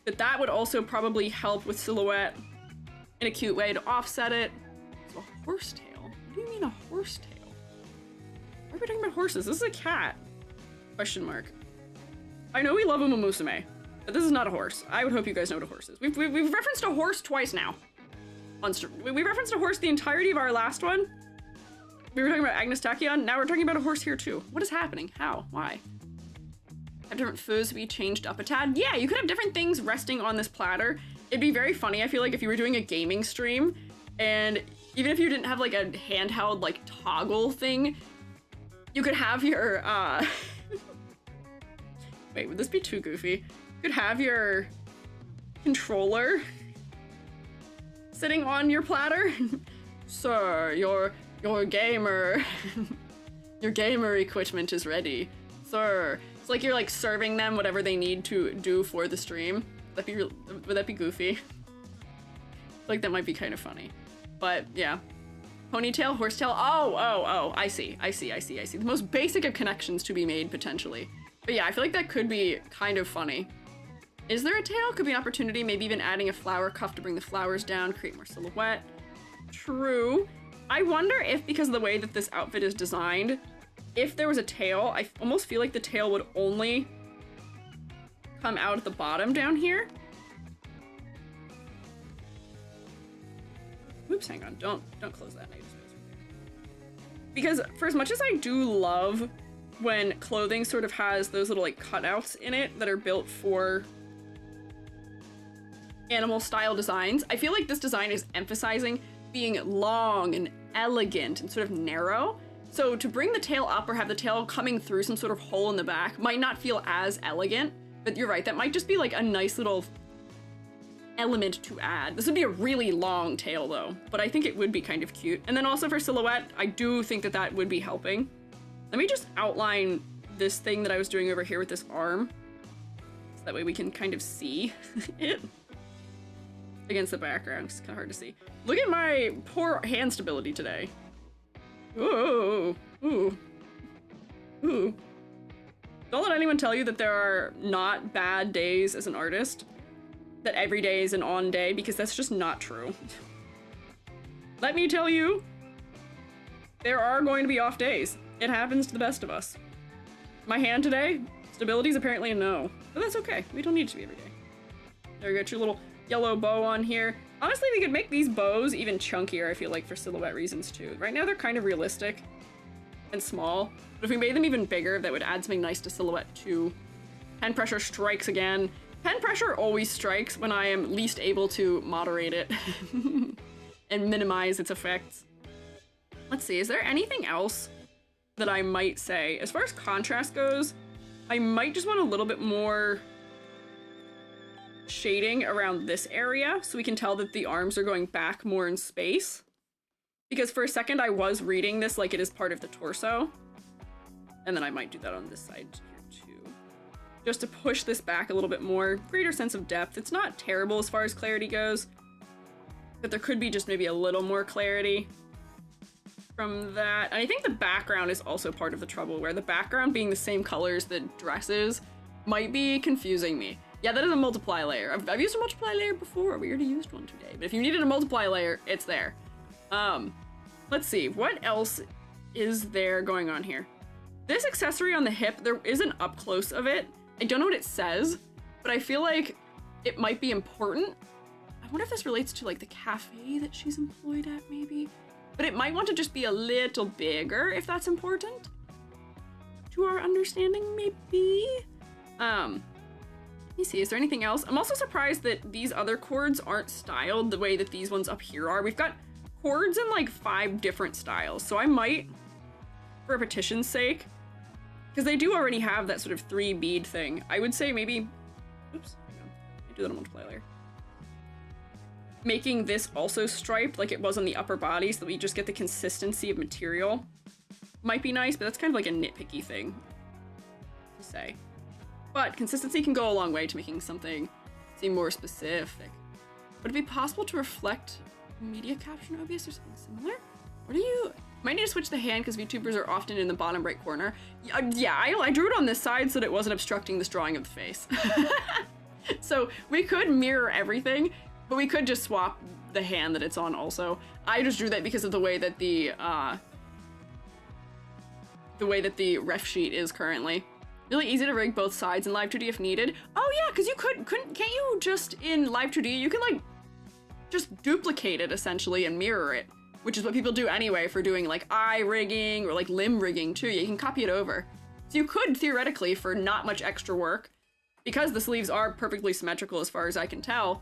A: But that would also probably help with silhouette in a cute way to offset it. So a horsetail? What do you mean a horsetail? Why are we talking about horses? This is a cat. Question mark. I know we love Uma Musume, but this is not a horse. I would hope you guys know what a horse is. We've referenced a horse twice now. We referenced a horse the entirety of our last one. We were talking about Agnes Tachyon. Now we're talking about a horse here too. What is happening? How? Why? Have different foods be changed up a tad. Yeah, you could have different things resting on this platter. It'd be very funny, I feel like, if you were doing a gaming stream, and even if you didn't have like a handheld like toggle thing, you could have your, wait, would this be too goofy? You could have your controller sitting on your platter. Sir, your gamer, your gamer equipment is ready. Sir. It's like you're like serving them whatever they need to do for the stream. Would that be goofy? Like that might be kind of funny. But yeah. Ponytail, horsetail, oh, I see. The most basic of connections to be made potentially. But yeah, I feel like that could be kind of funny. Is there a tail? Could be an opportunity, maybe even adding a flower cuff to bring the flowers down, create more silhouette. True. I wonder if, because of the way that this outfit is designed, if there was a tail, I almost feel like the tail would only come out at the bottom down here. Oops, hang on, don't close that. Because for as much as I do love when clothing sort of has those little like cutouts in it that are built for animal style designs, I feel like this design is emphasizing being long and elegant and sort of narrow. So to bring the tail up or have the tail coming through some sort of hole in the back might not feel as elegant, but you're right, that might just be like a nice little element to add. This would be a really long tail though, but I think it would be kind of cute. And then also for silhouette, I do think that that would be helping. Let me just outline this thing that I was doing over here with this arm, so that way we can kind of see it against the background. It's kind of hard to see. Look at my poor hand stability today. Ooh. Don't let anyone tell you that there are not bad days as an artist, that every day is an on day, because that's just not true. Let me tell you, there are going to be off days. It happens to the best of us. My hand today, stability is apparently a no, but that's okay. We don't need it to be every day. There you got your little yellow bow on here. Honestly, we could make these bows even chunkier, I feel like, for silhouette reasons too. Right now they're kind of realistic and small, but if we made them even bigger, that would add something nice to silhouette too. Pen pressure strikes again. Pen pressure always strikes when I am least able to moderate it and minimize its effects. Let's see, is there anything else that I might say? As far as contrast goes, I might just want a little bit more shading around this area so we can tell that the arms are going back more in space. Because for a second I was reading this like it is part of the torso. And then I might do that on this side here too. Just to push this back a little bit more. Greater sense of depth. It's not terrible as far as clarity goes, but there could be just maybe a little more clarity from that. And I think the background is also part of the trouble, where the background being the same color as the dresses might be confusing me. Yeah, that is a multiply layer. I've used a multiply layer before. We already used one today. But if you needed a multiply layer, it's there. Let's see. What else is there going on here? This accessory on the hip, there is an up close of it. I don't know what it says, but I feel like it might be important. I wonder if this relates to like the cafe that she's employed at maybe. But it might want to just be a little bigger if that's important to our understanding maybe. Let me see, is there anything else? I'm also surprised that these other chords aren't styled the way that these ones up here are. We've got chords in like 5 different styles. So I might, for repetition's sake, because they do already have that sort of 3 bead thing, I would say maybe, oops, hang on. I do that on multiply layer. Making this also striped like it was on the upper body so that we just get the consistency of material might be nice, but that's kind of like a nitpicky thing to say. But consistency can go a long way to making something seem more specific. Would it be possible to reflect media caption OBS or something similar? Or do you... Might need to switch the hand because VTubers are often in the bottom right corner. Yeah, I drew it on this side so that it wasn't obstructing this drawing of the face. So we could mirror everything, but we could just swap the hand that it's on also. I just drew that because of the way that the ref sheet is currently. Really easy to rig both sides in Live 2D if needed. Oh yeah, because you can't you just in Live 2D, you can like just duplicate it essentially and mirror it, which is what people do anyway for doing like eye rigging or like limb rigging too. You can copy it over. So you could, theoretically, for not much extra work, because the sleeves are perfectly symmetrical as far as I can tell,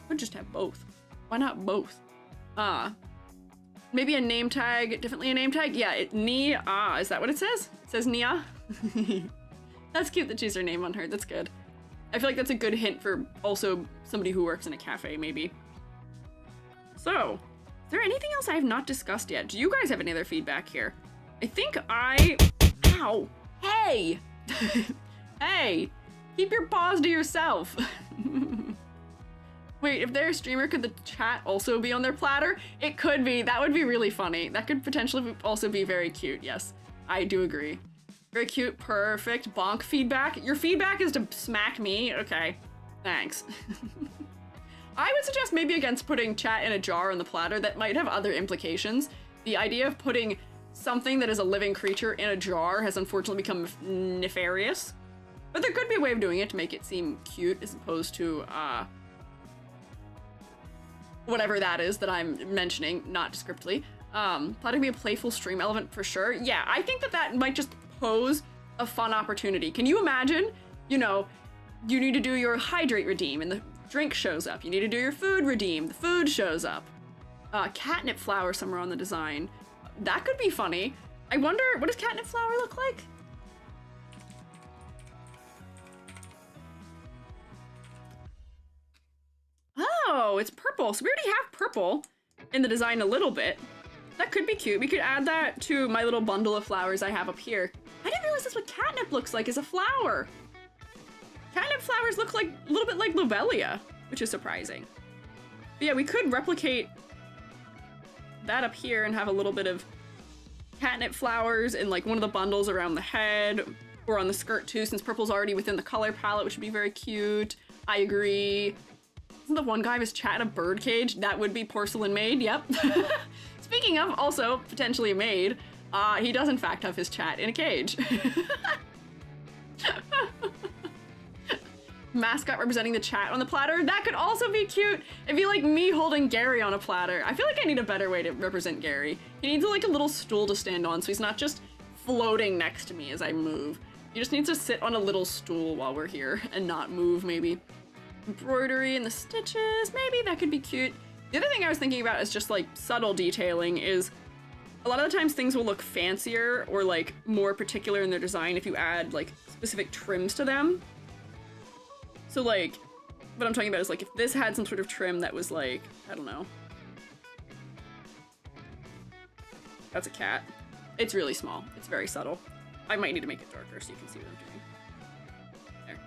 A: could just have both. Why not both? Maybe a name tag, definitely a name tag. Yeah, Nia, is that what it says? It says Nia? That's cute that she's her name on her, that's good. I feel like that's a good hint for also somebody who works in a cafe, maybe. So, is there anything else I have not discussed yet? Do you guys have any other feedback here? I think ow, hey! Hey, keep your paws to yourself. Wait, if they're a streamer, could the chat also be on their platter? It could be, that would be really funny. That could potentially also be very cute, yes. I do agree. Very cute, perfect, bonk feedback. Your feedback is to smack me? Okay, thanks. I would suggest maybe against putting chat in a jar on the platter. That might have other implications. The idea of putting something that is a living creature in a jar has unfortunately become nefarious. But there could be a way of doing it to make it seem cute as opposed to, whatever that is that I'm mentioning, not descriptively. Thought it'd be a playful stream element for sure. Yeah, I think that might just pose a fun opportunity. Can you imagine, you know, you need to do your hydrate redeem and the drink shows up. You need to do your food redeem, the food shows up. Catnip flower somewhere on the design. That could be funny. I wonder, what does catnip flower look like? Oh, it's purple. So we already have purple in the design a little bit. That could be cute. We could add that to my little bundle of flowers I have up here. I didn't realize that's what catnip looks like as a flower. Catnip flowers look like a little bit like lobelia, which is surprising. But yeah, we could replicate that up here and have a little bit of catnip flowers in like one of the bundles around the head or on the skirt too, since purple's already within the color palette, which would be very cute. I agree. Isn't the one guy who's chat in a bird cage? That would be porcelain made, yep. Speaking of also potentially made, he does in fact have his chat in a cage. Mascot representing the chat on the platter. That could also be cute. It'd be like me holding Gary on a platter. I feel like I need a better way to represent Gary. He needs like a little stool to stand on so he's not just floating next to me as I move. He just needs to sit on a little stool while we're here and not move, maybe. Embroidery and the stitches, maybe that could be cute. The other thing I was thinking about is just like subtle detailing is a lot of the times things will look fancier or like more particular in their design if you add like specific trims to them. So like, what I'm talking about is like if this had some sort of trim that was like, I don't know. That's a cat. It's really small. It's very subtle. I might need to make it darker so you can see what I'm doing. There.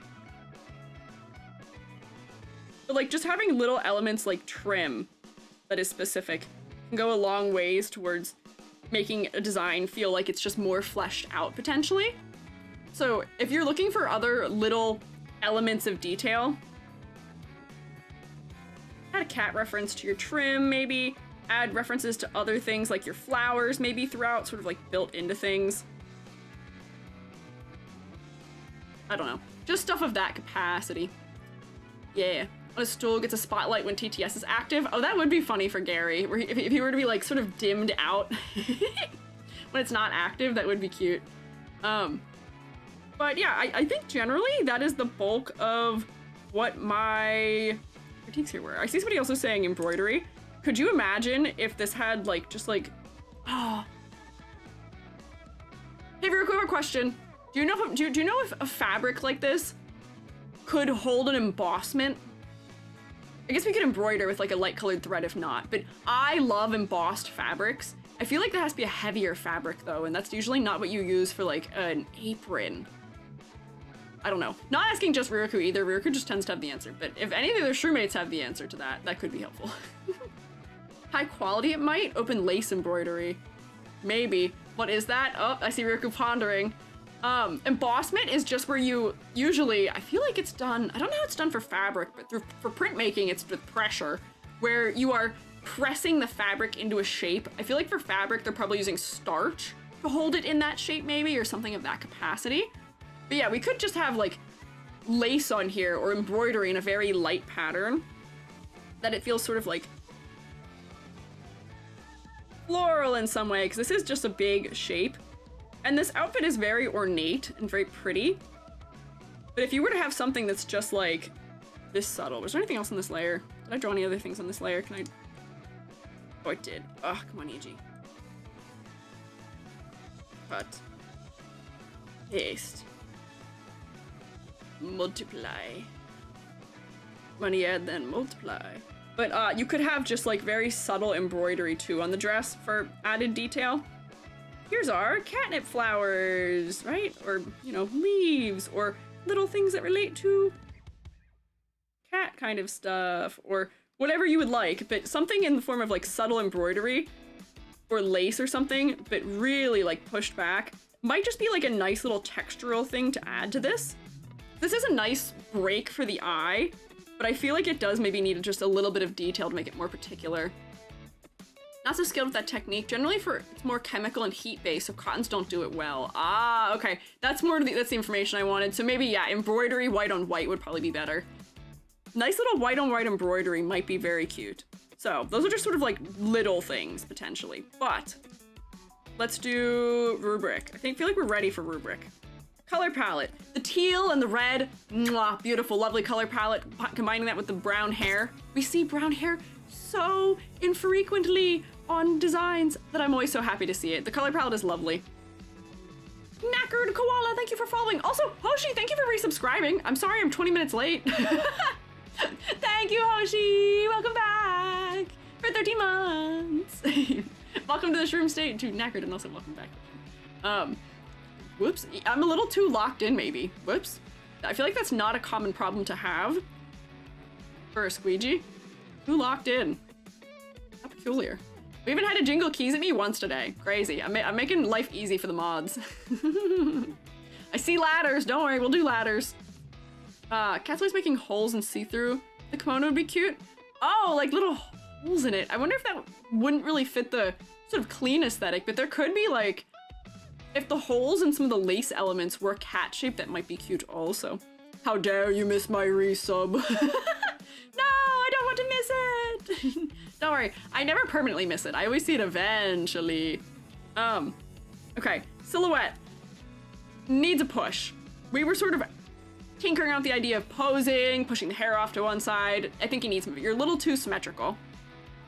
A: But like just having little elements like trim that is specific can go a long ways towards making a design feel like it's just more fleshed out potentially. So if you're looking for other little elements of detail, add a cat reference to your trim, maybe add references to other things like your flowers maybe throughout, sort of like built into things. I don't know, just stuff of that capacity. Yeah. On a stool gets a spotlight when TTS is active. Oh, that would be funny for Gary. Where if he were to be like sort of dimmed out when it's not active, that would be cute. But yeah, I think generally that is the bulk of what my critiques here were. I see somebody also saying embroidery. Could you imagine if this had like, just like, oh. Hey, very quick question. Do you know if a fabric like this could hold an embossment? I guess we could embroider with like a light colored thread if not, but I love embossed fabrics. I feel like that has to be a heavier fabric though, and that's usually not what you use for like an apron. I don't know. Not asking just Ryuku either. Ryuku just tends to have the answer, but if any of the other shroommates have the answer to that, that could be helpful. High quality it might? Open lace embroidery. Maybe. What is that? Oh, I see Ryuku pondering. Embossment is just where you usually, I feel like it's done, I don't know how it's done for fabric, but for printmaking it's with pressure, where you are pressing the fabric into a shape. I feel like for fabric they're probably using starch to hold it in that shape maybe, or something of that capacity. But yeah, we could just have like lace on here or embroidery in a very light pattern that it feels sort of like floral in some way, because this is just a big shape. And this outfit is very ornate and very pretty. But if you were to have something that's just like this subtle, was there anything else on this layer? Did I draw any other things on this layer? Can I? Oh, I did. Oh, come on, EG. Cut. Paste. Multiply. Money add, then multiply. But you could have just like very subtle embroidery too on the dress for added detail. Here's our catnip flowers, right? Or, you know, leaves, or little things that relate to cat kind of stuff, or whatever you would like, but something in the form of like subtle embroidery or lace or something, but really like pushed back. Might just be like a nice little textural thing to add to this. This is a nice break for the eye, but I feel like it does maybe need just a little bit of detail to make it more particular. Not so skilled with that technique. Generally it's more chemical and heat based, so cottons don't do it well. Ah, okay. That's the information I wanted. So maybe, yeah, embroidery white on white would probably be better. Nice little white on white embroidery might be very cute. So those are just sort of like little things potentially, but let's do rubric. Feel like we're ready for rubric. Color palette. The teal and the red, mwah, beautiful, lovely color palette. Combining that with the brown hair. We see brown hair so infrequently on designs that I'm always so happy to see it. The color palette is lovely. Knackered Koala, thank you for following. Also, Hoshi, thank you for resubscribing. I'm sorry I'm 20 minutes late. Thank you, Hoshi. Welcome back for 13 months. Welcome to the Shroom State to Knackered, and also welcome back. Whoops, I'm a little too locked in maybe. Whoops. I feel like that's not a common problem to have for a Squiiji. Too locked in. How peculiar. We haven't had a jingle keys at me once today. Crazy. I'm making life easy for the mods. I see ladders. Don't worry, we'll do ladders. Cat's always making holes and see-through. The kimono would be cute. Oh, like little holes in it. I wonder if that wouldn't really fit the sort of clean aesthetic, but there could be like, if the holes in some of the lace elements were cat shaped, that might be cute also. How dare you miss my resub. No, I don't want to miss it. Don't worry, I never permanently miss it. I always see it eventually. Okay, silhouette. Needs a push. We were sort of tinkering out the idea of posing, pushing the hair off to one side. I think you need some, you're a little too symmetrical.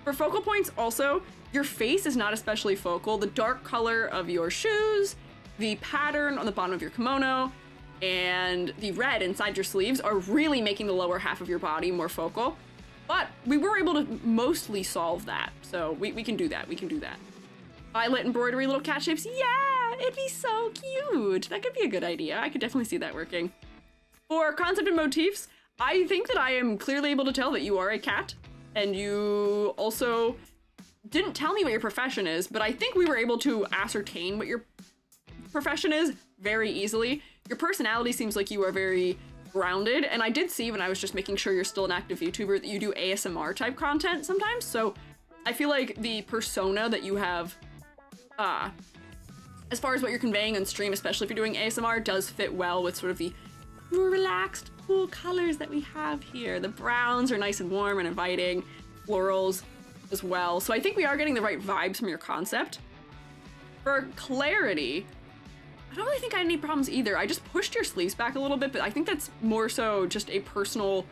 A: For focal points also, your face is not especially focal. The dark color of your shoes, the pattern on the bottom of your kimono, and the red inside your sleeves are really making the lower half of your body more focal. But we were able to mostly solve that. So we can do that, we can do that. Violet embroidery, little cat shapes. Yeah, it'd be so cute. That could be a good idea. I could definitely see that working. For concept and motifs, I think that I am clearly able to tell that you are a cat, and you also didn't tell me what your profession is, but I think we were able to ascertain what your profession is very easily. Your personality seems like you are very grounded, and I did see when I was just making sure you're still an active VTuber that you do ASMR type content sometimes, so I feel like the persona that you have, as far as what you're conveying on stream, especially if you're doing ASMR, does fit well with sort of the more relaxed, cool colors that we have here. The browns are nice and warm and inviting, florals as well, so I think we are getting the right vibes from your concept. For clarity, I don't really think I had any problems either. I just pushed your sleeves back a little bit, but I think that's more so just a personal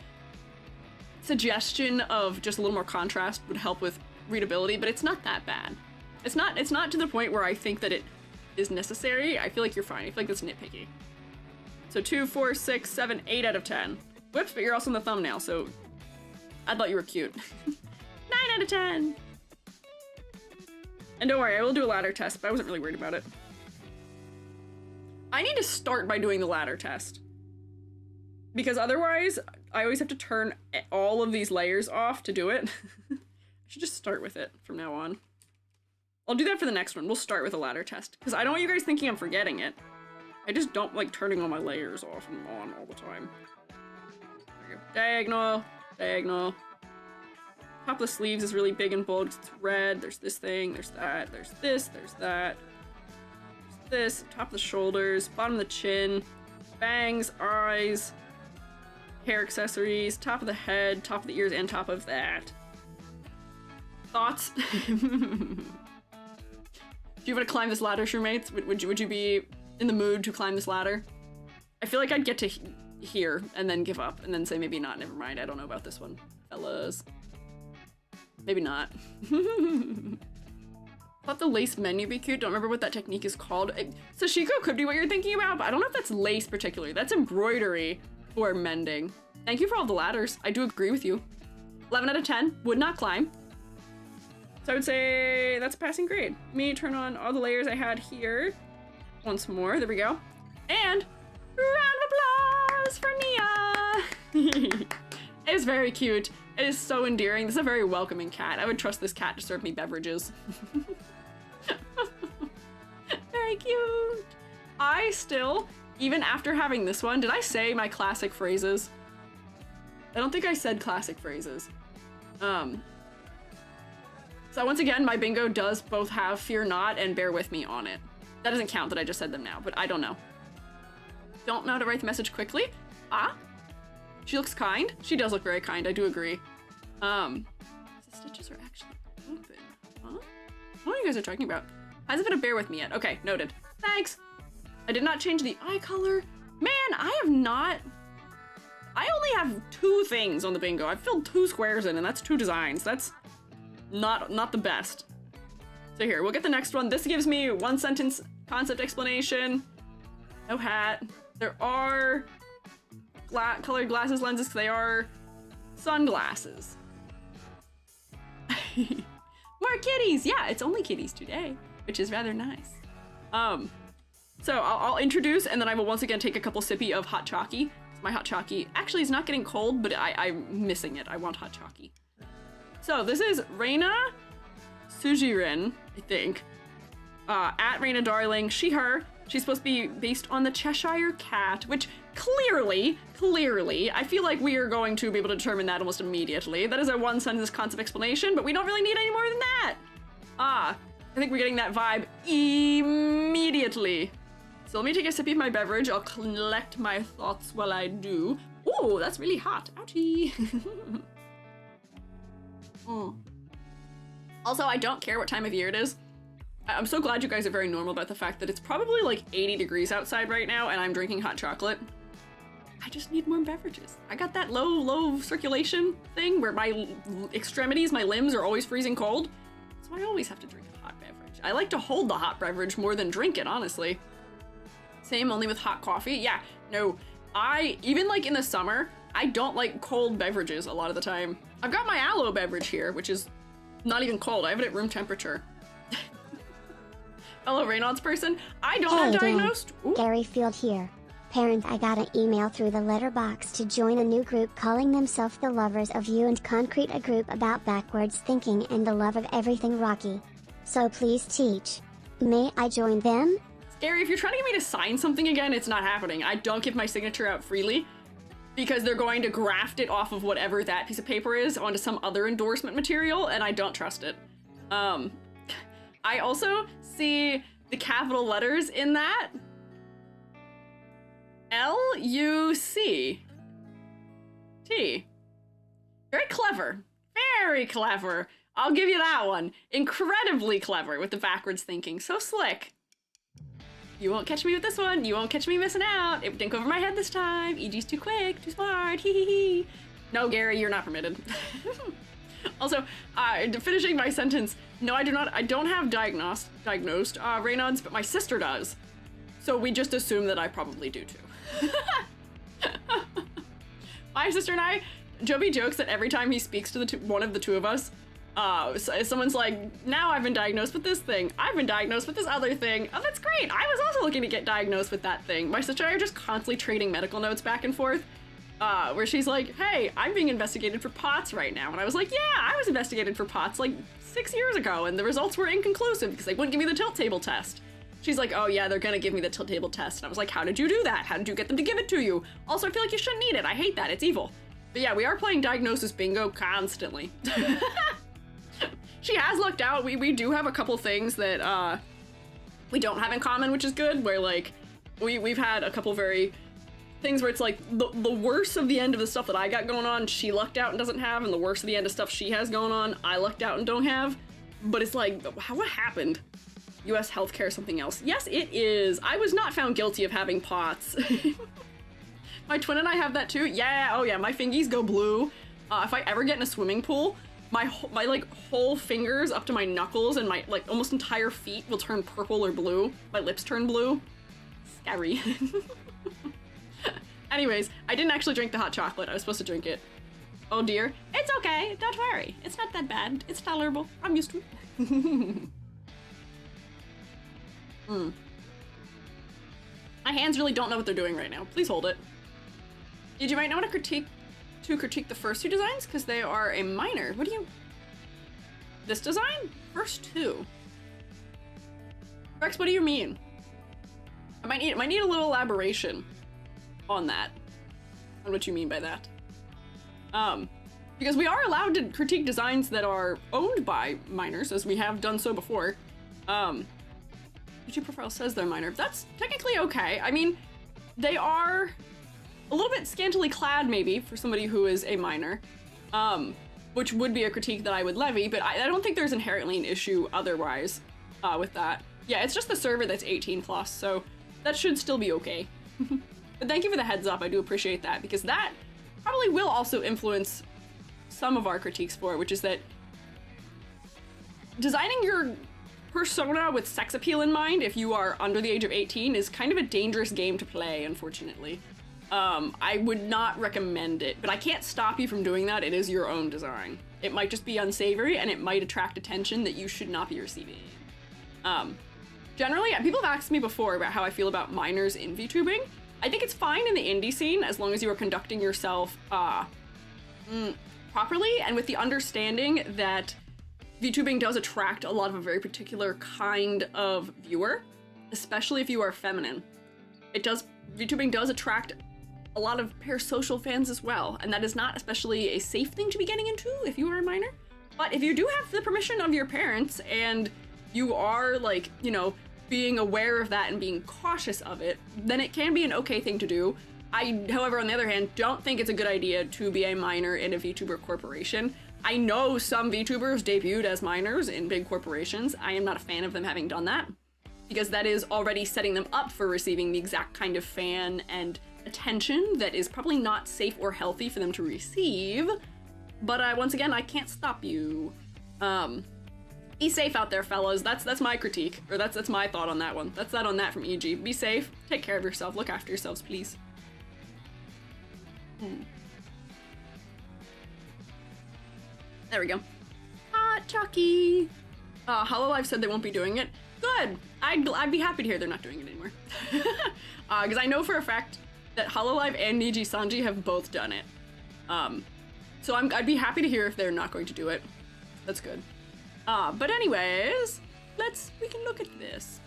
A: suggestion of just a little more contrast would help with readability, but it's not that bad. It's not to the point where I think that it is necessary. I feel like you're fine. I feel like that's nitpicky. So 2, 4, 6, 7, 8 out of 10. Whoops, but you're also in the thumbnail, so I thought you were cute. 9 out of 10. And don't worry, I will do a ladder test, but I wasn't really worried about it. I need to start by doing the ladder test, because otherwise I always have to turn all of these layers off to do it. I should just start with it from now on. I'll do that for the next one. We'll start with a ladder test, because I don't want you guys thinking I'm forgetting it. I just don't like turning all my layers off and on all the time. There you go. Diagonal, diagonal. Top of the sleeves is really big and bold because it's red. There's this thing, there's that, there's this, there's that. This, top of the shoulders, bottom of the chin, bangs, eyes, hair accessories, top of the head, top of the ears, and top of that. Thoughts? Do you want to climb this ladder, Shroommates? Would you be in the mood to climb this ladder? I feel like I'd get to here and then give up and then say maybe not, never mind. I don't know about this one, fellas. Maybe not. Thought the lace menu be cute. Don't remember what that technique is called. Sashiko could be what you're thinking about, but I don't know if that's lace particularly. That's embroidery for mending. Thank you for all the ladders. I do agree with you. 11 out of 10, would not climb. So I would say that's a passing grade. Let me turn on all the layers I had here once more. There we go. And round of applause for Nia. It is very cute. It is so endearing. This is a very welcoming cat. I would trust this cat to serve me beverages. Very cute. I still, even after having this one, did I say my classic phrases? I don't think I said classic phrases. So once again, my bingo does both have fear not and bear with me on it. That doesn't count that I just said them now, but I don't know. Don't know how to write the message quickly. Ah, she looks kind. She does look very kind, I do agree. The stitches are actually open, huh? What are you guys are talking about? Hasn't been a bear with me yet. Okay, noted. Thanks. I did not change the eye color. Man, I only have 2 things on the bingo. I've filled 2 squares in, and that's 2 designs. That's not the best. So here, we'll get the next one. This gives me 1 sentence concept explanation. No hat. There are colored glasses lenses, 'cause they are sunglasses. More kitties! Yeah, it's only kitties today, which is rather nice. So I'll introduce, and then I will once again take a couple sippy of hot chalky. My hot chalky actually is not getting cold, but I'm missing it. I want hot chalky. So this is Reina Sujirin, I think. At Reina Darling, she, her. She's supposed to be based on the Cheshire Cat, which clearly, I feel like we are going to be able to determine that almost immediately. That is a 1 sentence concept explanation, but we don't really need any more than that. I think we're getting that vibe immediately. So let me take a sip of my beverage. I'll collect my thoughts while I do. Ooh, that's really hot. Ouchie. Also, I don't care what time of year it is. I'm so glad you guys are very normal about the fact that it's probably like 80 degrees outside right now and I'm drinking hot chocolate. I just need more beverages. I got that low circulation thing where my extremities, my limbs are always freezing cold. So I always have to drink a hot beverage. I like to hold the hot beverage more than drink it, honestly. Same only with hot coffee. Yeah, no, even like in the summer, I don't like cold beverages a lot of the time. I've got my aloe beverage here, which is not even cold. I have it at room temperature. Hello, Reynolds person. I don't have diagnosed.
B: Garfield here. Parent, I got an email through the letterbox to join a new group calling themselves the Lovers of You and Concrete, a group about backwards thinking and the love of everything rocky. So please teach. May I join them?
A: Gary, if you're trying to get me to sign something again, it's not happening. I don't give my signature out freely because they're going to graft it off of whatever that piece of paper is onto some other endorsement material, and I don't trust it. I also see the capital letters in that. L-U-C-T. Very clever. Very clever. I'll give you that one. Incredibly clever with the backwards thinking. So slick. You won't catch me with this one. You won't catch me missing out. It didn't go over my head this time. EG's too quick, too smart. Hee hee hee. No, Gary, you're not permitted. Also, finishing my sentence. No, I do not. I don't have diagnosed Raynaud's, but my sister does. So we just assume that I probably do too. My sister and I, Joby jokes that every time he speaks to one of the two of us, someone's like, now I've been diagnosed with this thing. I've been diagnosed with this other thing. Oh, that's great. I was also looking to get diagnosed with that thing. My sister and I are just constantly trading medical notes back and forth. Where she's like, hey, I'm being investigated for POTS right now. And I was like, yeah, I was investigated for POTS like 6 years ago, and the results were inconclusive because they wouldn't give me the tilt table test. She's like, oh yeah, they're gonna give me the tilt table test. And I was like, how did you do that? How did you get them to give it to you? Also, I feel like you shouldn't need it. I hate that. It's evil. But yeah, we are playing Diagnosis Bingo constantly. She has lucked out. We do have a couple things that we don't have in common, which is good, where like we've had a couple very things where it's like the worst of the end of the stuff that I got going on, she lucked out and doesn't have, and the worst of the end of stuff she has going on, I lucked out and don't have. But it's like, what happened? US healthcare something else? Yes, it is. I was not found guilty of having POTS. My twin and I have that too. Yeah, oh yeah, my fingies go blue. If I ever get in a swimming pool, my like whole fingers up to my knuckles and my like almost entire feet will turn purple or blue. My lips turn blue. Scary. Anyways, I didn't actually drink the hot chocolate. I was supposed to drink it. Oh dear. It's okay. Don't worry. It's not that bad. It's tolerable. I'm used to it. My hands really don't know what they're doing right now. Please hold it. You might not want to critique the first two designs because they are a minor. What do you... This design? First two. Rex, what do you mean? I might need a little elaboration on that. On what you mean by that. Because we are allowed to critique designs that are owned by minors, as we have done so before. YouTube profile says they're minor. That's technically okay. I mean, they are a little bit scantily clad, maybe, for somebody who is a minor, which would be a critique that I would levy, but I don't think there's inherently an issue otherwise with that. Yeah, it's just the server that's 18 plus, so that should still be okay. But thank you for the heads up, I do appreciate that, because that probably will also influence some of our critiques for it, which is that designing your persona with sex appeal in mind, if you are under the age of 18, is kind of a dangerous game to play, unfortunately. I would not recommend it, but I can't stop you from doing that. It is your own design. It might just be unsavory, and it might attract attention that you should not be receiving. Generally, people have asked me before about how I feel about minors in VTubing. I think it's fine in the indie scene as long as you are conducting yourself properly and with the understanding that VTubing does attract a lot of a very particular kind of viewer, especially if you are feminine. VTubing does attract a lot of parasocial fans as well, and that is not especially a safe thing to be getting into if you are a minor. But if you do have the permission of your parents and you are, like, you know, being aware of that and being cautious of it, then it can be an okay thing to do. I, however, on the other hand, don't think it's a good idea to be a minor in a VTuber corporation. I know some VTubers debuted as minors in big corporations. I am not a fan of them having done that, because that is already setting them up for receiving the exact kind of fan and attention that is probably not safe or healthy for them to receive. But once again, I can't stop you. Be safe out there, fellas. That's my critique, or that's my thought on that one. That's that on that from EG. Be safe, take care of yourself, look after yourselves, please. There we go. Hot Chucky. Hololive said they won't be doing it. Good. I'd be happy to hear they're not doing it anymore. Because I know for a fact that Hololive and Niji Sanji have both done it. So I'd be happy to hear if they're not going to do it. That's good. But anyways, we can look at this.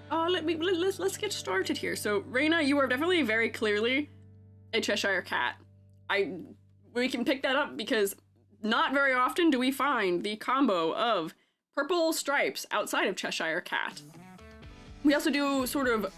A: Let's get started here. So Reina, you are definitely very clearly a Cheshire Cat. We can pick that up because not very often do we find the combo of purple stripes outside of Cheshire Cat. We also do sort of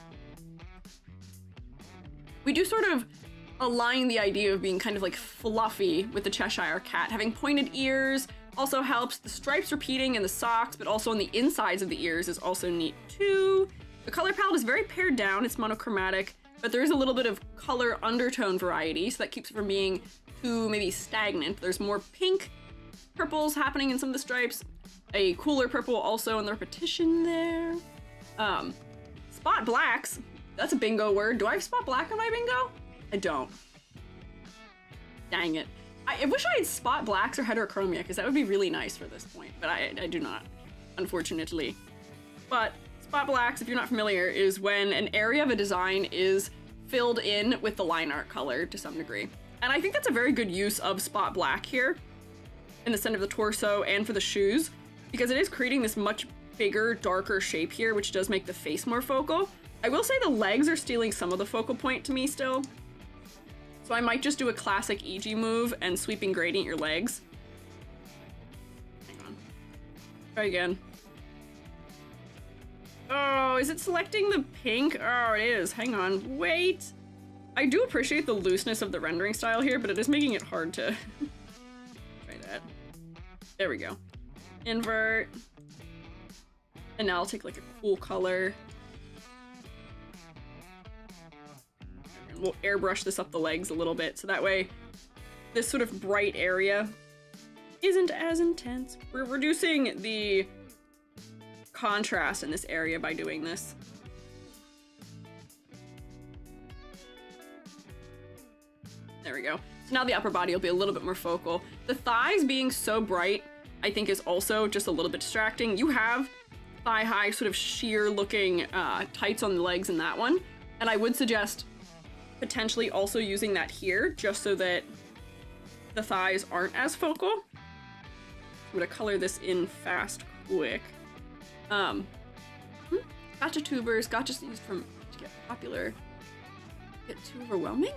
A: align the idea of being kind of like fluffy with the Cheshire Cat. Having pointed ears also helps. The stripes repeating in the socks, but also on the insides of the ears is also neat too. The color palette is very pared down. It's monochromatic, but there is a little bit of color undertone variety, so that keeps it from being too maybe stagnant. There's more pink purples happening in some of the stripes. A cooler purple also in the repetition there. Spot blacks. That's a bingo word. Do I have spot black on my bingo? I don't. Dang it. I wish I had spot blacks or heterochromia, because that would be really nice for this point, but I do not, unfortunately. But spot blacks, if you're not familiar, is when an area of a design is filled in with the line art color to some degree. And I think that's a very good use of spot black here in the center of the torso and for the shoes, because it is creating this much bigger, darker shape here, which does make the face more focal. I will say the legs are stealing some of the focal point to me still. So I might just do a classic EG move and sweeping gradient your legs. Hang on. Try again. Oh, is it selecting the pink? Oh, it is. Hang on. Wait. I do appreciate the looseness of the rendering style here, but it is making it hard to... Try that. There we go. Invert. And now I'll take like a cool color. And we'll airbrush this up the legs a little bit, so that way this sort of bright area isn't as intense. We're reducing the contrast in this area by doing this. There we go. So now the upper body will be a little bit more focal. The thighs being so bright, I think, is also just a little bit distracting. You have thigh-high sort of sheer looking tights on the legs in that one, and I would suggest potentially also using that here just so that the thighs aren't as focal. I'm gonna color this in fast quick. Gotcha tubers, gotcha's used to get popular. Get too overwhelming?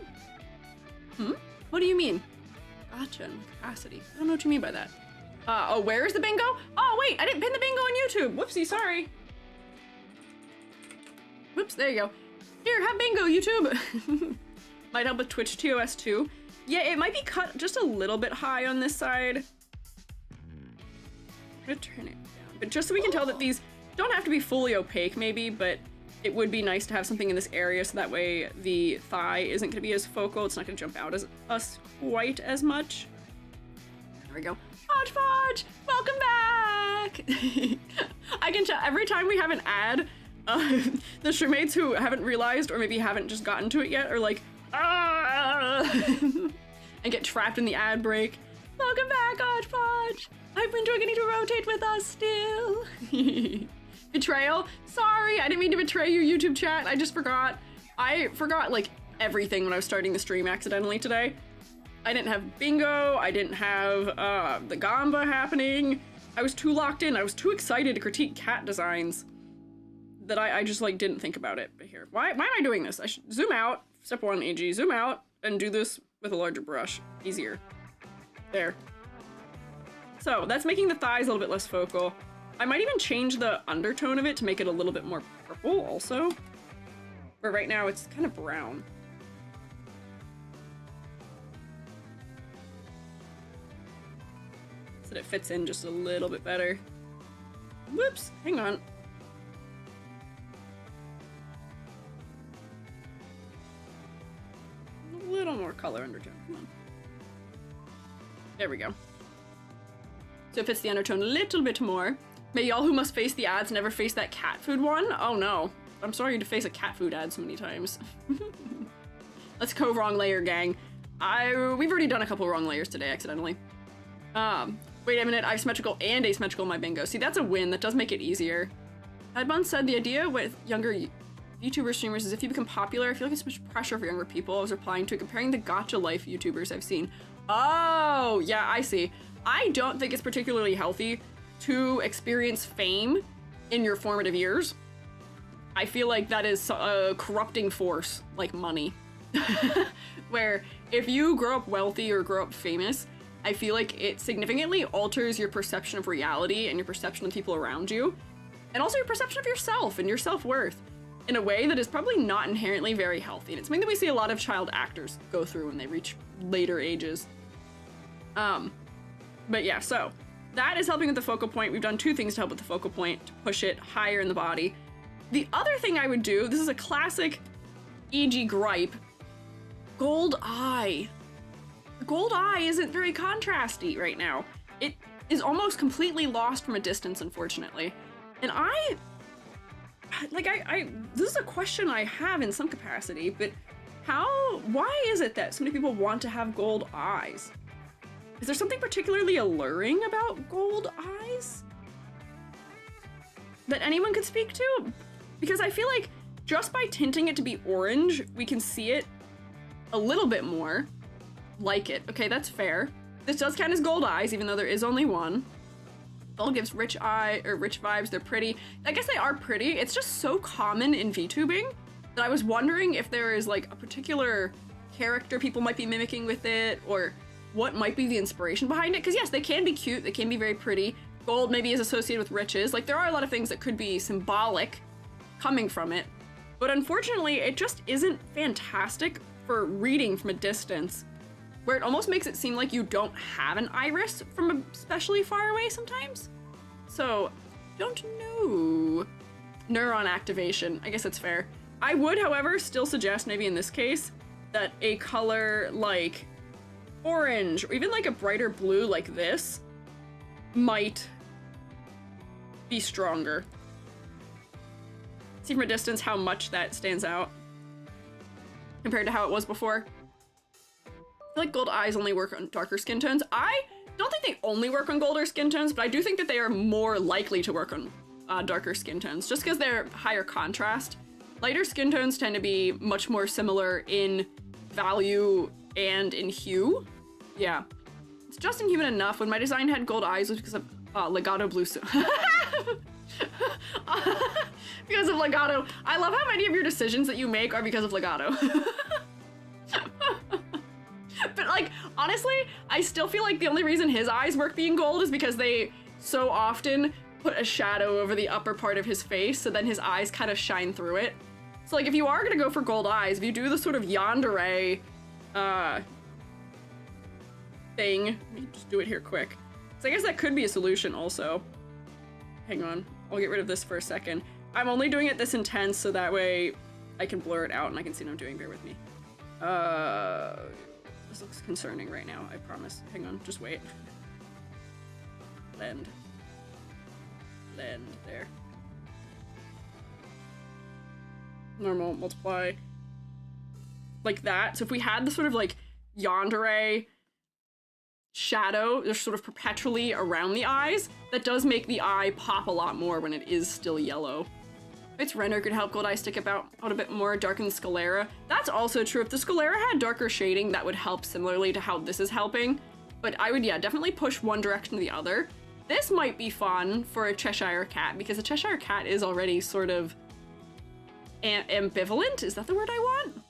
A: What do you mean? Gotcha and capacity. I don't know what you mean by that. Oh, where's the bingo? Oh, wait, I didn't pin the bingo on YouTube. Whoopsie, sorry. Whoops, there you go. Here, have bingo, YouTube. Might help with Twitch TOS too. Yeah, it might be cut just a little bit high on this side. I'm gonna turn it down, but just so we can tell that these don't have to be fully opaque maybe, but it would be nice to have something in this area so that way the thigh isn't gonna be as focal. It's not gonna jump out as us quite as much. There we go. Hodgepodge, welcome back. I can tell every time we have an ad, the streammates who haven't realized or maybe haven't just gotten to it yet are like, ah, and get trapped in the ad break. Welcome back, Hodgepodge. I've been getting to rotate with us still. Betrayal? Sorry, I didn't mean to betray your YouTube chat. I just forgot. I forgot like everything when I was starting the stream accidentally today. I didn't have bingo. I didn't have the Gamba happening. I was too locked in. I was too excited to critique cat designs that I just like didn't think about it. But here, why am I doing this? I should zoom out. Step 1, AG, zoom out and do this with a larger brush. Easier. There. So that's making the thighs a little bit less focal. I might even change the undertone of it to make it a little bit more purple also. But right now it's kind of brown. So that it fits in just a little bit better. Whoops, hang on. A little more color undertone, come on. There we go. So it fits the undertone a little bit more. May y'all who must face the ads never face that cat food one? Oh no. I'm sorry to face a cat food ad so many times. Let's go wrong layer, gang. We've already done a couple wrong layers today accidentally. Wait a minute, I have symmetrical and asymmetrical in my bingo. See, that's a win. That does make it easier. Adbun said the idea with younger YouTuber streamers is if you become popular, I feel like it's much pressure for younger people. I was replying to it, comparing the gotcha life YouTubers I've seen. Oh, yeah, I see. I don't think it's particularly healthy to experience fame in your formative years. I feel like that is a corrupting force, like money. Where if you grow up wealthy or grow up famous, I feel like it significantly alters your perception of reality and your perception of people around you, and also your perception of yourself and your self-worth in a way that is probably not inherently very healthy. And it's something that we see a lot of child actors go through when they reach later ages. But yeah, so that is helping with the focal point. We've done 2 things to help with the focal point, to push it higher in the body. The other thing I would do, this is a classic EG gripe, gold eye. Gold eye isn't very contrasty right now. It is almost completely lost from a distance, unfortunately. And this is a question I have in some capacity, but why is it that so many people want to have gold eyes? Is there something particularly alluring about gold eyes that anyone could speak to? Because I feel like just by tinting it to be orange, we can see it a little bit more like it. Okay, that's fair. This does count as gold eyes, even though there is only one. All gives rich eye or rich vibes. They're pretty. I guess they are pretty. It's just so common in VTubing that I was wondering if there is like a particular character people might be mimicking with it, or what might be the inspiration behind it. Because yes, they can be cute. They can be very pretty. Gold maybe is associated with riches. Like there are a lot of things that could be symbolic coming from it. But unfortunately, it just isn't fantastic for reading from a distance, where it almost makes it seem like you don't have an iris from especially far away sometimes. So don't know. Neuron activation. I guess that's fair. I would, however, still suggest, maybe in this case, that a color like orange, or even like a brighter blue like this, might be stronger. See from a distance how much that stands out compared to how it was before. I feel like gold eyes only work on darker skin tones. I don't think they only work on golder skin tones, but I do think that they are more likely to work on darker skin tones, just because they're higher contrast. Lighter skin tones tend to be much more similar in value and in hue. Yeah. It's just inhuman enough. When my design had gold eyes was because of legato blue because of legato. I love how many of your decisions that you make are because of legato. But like, honestly, I still feel like the only reason his eyes work being gold is because they so often put a shadow over the upper part of his face, so then his eyes kind of shine through it. So like, if you are gonna go for gold eyes, if you do the sort of yandere thing, let me just do it here quick. So I guess that could be a solution also. Hang on, I'll get rid of this for a second. I'm only doing it this intense so that way I can blur it out and I can see what I'm doing. Bear with me. This looks concerning right now, I promise. Hang on, just wait. Blend. Blend, there. Normal, multiply. Like that. So if we had the sort of like yandere shadow, they're sort of perpetually around the eyes, that does make the eye pop a lot more when it is still yellow. Its render could help gold eye stick out a bit more, darken the sclera. That's also true. If the sclera had darker shading, that would help similarly to how this is helping. But I would, yeah, definitely push one direction or the other. This might be fun for a Cheshire Cat, because a Cheshire Cat is already sort of ambivalent? Is that the word I want?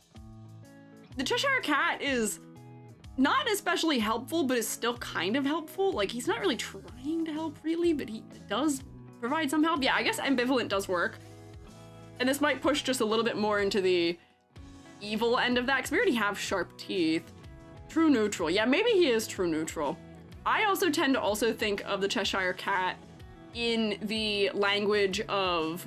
A: The Cheshire Cat is not especially helpful, but is still kind of helpful. Like, he's not really trying to help, really, but he does provide some help. Yeah, I guess ambivalent does work. And this might push just a little bit more into the evil end of that, because we already have sharp teeth. True neutral. Yeah, maybe he is true neutral. I also tend to also think of the Cheshire Cat in the language of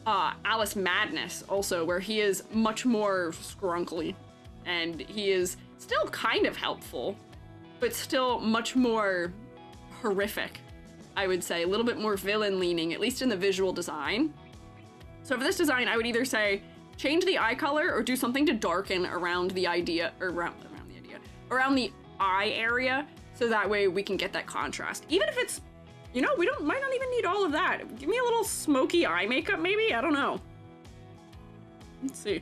A: Alice Madness also, where he is much more scrunkly, and he is still kind of helpful, but still much more horrific, I would say. A little bit more villain leaning, at least in the visual design. So for this design, I would either say change the eye color or do something to darken around the idea, or around the eye area, so that way we can get that contrast. Even if it's, you know, might not even need all of that. Give me a little smoky eye makeup, maybe? I don't know. Let's see.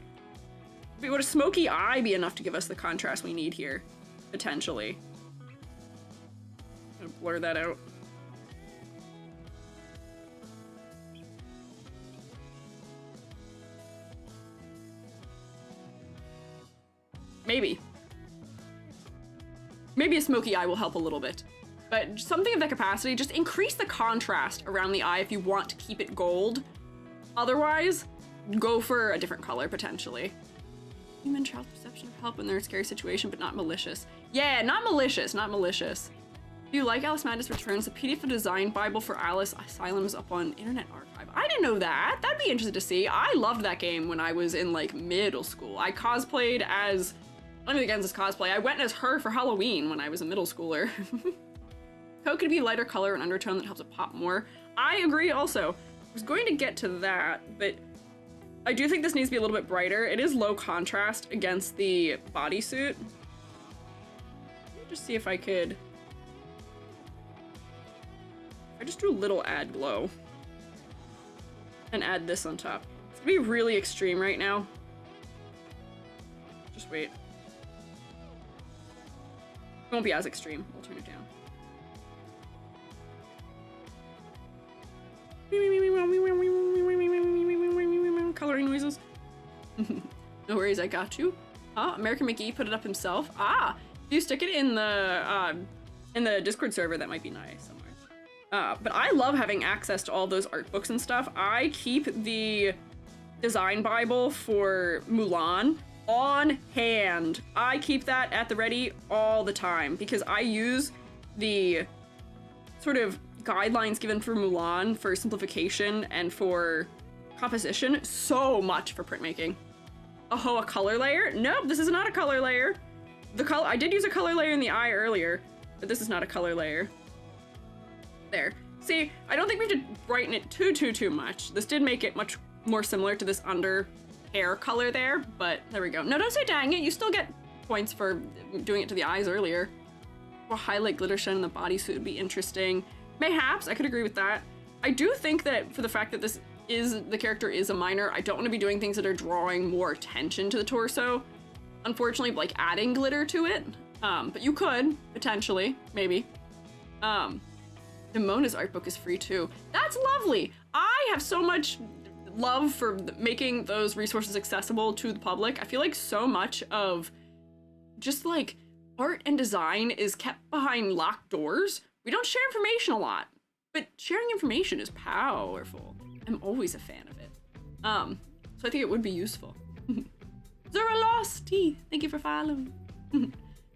A: Would a smoky eye be enough to give us the contrast we need here? Potentially. I'm gonna blur that out. Maybe. Maybe a smoky eye will help a little bit. But something of that capacity, just increase the contrast around the eye if you want to keep it gold. Otherwise, go for a different color, potentially. Human child perception of help when they're in a scary situation, but not malicious. Yeah, not malicious, not malicious. If you like Alice Madness Returns, the PDF of Design Bible for Alice Asylum is up on Internet Archive. I didn't know that. That'd be interesting to see. I loved that game when I was in, like, middle school. I cosplayed as... Let me against this cosplay. I went as her for Halloween when I was a middle schooler. Coat could be lighter color and undertone that helps it pop more. I agree also. I was going to get to that, but I do think this needs to be a little bit brighter. It is low contrast against the bodysuit. Let me just see if I could... I just do a little add glow. And add this on top. It's gonna be really extreme right now. Just wait. It won't be as extreme. We'll turn it down. Coloring noises. No worries, I got you. American McGee put it up himself. If you stick it in the Discord server, that might be nice somewhere. But I love having access to all those art books and stuff. I keep the design Bible for Mulan on hand. I keep that at the ready all the time because I use the sort of guidelines given for Mulan for simplification and for composition, so much for printmaking. Oh, a color layer? Nope, this is not a color layer. I did use a color layer in the eye earlier, but this is not a color layer. There. See, I don't think we have to brighten it too much. This did make it much more similar to this under hair color there, but there we go. No, don't say dang it. You still get points for doing it to the eyes earlier. Or highlight glitter shine in the bodysuit would be interesting. Mayhaps, I could agree with that. I do think that for the fact that the character is a minor, I don't want to be doing things that are drawing more attention to the torso. Unfortunately, like adding glitter to it. But you could, potentially, maybe. Mona's art book is free too. That's lovely! I have so much love for making those resources accessible to the public. I feel like so much of just like art and design is kept behind locked doors. We don't share information a lot, but sharing information is powerful. I'm always a fan of it. So I think it would be useful. Zora Losty, thank you for following.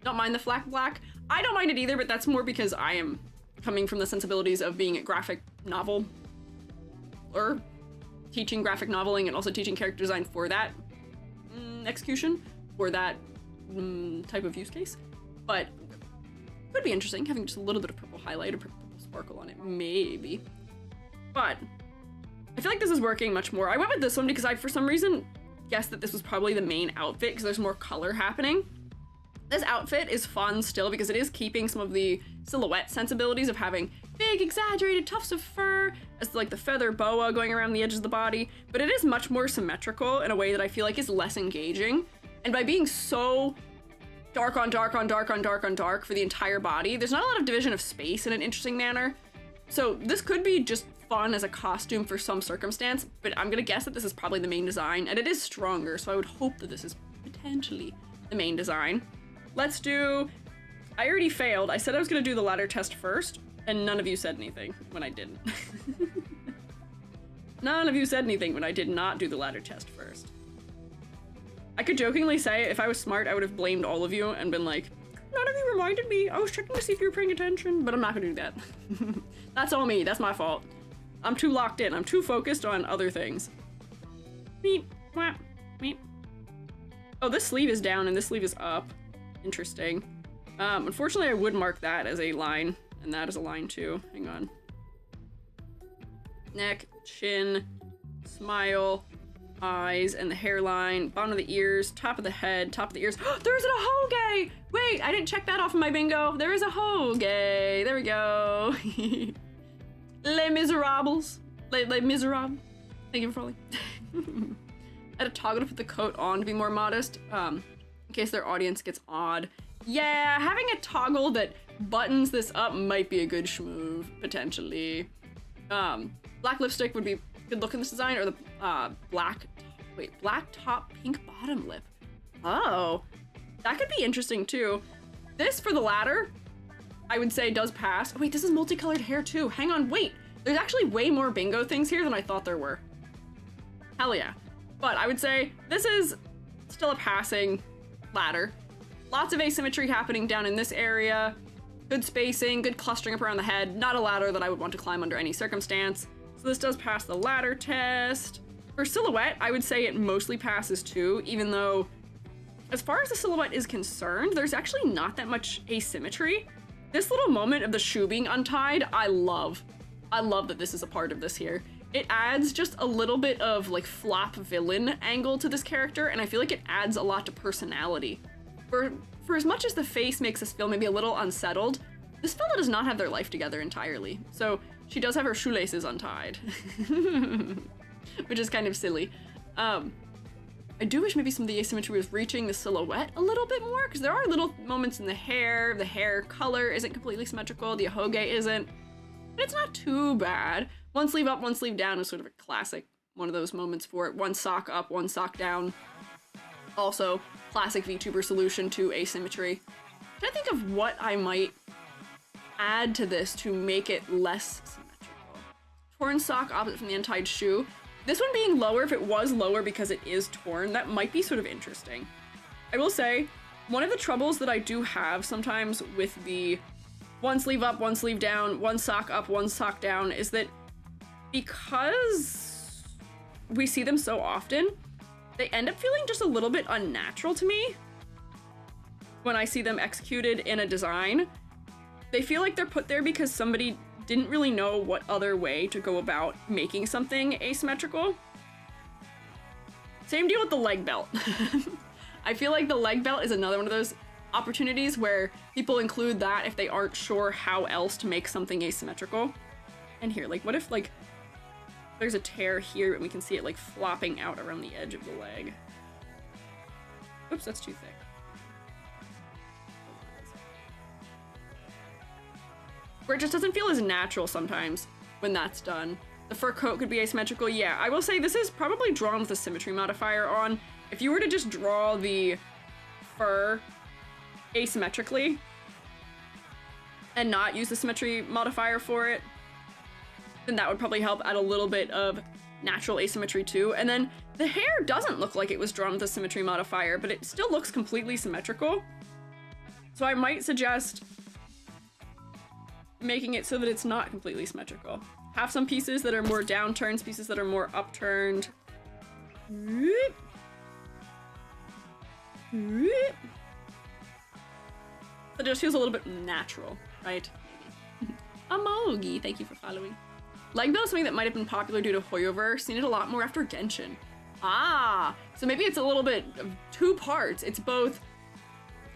A: Don't mind the flack black. I don't mind it either, but that's more because I am coming from the sensibilities of being a graphic novel or teaching graphic noveling and also teaching character design for that execution, for that type of use case. But could be interesting having just a little bit of purple highlight or purple sparkle on it, maybe. But I feel like this is working much more. I went with this one because I, for some reason, guessed that this was probably the main outfit because there's more color happening. This outfit is fun still because it is keeping some of the silhouette sensibilities of having big, exaggerated tufts of fur as like the feather boa going around the edges of the body, but it is much more symmetrical in a way that I feel like is less engaging. And by being so dark on dark on dark on dark on dark for the entire body, there's not a lot of division of space in an interesting manner. So this could be just fun as a costume for some circumstance, but I'm gonna guess that this is probably the main design, and it is stronger, so I would hope that this is potentially the main design. Let's do... I already failed. I said I was gonna do the ladder test first, and none of you said anything when I didn't. None of you said anything when I did not do the ladder test first. I could jokingly say, if I was smart, I would have blamed all of you and been like, none of you reminded me. I was checking to see if you were paying attention, but I'm not gonna do that. That's all me. That's my fault. I'm too locked in. I'm too focused on other things. Meep, whap, meep. Oh, this sleeve is down and this sleeve is up. Interesting. Unfortunately, I would mark that as a line, and that is a line too. Hang on. Neck, chin, smile, eyes, and the hairline, bottom of the ears, top of the head, top of the ears. There's a hoge! Wait, I didn't check that off of my bingo. There is a hoge. There we go. Les Miserables. Les Miserables. Thank you for following. I had to toggle to put the coat on to be more modest, in case their audience gets odd. Yeah, having a toggle that buttons this up might be a good schmoove, potentially. Black lipstick would be good look in this design, or the black top, pink bottom lip. Oh, that could be interesting too. This for the latter, I would say does pass. Oh, wait, this is multicolored hair too. Hang on, wait. There's actually way more bingo things here than I thought there were. Hell yeah. But I would say this is still a passing ladder. Lots of asymmetry happening down in this area. Good spacing, good clustering up around the head. Not a ladder that I would want to climb under any circumstance. So this does pass the ladder test. For silhouette, I would say it mostly passes too, even though as far as the silhouette is concerned, there's actually not that much asymmetry. This little moment of the shoe being untied, I love. I love that this is a part of this here. It adds just a little bit of like flop villain angle to this character, and I feel like it adds a lot to personality. For as much as the face makes us feel maybe a little unsettled, this fella does not have their life together entirely. So she does have her shoelaces untied, which is kind of silly. I do wish maybe some of the asymmetry was reaching the silhouette a little bit more, because there are little moments in the hair color isn't completely symmetrical, the ahoge isn't, but it's not too bad. One sleeve up, one sleeve down is sort of a classic, one of those moments for it. One sock up, one sock down. Also, classic VTuber solution to asymmetry. I'm trying to think of what I might add to this to make it less symmetrical. Torn sock opposite from the untied shoe. This one being lower, if it was lower because it is torn, that might be sort of interesting. I will say, one of the troubles that I do have sometimes with the one sleeve up, one sleeve down, one sock up, one sock down, is that because we see them so often, they end up feeling just a little bit unnatural to me when I see them executed in a design. They feel like they're put there because somebody didn't really know what other way to go about making something asymmetrical. Same deal with the leg belt. I feel like the leg belt is another one of those opportunities where people include that if they aren't sure how else to make something asymmetrical. And here, like, what if, like, there's a tear here and we can see it, like, flopping out around the edge of the leg. Oops, that's too thick. Where it just doesn't feel as natural sometimes when that's done. The fur coat could be asymmetrical. Yeah, I will say this is probably drawn with a symmetry modifier on. If you were to just draw the fur asymmetrically and not use the symmetry modifier for it, then that would probably help add a little bit of natural asymmetry too. And then the hair doesn't look like it was drawn with a symmetry modifier, but it still looks completely symmetrical. So I might suggest making it so that it's not completely symmetrical. Have some pieces that are more downturned, pieces that are more upturned. It just feels a little bit natural, right? Amogi, thank you for following. Leg belt is something that might have been popular due to Hoyoverse. Seen it a lot more after Genshin. Ah, so maybe it's a little bit of two parts. It's both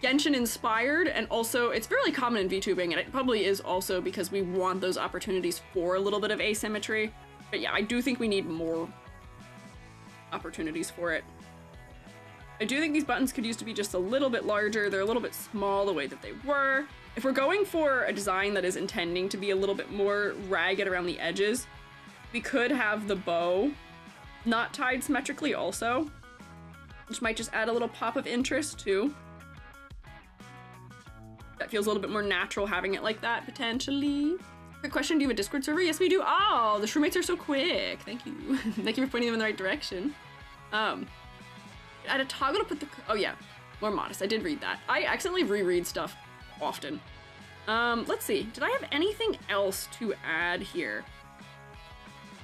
A: Genshin inspired, and also it's fairly common in VTubing, and it probably is also because we want those opportunities for a little bit of asymmetry. But yeah, I do think we need more opportunities for it. I do think these buttons could use to be just a little bit larger. They're a little bit small the way that they were. If we're going for a design that is intending to be a little bit more ragged around the edges, we could have the bow not tied symmetrically also, which might just add a little pop of interest too. That feels a little bit more natural having it like that, potentially. Quick question, do you have a Discord server? Yes, we do. Oh, the shroommates are so quick. Thank you. Thank you for pointing them in the right direction. I had a toggle to put the... Oh yeah, more modest. I did read that. I accidentally reread stuff often. Let's see. Did I have anything else to add here?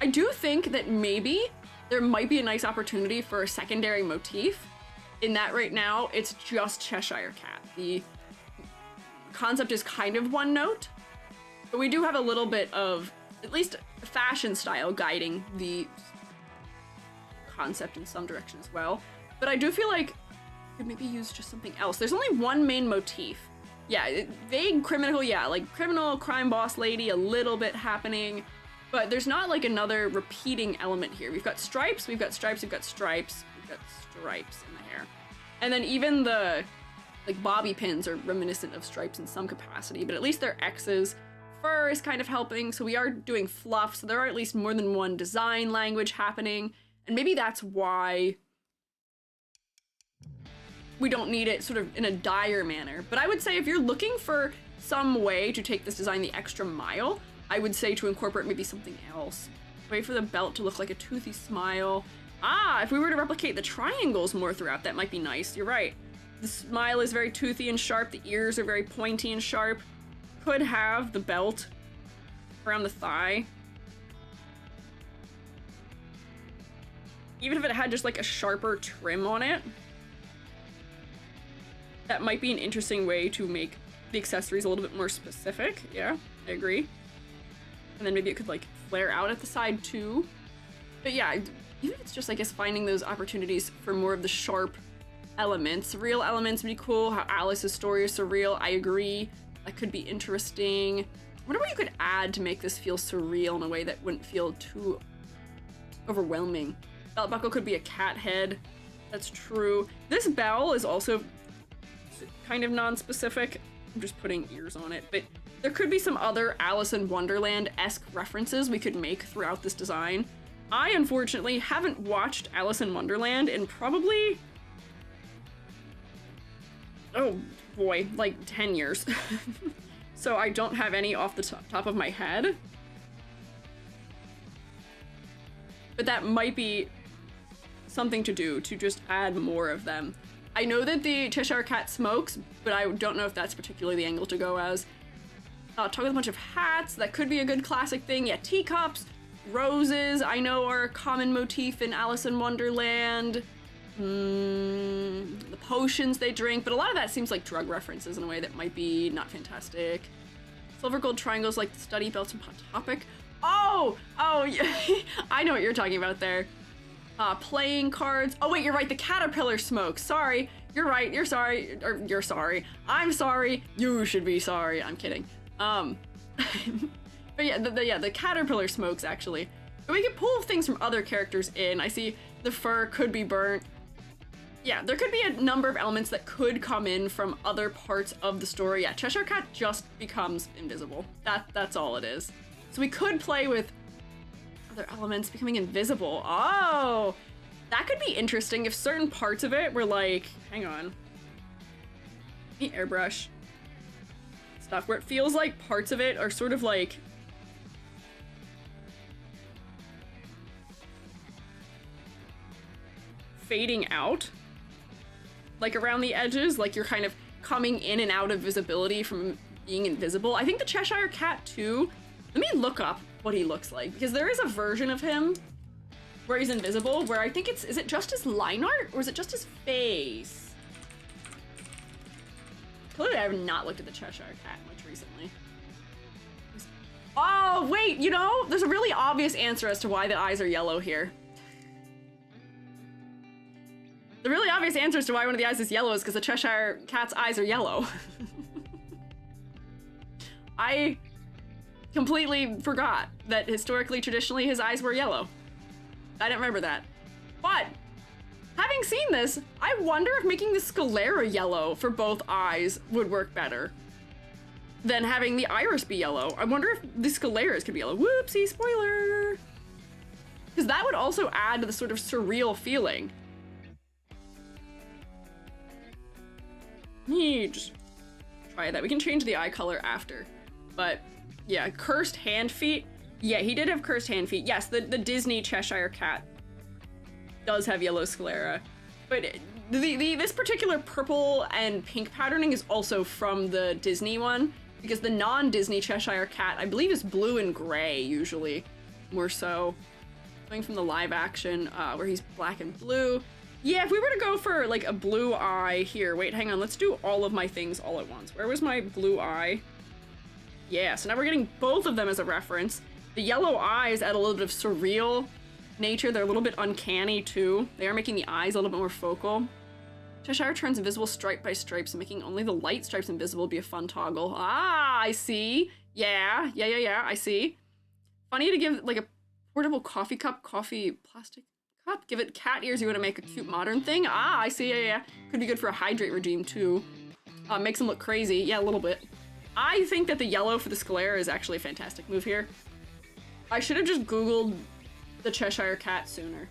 A: I do think that maybe there might be a nice opportunity for a secondary motif, in that right now it's just Cheshire Cat. The concept is kind of one note, but we do have a little bit of at least fashion style guiding the concept in some direction as well. But I do feel like I could maybe use just something else. There's only one main motif. Yeah, vague criminal, yeah, like criminal crime boss lady, a little bit happening, but there's not like another repeating element here. We've got stripes, we've got stripes, we've got stripes, we've got stripes in the hair. And then even the like bobby pins are reminiscent of stripes in some capacity, but at least they're X's. Fur is kind of helping, so we are doing fluff, so there are at least more than one design language happening, and maybe that's why we don't need it sort of in a dire manner. But I would say if you're looking for some way to take this design the extra mile, I would say to incorporate maybe something else. Wait for the belt to look like a toothy smile. Ah, if we were to replicate the triangles more throughout, that might be nice. You're right. The smile is very toothy and sharp. The ears are very pointy and sharp. Could have the belt around the thigh. Even if it had just like a sharper trim on it, that might be an interesting way to make the accessories a little bit more specific. Yeah, I agree. And then maybe it could like flare out at the side too. But yeah, even if it's just, I guess, finding those opportunities for more of the sharp elements. Surreal elements would be cool. How Alice's story is surreal, I agree. That could be interesting. I wonder what you could add to make this feel surreal in a way that wouldn't feel too overwhelming. Belt buckle could be a cat head. That's true. This bell is also kind of non-specific. I'm just putting ears on it, but there could be some other Alice in Wonderland-esque references we could make throughout this design. I, unfortunately, haven't watched Alice in Wonderland in probably, oh boy, like 10 years. So I don't have any off the top of my head. But that might be something to do, to just add more of them. I know that the Cheshire Cat smokes, but I don't know if that's particularly the angle to go as. Talk with a bunch of hats. That could be a good classic thing. Yeah, teacups. Roses, I know, are a common motif in Alice in Wonderland. The potions they drink, but a lot of that seems like drug references in a way that might be not fantastic. Silver gold triangles like the study belts from Hot Topic. Oh, yeah. I know what you're talking about there. Playing cards. Oh wait, you're right, the caterpillar smoke. Sorry, you're right, you're sorry. Or you're sorry. I'm sorry. You should be sorry. I'm kidding. But yeah, the caterpillar smokes, actually. But we can pull things from other characters in. I see the fur could be burnt. Yeah, there could be a number of elements that could come in from other parts of the story. Yeah, Cheshire Cat just becomes invisible. That's all it is. So we could play with other elements becoming invisible. Oh, that could be interesting if certain parts of it were like, hang on. The airbrush stuff where it feels like parts of it are sort of like fading out, like around the edges, like you're kind of coming in and out of visibility from being invisible. I think the Cheshire Cat too, let me look up what he looks like, because there is a version of him where he's invisible, where I think is it just his line art, or is it just his face? Clearly I have not looked at the Cheshire Cat much recently. Oh wait, you know, there's a really obvious answer as to why the eyes are yellow here. The really obvious answer as to why one of the eyes is yellow is because the Cheshire Cat's eyes are yellow. I completely forgot that historically, traditionally, his eyes were yellow. I didn't remember that. But, having seen this, I wonder if making the sclera yellow for both eyes would work better than having the iris be yellow. I wonder if the scleras could be yellow. Whoopsie, spoiler! Because that would also add to the sort of surreal feeling. Just try that. We can change the eye color after. But yeah, cursed hand feet. Yeah, he did have cursed hand feet. Yes, the Disney Cheshire Cat does have yellow sclera. But this particular purple and pink patterning is also from the Disney one, because the non-Disney Cheshire Cat, I believe, is blue and gray usually, more so. Going from the live action, where he's black and blue. Yeah, if we were to go for like a blue eye here, wait, hang on, let's do all of my things all at once. Where was my blue eye? Yeah, so now we're getting both of them as a reference. The yellow eyes add a little bit of surreal nature. They're a little bit uncanny too. They are making the eyes a little bit more focal. Cheshire turns invisible stripe by stripe, so making only the light stripes invisible would be a fun toggle. Ah, I see. Yeah, I see. Funny to give like a portable coffee cup, plastic cup. Give it cat ears, you want to make a cute modern thing? Ah, I see, yeah. Could be good for a hydrate regime too. Makes them look crazy, yeah, a little bit. I think that the yellow for the sclera is actually a fantastic move here. I should have just Googled the Cheshire Cat sooner.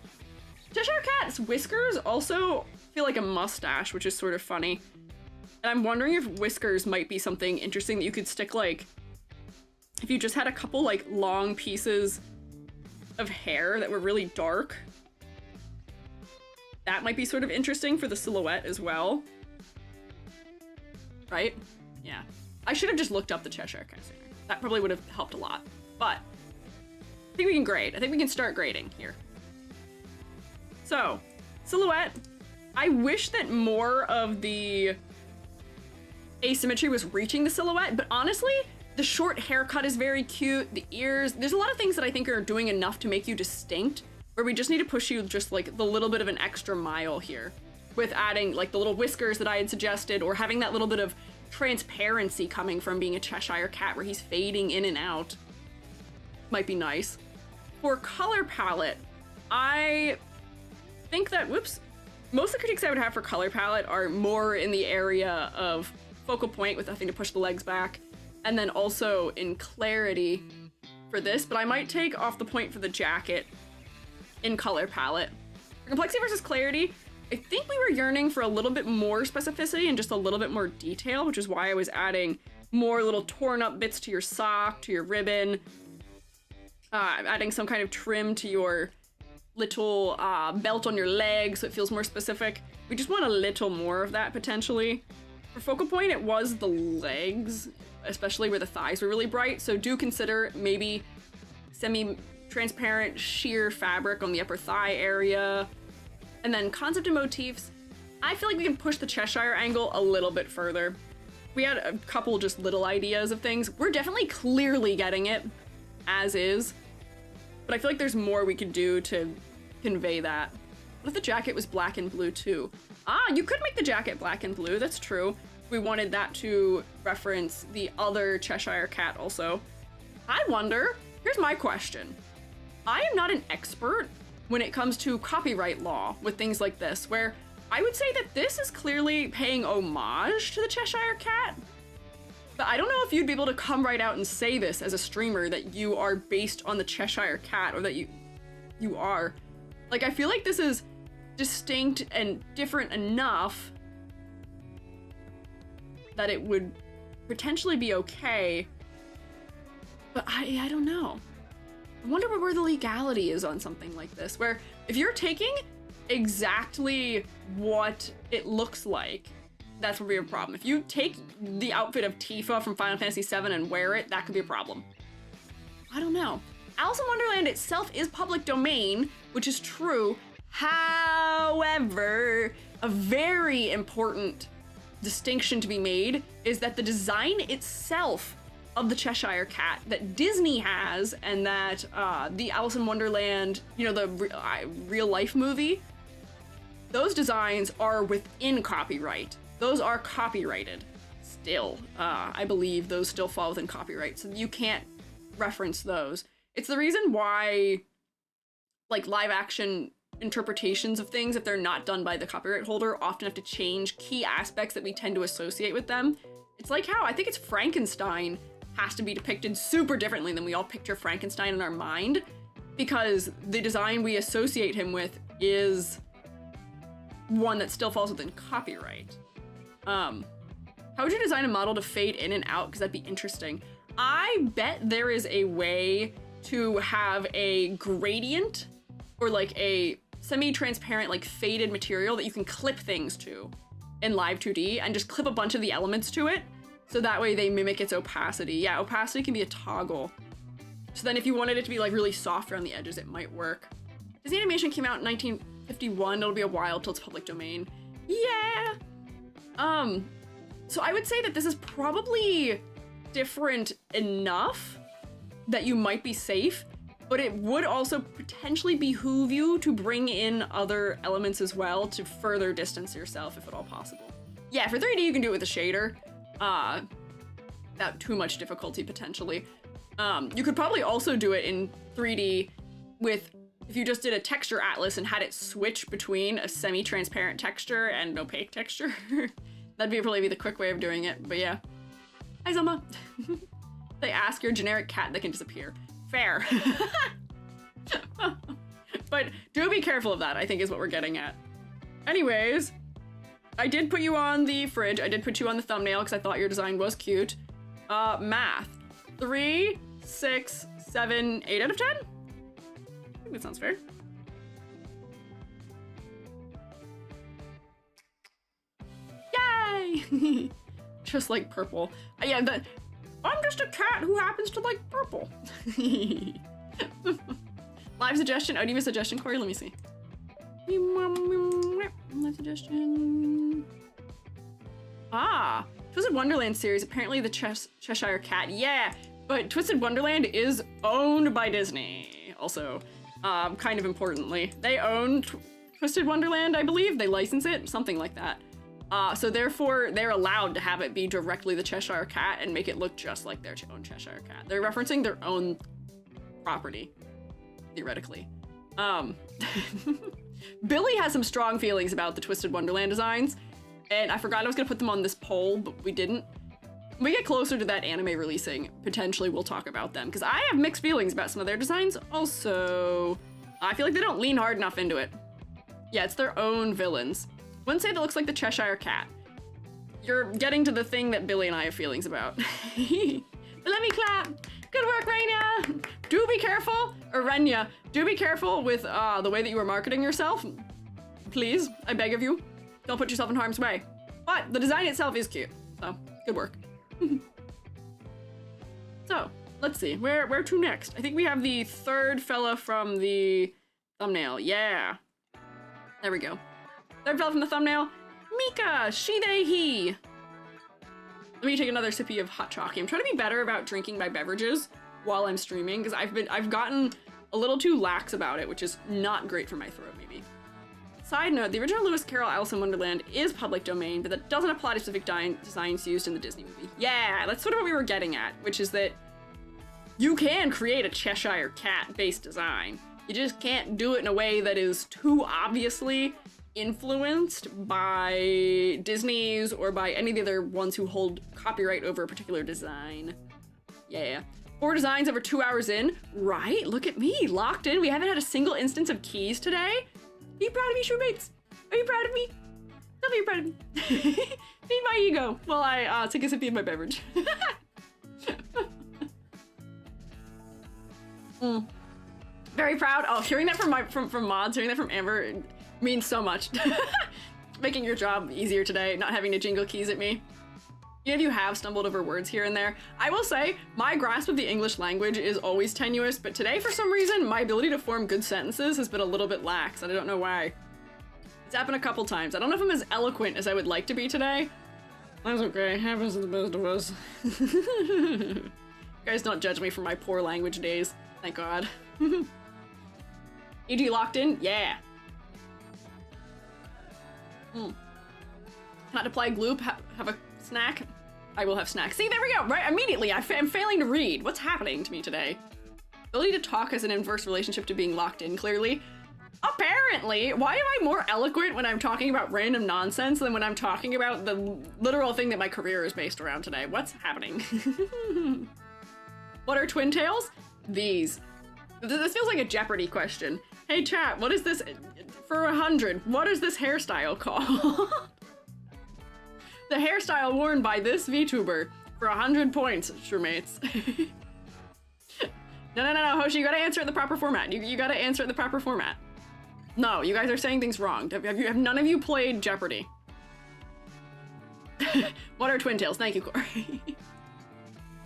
A: Cheshire Cat's whiskers also feel like a mustache, which is sort of funny. And I'm wondering if whiskers might be something interesting that you could stick, like, if you just had a couple, like, long pieces of hair that were really dark. That might be sort of interesting for the silhouette as well. Right? Yeah. I should have just looked up the Cheshire Cat sooner. That probably would have helped a lot. But I think we can grade. I think we can start grading here. So, silhouette. I wish that more of the asymmetry was reaching the silhouette, but honestly, the short haircut is very cute. The ears, there's a lot of things that I think are doing enough to make you distinct, where we just need to push you just like the little bit of an extra mile here with adding like the little whiskers that I had suggested, or having that little bit of transparency coming from being a Cheshire Cat where he's fading in and out. Might be nice. For color palette, I think that, whoops, most of the critiques I would have for color palette are more in the area of focal point with nothing to push the legs back, and then also in clarity for this, but I might take off the point for the jacket in color palette. For complexity versus clarity, I think we were yearning for a little bit more specificity and just a little bit more detail, which is why I was adding more little torn up bits to your sock, to your ribbon, adding some kind of trim to your little belt on your leg so it feels more specific. We just want a little more of that potentially. For focal point, it was the legs. especially where the thighs were really bright. So do consider maybe semi-transparent sheer fabric on the upper thigh area. And then concept and motifs. I feel like we can push the Cheshire angle a little bit further. We had a couple just little ideas of things. We're definitely clearly getting it as is, but I feel like there's more we could do to convey that. What if the jacket was black and blue too? Ah, you could make the jacket black and blue, that's true. We wanted that to reference the other Cheshire cat also. I wonder, here's my question. I am not an expert when it comes to copyright law with things like this, where I would say that this is clearly paying homage to the Cheshire Cat. But I don't know if you'd be able to come right out and say this as a streamer, that you are based on the Cheshire Cat, or that you are. Like, I feel like this is distinct and different enough that it would potentially be okay. But I don't know. I wonder where the legality is on something like this, where if you're taking exactly what it looks like, that's where we have a problem. If you take the outfit of Tifa from Final Fantasy VII and wear it, that could be a problem. I don't know. Alice in Wonderland itself is public domain, which is true. However, a very important distinction to be made is that the design itself of the Cheshire Cat that Disney has, and that the Alice in Wonderland, you know, the real life movie, those designs are within copyright. Those are copyrighted still. I believe those still fall within copyright, so you can't reference those. It's the reason why, like, live action interpretations of things, if they're not done by the copyright holder, often have to change key aspects that we tend to associate with them. It's like how I think it's Frankenstein has to be depicted super differently than we all picture Frankenstein in our mind, because the design we associate him with is one that still falls within copyright. How would you design a model to fade in and out? Because that'd be interesting. I bet there is a way to have a gradient, or like a semi-transparent, like faded material that you can clip things to in Live 2D, and just clip a bunch of the elements to it, so that way they mimic its opacity. Yeah, opacity can be a toggle. So then if you wanted it to be like really soft around the edges, it might work. Disney Animation came out in 1951. It'll be a while till it's public domain. Yeah. So I would say that this is probably different enough that you might be safe, but it would also potentially behoove you to bring in other elements as well to further distance yourself, if at all possible. Yeah, for 3D you can do it with a shader, without too much difficulty potentially. You could probably also do it in 3D with, if you just did a texture atlas and had it switch between a semi-transparent texture and an opaque texture. That'd probably be the quick way of doing it, but yeah. Hi, Zelma. They ask your generic cat that can disappear. Fair. But do be careful of that, I think is what we're getting at. Anyways, I did put you on the fridge. I did put you on the thumbnail because I thought your design was cute. Math. 3, 6, 7, 8 out of 10? I think that sounds fair. Yay! Just like purple. Yeah, I'm just a cat who happens to like purple. Live suggestion. Oh, do you have a suggestion, Corey? Let me see. Live suggestion. Twisted Wonderland series. Apparently the Cheshire Cat. Yeah, but Twisted Wonderland is owned by Disney. Also, kind of importantly, they own Twisted Wonderland, I believe. They license it, something like that. So therefore, they're allowed to have it be directly the Cheshire Cat and make it look just like their own Cheshire Cat. They're referencing their own property, theoretically. Billy has some strong feelings about the Twisted Wonderland designs, and I forgot I was gonna put them on this poll, but we didn't. When we get closer to that anime releasing, potentially we'll talk about them, because I have mixed feelings about some of their designs. Also, I feel like they don't lean hard enough into it. Yeah, it's their own villains. Wouldn't say that looks like the Cheshire Cat. You're getting to the thing that Billy and I have feelings about. But let me clap. Good work, Raina. Do be careful, or Renya, do be careful with the way that you are marketing yourself. Please, I beg of you. Don't put yourself in harm's way. But the design itself is cute, so good work. So, let's see. Where to next? I think we have the third fella from the thumbnail. Yeah. There we go. Third fella from the thumbnail. Mika, she, they, he. Let me take another sippy of hot chocolate. I'm trying to be better about drinking my beverages while I'm streaming, because I've gotten a little too lax about it, which is not great for my throat, maybe. Side note, the original Lewis Carroll Alice in Wonderland is public domain, but that doesn't apply to specific designs used in the Disney movie. Yeah, that's sort of what we were getting at, which is that you can create a Cheshire Cat-based design. You just can't do it in a way that is too obviously influenced by Disney's or by any of the other ones who hold copyright over a particular design. Yeah. 4 designs over 2 hours in. Right, look at me, locked in. We haven't had a single instance of keys today. Are you proud of me, Shoemates? Are you proud of me? Tell me you're proud of me. Feed my ego while I take a sip of my beverage. Very proud. Oh, hearing that from mods, hearing that from Amber means so much. Making your job easier today, not having to jingle keys at me. Even if you have stumbled over words here and there, I will say my grasp of the English language is always tenuous, but today for some reason my ability to form good sentences has been a little bit lax, and I don't know why. It's happened a couple times. I don't know if I'm as eloquent as I would like to be today. That's okay, it happens to the best of us. You guys don't judge me for my poor language days, thank God. EG locked in? Yeah. Not apply gloop, have a snack? I will have snacks. See, there we go, right? Immediately, I'm failing to read. What's happening to me today? Ability to talk has an inverse relationship to being locked in, clearly. Apparently, why am I more eloquent when I'm talking about random nonsense than when I'm talking about the literal thing that my career is based around today? What's happening? What are twin tails? These. This feels like a Jeopardy question. Hey chat, what is this, for 100, what is this hairstyle called? The hairstyle worn by this VTuber for 100 points, Shermates. No, Hoshi, you gotta answer it in the proper format. You gotta answer it in the proper format. No, you guys are saying things wrong. Have none of you played Jeopardy? What are twin tails? Thank you, Corey. Do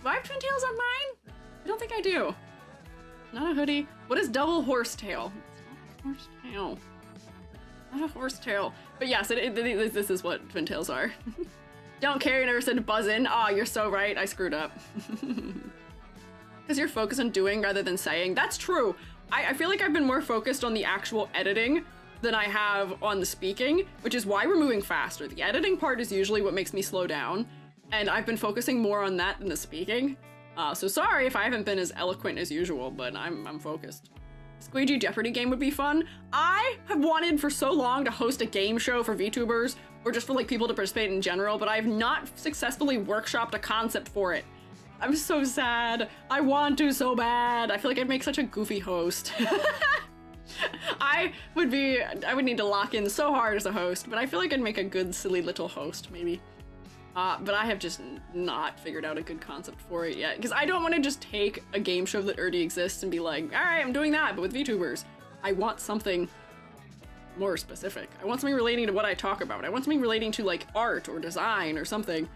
A: I have twin tails on mine? I don't think I do. Not a hoodie. What is double horsetail? Horsetail. Not a horsetail. But yes, this is what twin tails are. Don't care, you never said buzz in. Aw, you're so right. I screwed up. Because you're focused on doing rather than saying. That's true. I feel like I've been more focused on the actual editing than I have on the speaking, which is why we're moving faster. The editing part is usually what makes me slow down, and I've been focusing more on that than the speaking. So sorry if I haven't been as eloquent as usual, but I'm focused. Squiiji Jeopardy game would be fun. I have wanted for so long to host a game show for VTubers, or just for like people to participate in general, but I have not successfully workshopped a concept for it. I'm so sad. I want to so bad. I feel like I'd make such a goofy host. I would need to lock in so hard as a host, but I feel like I'd make a good silly little host, maybe. But I have just not figured out a good concept for it yet, because I don't want to just take a game show that already exists and be like, all right, I'm doing that, but with VTubers. I want something more specific. I want something relating to what I talk about. I want something relating to like art or design or something.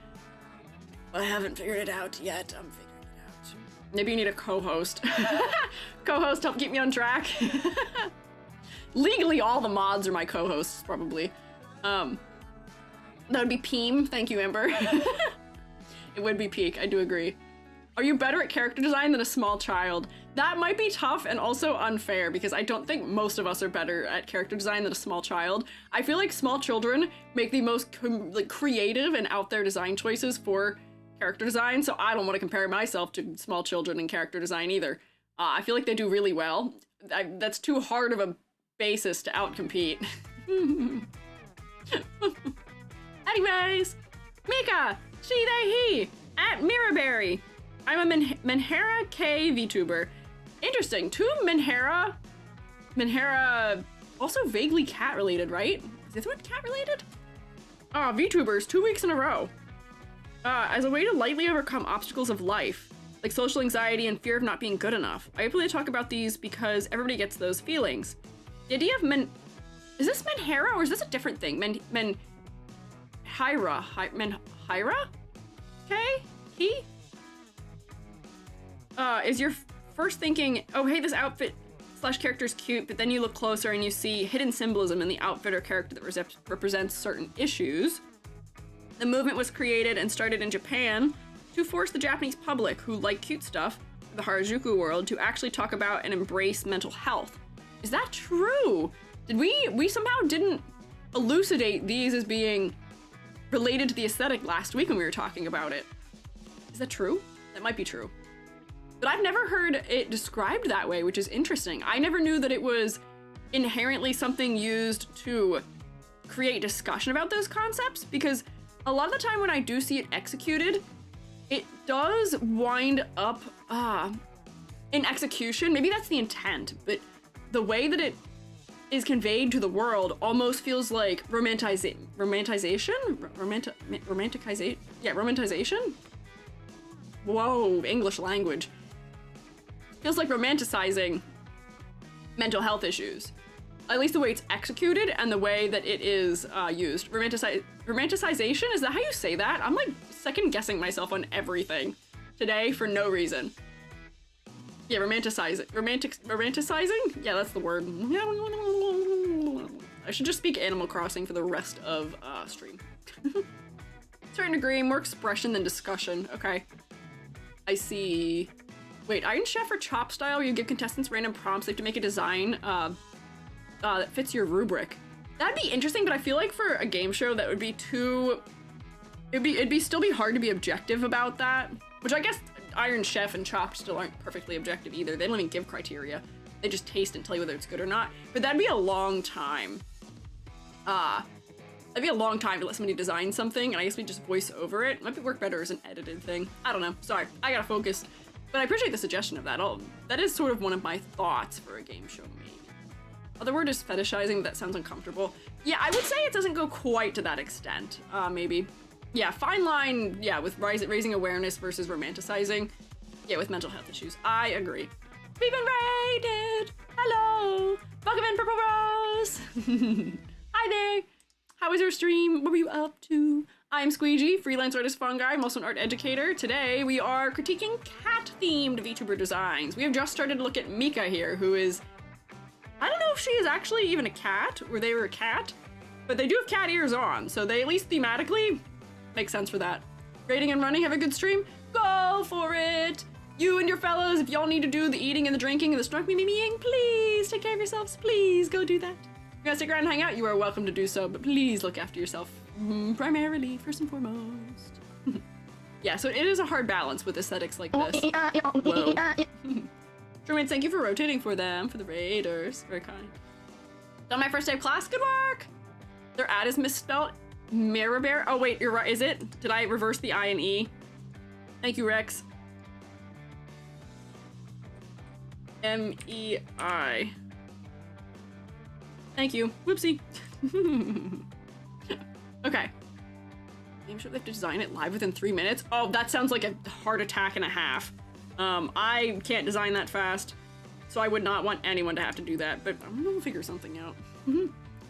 A: But I haven't figured it out yet. I'm figuring it out. Maybe you need a co-host. Co-host, help keep me on track. Legally, all the mods are my co-hosts, probably. That would be Peem. Thank you, Amber. It would be Peak. I do agree. Are you better at character design than a small child? That might be tough and also unfair, because I don't think most of us are better at character design than a small child. I feel like small children make the most creative and out there design choices for character design, so I don't want to compare myself to small children in character design either. I feel like they do really well. That's too hard of a basis to outcompete. Anyways, Mika, she, they, he, at Miraberry. I'm a Menhera K VTuber. Interesting, 2 Menhera. Menhera, also vaguely cat related, right? Is this one cat related? VTubers, 2 weeks in a row. As a way to lightly overcome obstacles of life, like social anxiety and fear of not being good enough. I openly talk about these because everybody gets those feelings. The idea of is this Menhera or is this a different thing? Menhera? Okay? He? is your first thinking, oh, hey, this outfit / character is cute, but then you look closer and you see hidden symbolism in the outfit or character that represents certain issues. The movement was created and started in Japan to force the Japanese public who like cute stuff, the Harajuku world, to actually talk about and embrace mental health. Is that true? Did we somehow didn't elucidate these as being related to the aesthetic last week when we were talking about it? Is that true? That might be true. But I've never heard it described that way, which is interesting. I never knew that it was inherently something used to create discussion about those concepts, because a lot of the time when I do see it executed, it does wind up in execution. Maybe that's the intent, but the way that it is conveyed to the world almost feels like romanticization? Yeah, romanticization? Whoa, English language. Feels like romanticizing mental health issues. At least the way it's executed and the way that it is used. Romanticization, is that how you say that? I'm like second guessing myself on everything today for no reason. Yeah, romanticizing? Yeah, that's the word. I should just speak Animal Crossing for the rest of stream. Certain degree, more expression than discussion. Okay. I see. Wait, Iron Chef or Chop Style, where you give contestants random prompts, they have to make a design that fits your rubric. That'd be interesting, but I feel like for a game show that would be too... It'd still be hard to be objective about that, which I guess Iron Chef and Chopped still aren't perfectly objective either. They don't even give criteria. They just taste and tell you whether it's good or not. But that'd be a long time. That'd be a long time to let somebody design something, and I guess we just voice over it. Might work better as an edited thing. I don't know. Sorry, I gotta focus. But I appreciate the suggestion of that. That is sort of one of my thoughts for a game show, maybe. Other word is fetishizing, but that sounds uncomfortable. Yeah, I would say it doesn't go quite to that extent, maybe. Yeah, fine line, yeah, with raising awareness versus romanticizing. Yeah, with mental health issues. I agree. We've been raided! Hello! Welcome in, Purple Rose! Hi there! How was your stream? What were you up to? I'm Squiiji, freelance artist Fungi. I'm also an art educator. Today we are critiquing cat-themed VTuber designs. We have just started to look at Mika here, who is... I don't know if she is actually even a cat, or they were a cat, but they do have cat ears on, so they at least thematically make sense for that. Rating and running, have a good stream? Go for it! You and your fellows, if y'all need to do the eating and the drinking and the snark me-me-meing, please take care of yourselves. Please go do that. If you want to stick around and hang out, you are welcome to do so, but please look after yourself. Primarily, first and foremost. Yeah, so it is a hard balance with aesthetics like this. Whoa. Jermaine, thank you for rotating for them, for the raiders. Very kind. Done my first day of class. Good work! Their ad is misspelled. Mirabear. Oh, wait, you're right. Is it? Did I reverse the I and E? Thank you, Rex. M-E-I. Thank you. Whoopsie. Okay. Game show, they have to design it live within 3 minutes? Oh, that sounds like a heart attack and a half. I can't design that fast, so I would not want anyone to have to do that, but I'm gonna figure something out.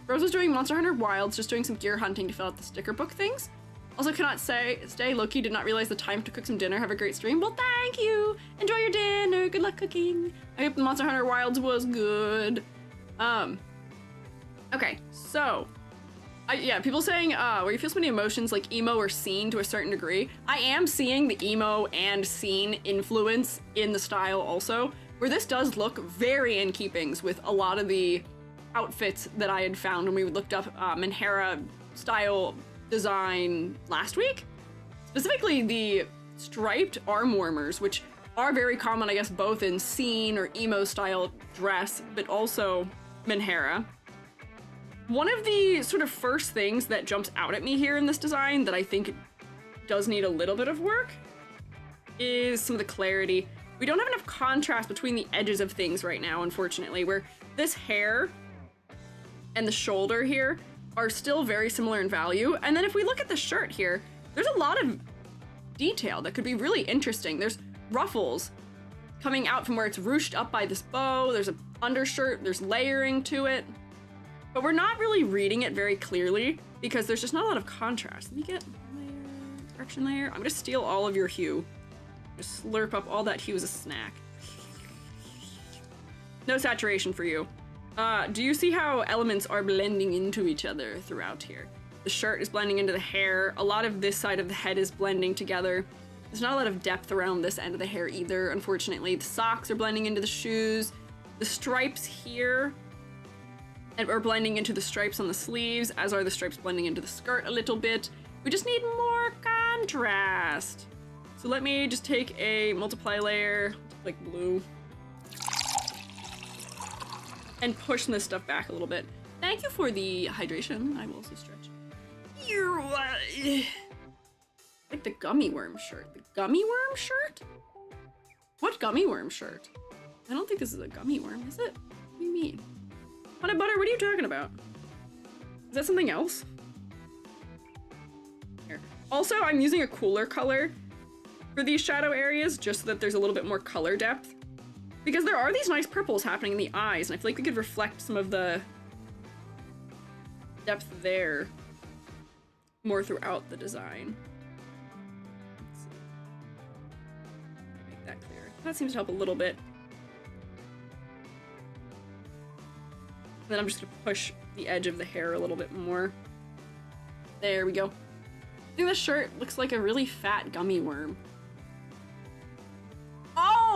A: Rose was doing Monster Hunter Wilds, just doing some gear hunting to fill out the sticker book things. Also cannot stay. Loki did not realize the time to cook some dinner. Have a great stream. Well, thank you. Enjoy your dinner. Good luck cooking. I hope the Monster Hunter Wilds was good. Okay, so yeah, people saying where you feel so many emotions like emo or scene to a certain degree. I am seeing the emo and scene influence in the style also, where this does look very in keepings with a lot of the outfits that I had found when we looked up Menhera style design last week. Specifically the striped arm warmers, which are very common, I guess, both in scene or emo style dress, but also Menhera. One of the sort of first things that jumps out at me here in this design that I think does need a little bit of work is some of the clarity. We don't have enough contrast between the edges of things right now, unfortunately, where this hair and the shoulder here are still very similar in value. And then if we look at the shirt here, there's a lot of detail that could be really interesting. There's ruffles coming out from where it's ruched up by this bow. There's an undershirt, there's layering to it. But we're not really reading it very clearly because there's just not a lot of contrast. Let me get layer, correction layer. I'm gonna steal all of your hue. Just slurp up all that hue as a snack. No saturation for you. Do you see how elements are blending into each other throughout here? The shirt is blending into the hair. A lot of this side of the head is blending together. There's not a lot of depth around this end of the hair either, unfortunately. The socks are blending into the shoes. The stripes here are blending into the stripes on the sleeves, as are the stripes blending into the skirt a little bit. We just need more contrast. So let me just take a multiply layer, like blue, and push this stuff back a little bit. Thank you for the hydration. I will also stretch. Like the gummy worm shirt. The gummy worm shirt? What gummy worm shirt? I don't think this is a gummy worm, is it? What do you mean? Honey butter, what are you talking about? Is that something else? Here. Also, I'm using a cooler color for these shadow areas, just so that there's a little bit more color depth. Because there are these nice purples happening in the eyes, and I feel like we could reflect some of the depth there more throughout the design. Let's see. Make that clear. That seems to help a little bit. Then I'm just gonna push the edge of the hair a little bit more. There we go. I think the shirt looks like a really fat gummy worm.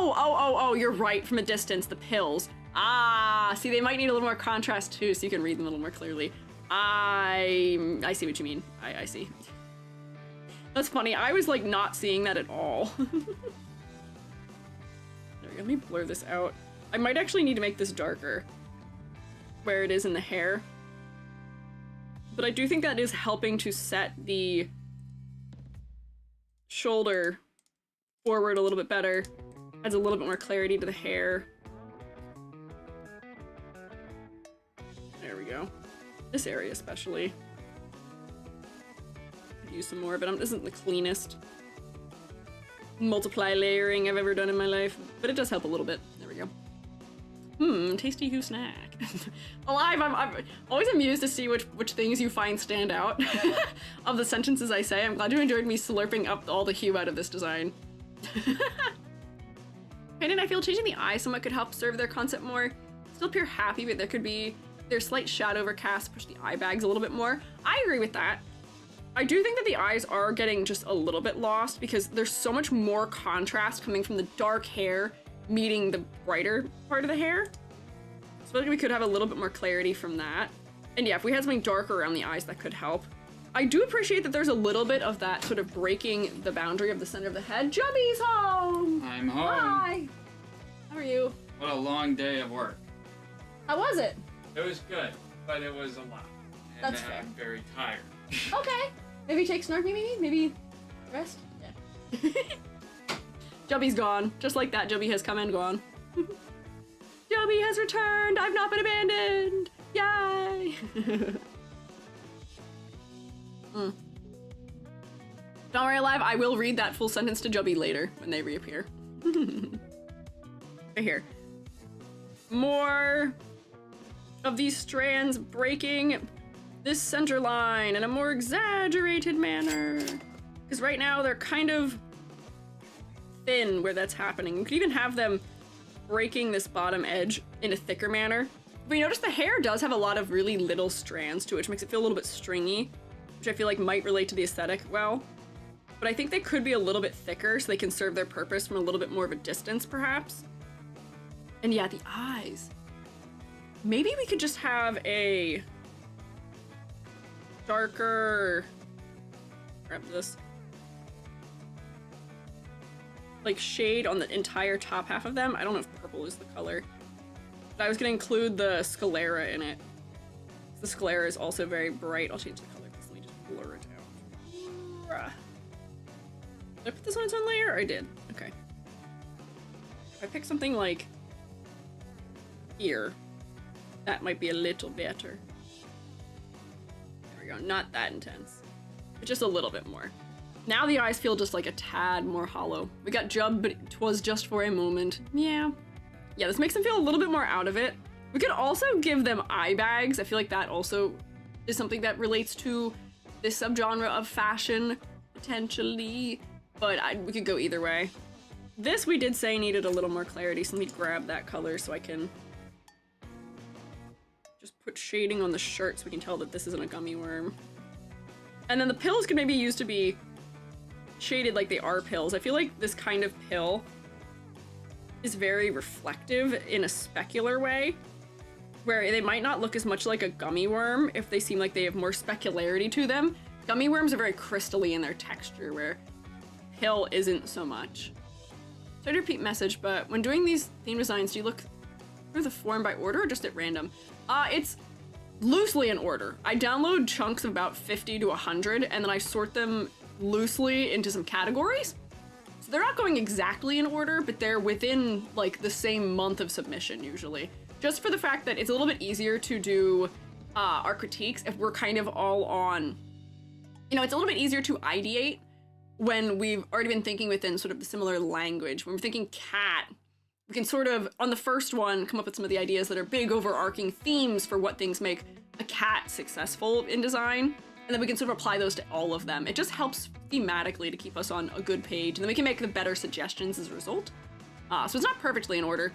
A: Oh, you're right, from a distance, the pills. Ah, see, they might need a little more contrast too, so you can read them a little more clearly. I see what you mean. I see. That's funny, I was like not seeing that at all. There we go, let me blur this out. I might actually need to make this darker, where it is in the hair. But I do think that is helping to set the shoulder forward a little bit better. Adds a little bit more clarity to the hair. There we go. This area especially. Could use some more, but this isn't the cleanest multiply layering I've ever done in my life, but it does help a little bit. There we go. Tasty hue snack. Alive, I'm always amused to see which things you find stand out of the sentences I say. I'm glad you enjoyed me slurping up all the hue out of this design. And I feel changing the eye somewhat could help serve their concept more. Still appear happy, but there could be their slight shadow overcast, push the eye bags a little bit more. I agree with that. I do think that the eyes are getting just a little bit lost because there's so much more contrast coming from the dark hair meeting the brighter part of the hair. So I feel like we could have a little bit more clarity from that. And yeah, if we had something darker around the eyes, that could help. I do appreciate that there's a little bit of that sort of breaking the boundary of the center of the head. Jubby's home!
D: I'm home.
A: Hi! How are you?
D: What a long day of work.
A: How was it?
D: It was good, but it was a lot. And
A: That's fair.
D: I'm very tired.
A: Okay. Maybe take Snarky, maybe rest? Yeah. Jubby's gone. Just like that, Jubby has come and gone. Jubby has returned! I've not been abandoned! Yay! Don't worry, Alive, I will read that full sentence to Jubby later when they reappear. Right here. More of these strands breaking this center line in a more exaggerated manner. Because right now they're kind of thin where that's happening. You could even have them breaking this bottom edge in a thicker manner. But you notice the hair does have a lot of really little strands to it, which makes it feel a little bit stringy, which I feel like might relate to the aesthetic well. But I think they could be a little bit thicker so they can serve their purpose from a little bit more of a distance, perhaps. And yeah, the eyes. Maybe we could just have a darker, grab this, like shade on the entire top half of them. I don't know if purple is the color, but I was gonna include the sclera in it. The sclera is also very bright. I'll change the color. Let me just blur it out. Did I put this on its own layer? I did. Okay. If I pick something like here, that might be a little better. There we go. Not that intense, but just a little bit more. Now the eyes feel just like a tad more hollow. We got Jub, but it was just for a moment. Yeah. Yeah, this makes them feel a little bit more out of it. We could also give them eye bags. I feel like that also is something that relates to this subgenre of fashion, potentially. But we could go either way. This we did say needed a little more clarity, so let me grab that color so I can just put shading on the shirt so we can tell that this isn't a gummy worm. And then the pills could maybe be used to be shaded like they are pills. I feel like this kind of pill is very reflective in a specular way, where they might not look as much like a gummy worm if they seem like they have more specularity to them. Gummy worms are very crystally in their texture, where pill isn't so much. Sorry to repeat message, but when doing these theme designs, do you look through the form by order or just at random? It's loosely in order. I download chunks of about 50 to 100, and then I sort them loosely into some categories. So they're not going exactly in order, but they're within like the same month of submission usually. Just for the fact that it's a little bit easier to do our critiques if we're kind of all on, you know, it's a little bit easier to ideate when we've already been thinking within sort of the similar language. When we're thinking cat, we can sort of, on the first one, come up with some of the ideas that are big overarching themes for what things make a cat successful in design. And then we can sort of apply those to all of them. It just helps thematically to keep us on a good page, and then we can make the better suggestions as a result. So it's not perfectly in order.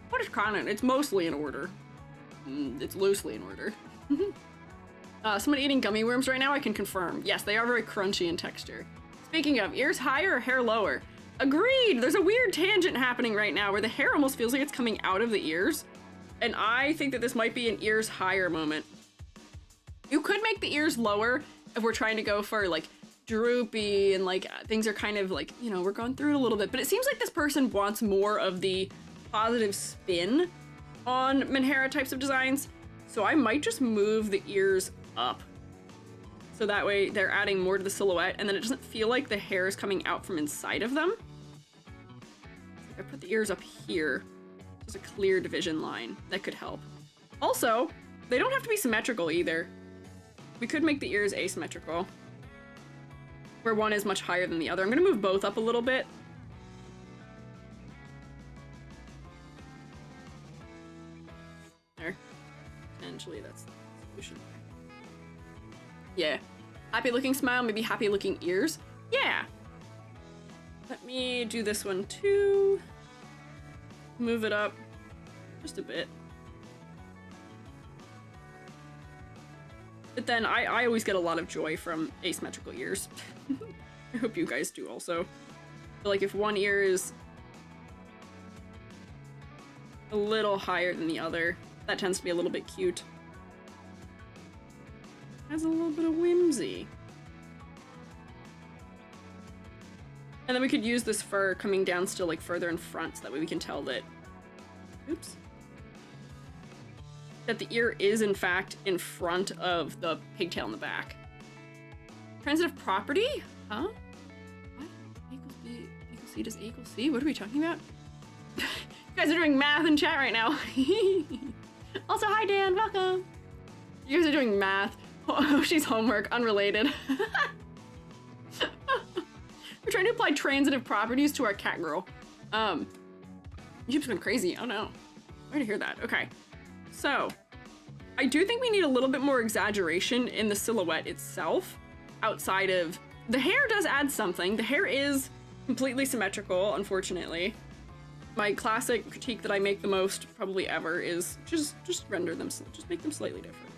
A: What is canon? It's mostly in order. It's loosely in order. Someone eating gummy worms right now, I can confirm. Yes, they are very crunchy in texture. Speaking of, ears higher or hair lower? Agreed! There's a weird tangent happening right now where the hair almost feels like it's coming out of the ears. And I think that this might be an ears higher moment. You could make the ears lower if we're trying to go for like droopy and like things are kind of like, you know, we're going through it a little bit. But it seems like this person wants more of the positive spin on Menhera types of designs. So I might just move the ears up. So that way they're adding more to the silhouette and then it doesn't feel like the hair is coming out from inside of them. If I put the ears up here, there's a clear division line. That could help. Also, they don't have to be symmetrical either. We could make the ears asymmetrical, where one is much higher than the other. I'm gonna move both up a little bit. There. Potentially that's the solution. Yeah. Happy looking smile, maybe happy looking ears. Yeah. Let me do this one too. Move it up just a bit. But then I always get a lot of joy from asymmetrical ears. I hope you guys do also. But like if one ear is a little higher than the other, that tends to be a little bit cute. Has a little bit of whimsy. And then we could use this fur coming down still like further in front so that way we can tell that, oops, that the ear is in fact in front of the pigtail in the back. Transitive property? Huh? What? A equals B equals C does A equals C? What are we talking about? You guys are doing math in chat right now. Also, hi Dan, welcome. You guys are doing math. Oh, she's homework, unrelated. We're trying to apply transitive properties to our cat girl. YouTube's going crazy. Oh no. Where to hear that? Okay. So, I do think we need a little bit more exaggeration in the silhouette itself, outside of... The hair does add something. The hair is completely symmetrical, unfortunately. My classic critique that I make the most, probably ever, is just render them, just make them slightly different.